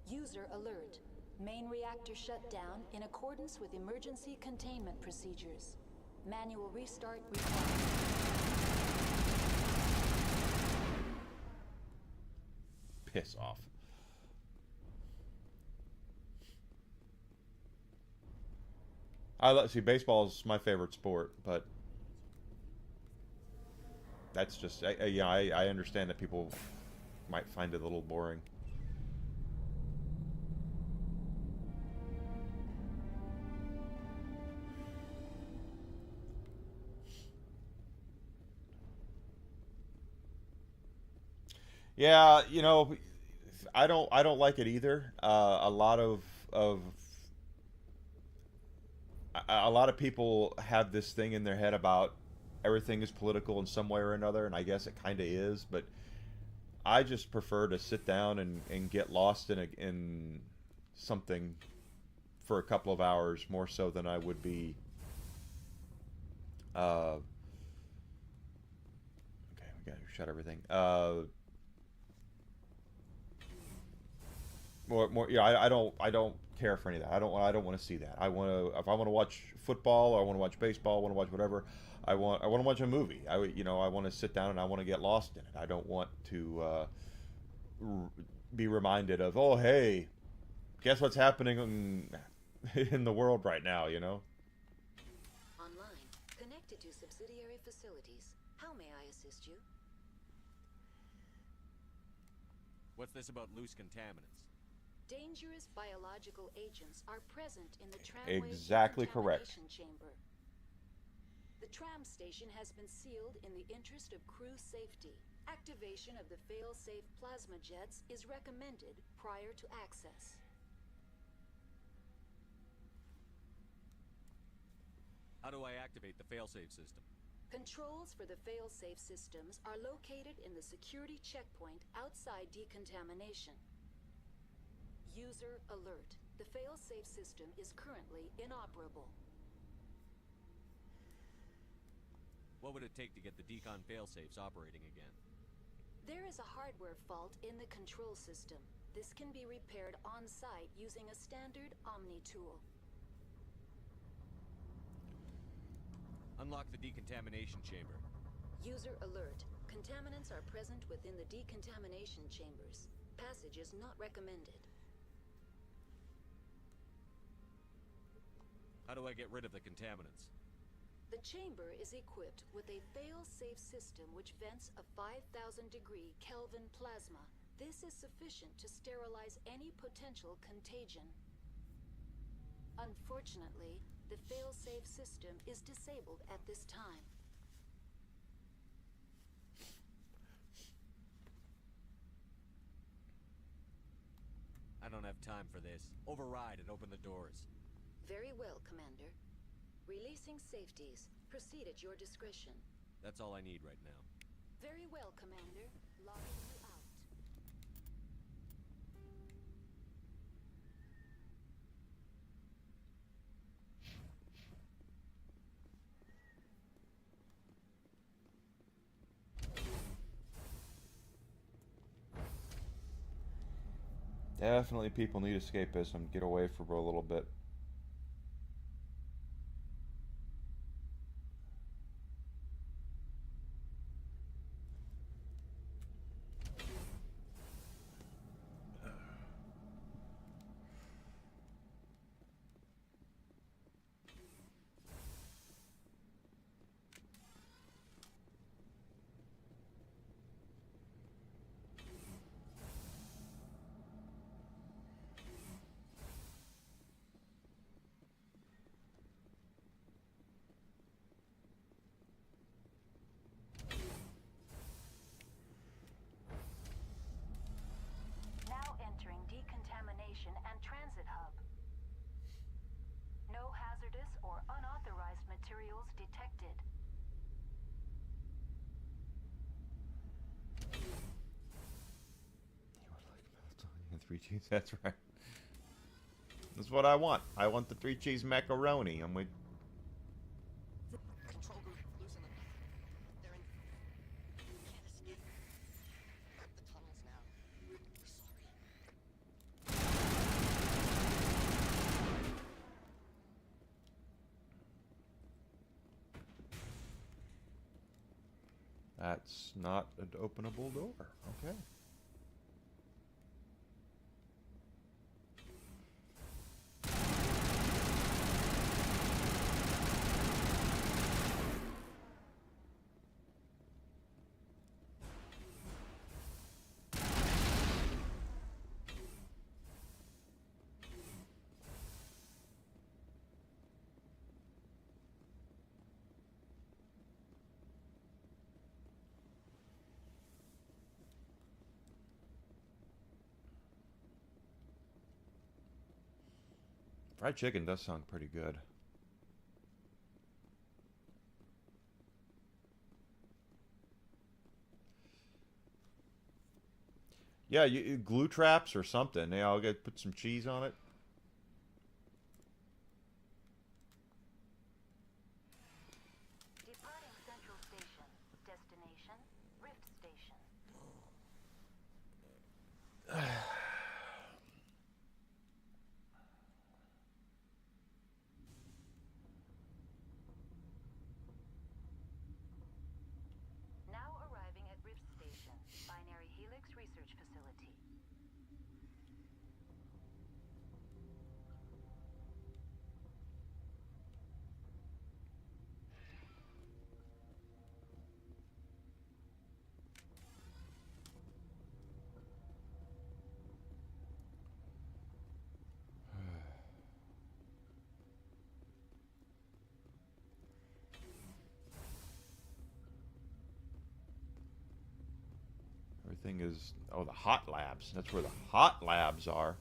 User alert. Main reactor shut down in accordance with emergency containment procedures. Manual restart required. Piss off. See, baseball is my favorite sport, but that's just, yeah, I understand that people might find it a little boring. Yeah, you know, I don't like it either. A lot of people have this thing in their head about everything is political in some way or another, and I guess it kind of is, but I just prefer to sit down and get lost in something for a couple of hours, more so than I would be okay, we gotta shut everything. Yeah, I don't care for any of that. I don't want to see that. If I want to watch football, or I want to watch baseball, I want to watch whatever, I want to watch a movie. I want to sit down and I want to get lost in it. I don't want to be reminded of, oh hey, guess what's happening in the world right now, you know? Online, connected to subsidiary facilities. How may I assist you? What's this about loose contaminants? Dangerous biological agents are present in the tramway Exactly correct. chamber. The tram station has been sealed in the interest of crew safety. Activation of the fail-safe plasma jets is recommended prior to access. How do I activate the failsafe system? Controls for the fail-safe systems are located in the security checkpoint outside decontamination. User alert. The fail-safe system is currently inoperable. What would it take to get the decon failsafes operating again? There is a hardware fault in the control system. This can be repaired on-site using a standard Omni tool. Unlock the decontamination chamber. User alert. Contaminants are present within the decontamination chambers. Passage is not recommended. How do I get rid of the contaminants? The chamber is equipped with a fail-safe system which vents a 5,000-degree Kelvin plasma. This is sufficient to sterilize any potential contagion. Unfortunately, the fail-safe system is disabled at this time. I don't have time for this. Override and open the doors. Very well, Commander. Releasing safeties. Proceed at your discretion. That's all I need right now. Very well, Commander. Logging you out. Definitely people need escapism. Get away for a little bit. Now entering decontamination and transit hub. No hazardous or unauthorized materials detected. Three cheese, that's right. That's what I want. I want the 3 cheese macaroni. I'm with. Control group, loosen them. They're in. You can't escape. The tunnels now. We're sorry. That's not an openable door. Okay. Fried chicken does sound pretty good. Yeah, glue traps or something. Yeah, I'll put some cheese on it. Departing Central Station. Destination, Rift Station. Now arriving at Rift Station, Binary Helix Research Facility. Everything is... Oh, the hot labs. That's where the hot labs are.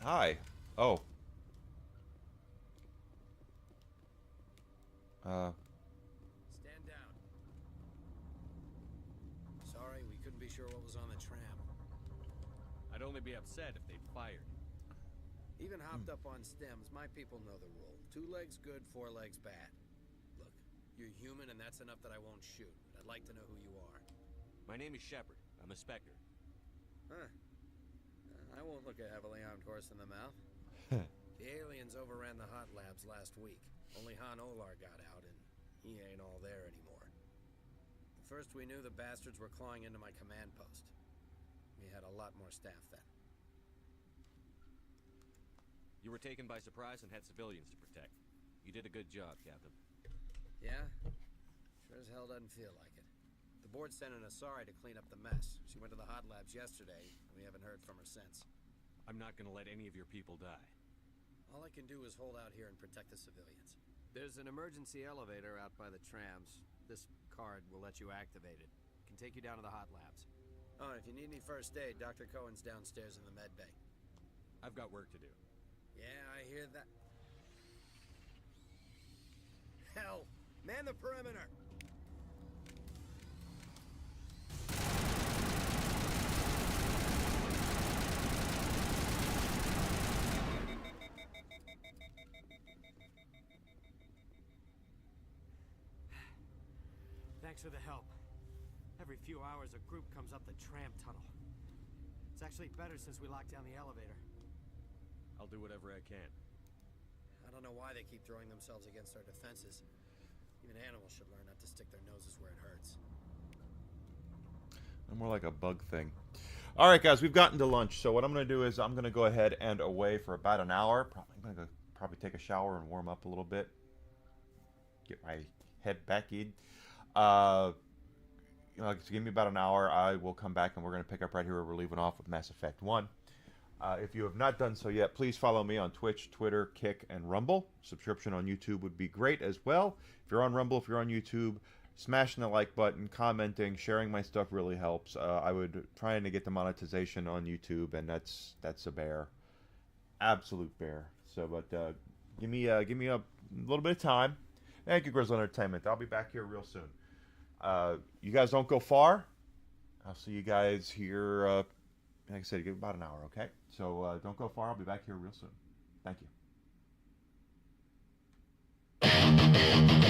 Hi. Oh. Stand down. Sorry, we couldn't be sure what was on the tram. I'd only be upset if they'd fired. Even hopped up on stems, my people know the rule. 2 legs good, 4 legs bad. Look, you're human and that's enough that I won't shoot. I'd like to know who you are. My name is Shepard. I'm a Spectre. Huh. I won't look a heavily armed horse in the mouth. The aliens overran the hot labs last week. Only Han Olar got out, and he ain't all there anymore. The first we knew, the bastards were clawing into my command post. We had a lot more staff then. You were taken by surprise and had civilians to protect. You did a good job, Captain. Yeah? Sure as hell doesn't feel like it. The board sent an Asari to clean up the mess. She went to the hot labs yesterday, and we haven't heard from her since. I'm not gonna let any of your people die. All I can do is hold out here and protect the civilians. There's an emergency elevator out by the trams. This card will let you activate it. Can take you down to the hot labs. Oh, if you need any first aid, Dr. Cohen's downstairs in the med bay. I've got work to do. Yeah, I hear that. Hell! Man the perimeter! Thanks for the help. Every few hours, a group comes up the tram tunnel. It's actually better since we locked down the elevator. I'll do whatever I can. I don't know why they keep throwing themselves against our defenses. Even animals should learn not to stick their noses where it hurts. More like a bug thing. All right, guys, we've gotten to lunch. So what I'm going to do is I'm going to go ahead and away for about an hour. I'm going to probably take a shower and warm up a little bit. Get my head back in. So give me about an hour. I will come back and we're going to pick up right here where we're leaving off with Mass Effect 1. If you have not done so yet, please follow me on Twitch, Twitter, Kick, and Rumble. Subscription on YouTube would be great as well. If you're on Rumble, if you're on YouTube, smashing the like button, commenting, sharing my stuff really helps. I would trying to get the monetization on YouTube, and that's a bear, absolute bear. So, but give me a little bit of time. Thank you, Grizzly Entertainment. I'll be back here real soon. You guys don't go far. I'll see you guys here. Like I said, give about an hour, okay? So don't go far. I'll be back here real soon. Thank you.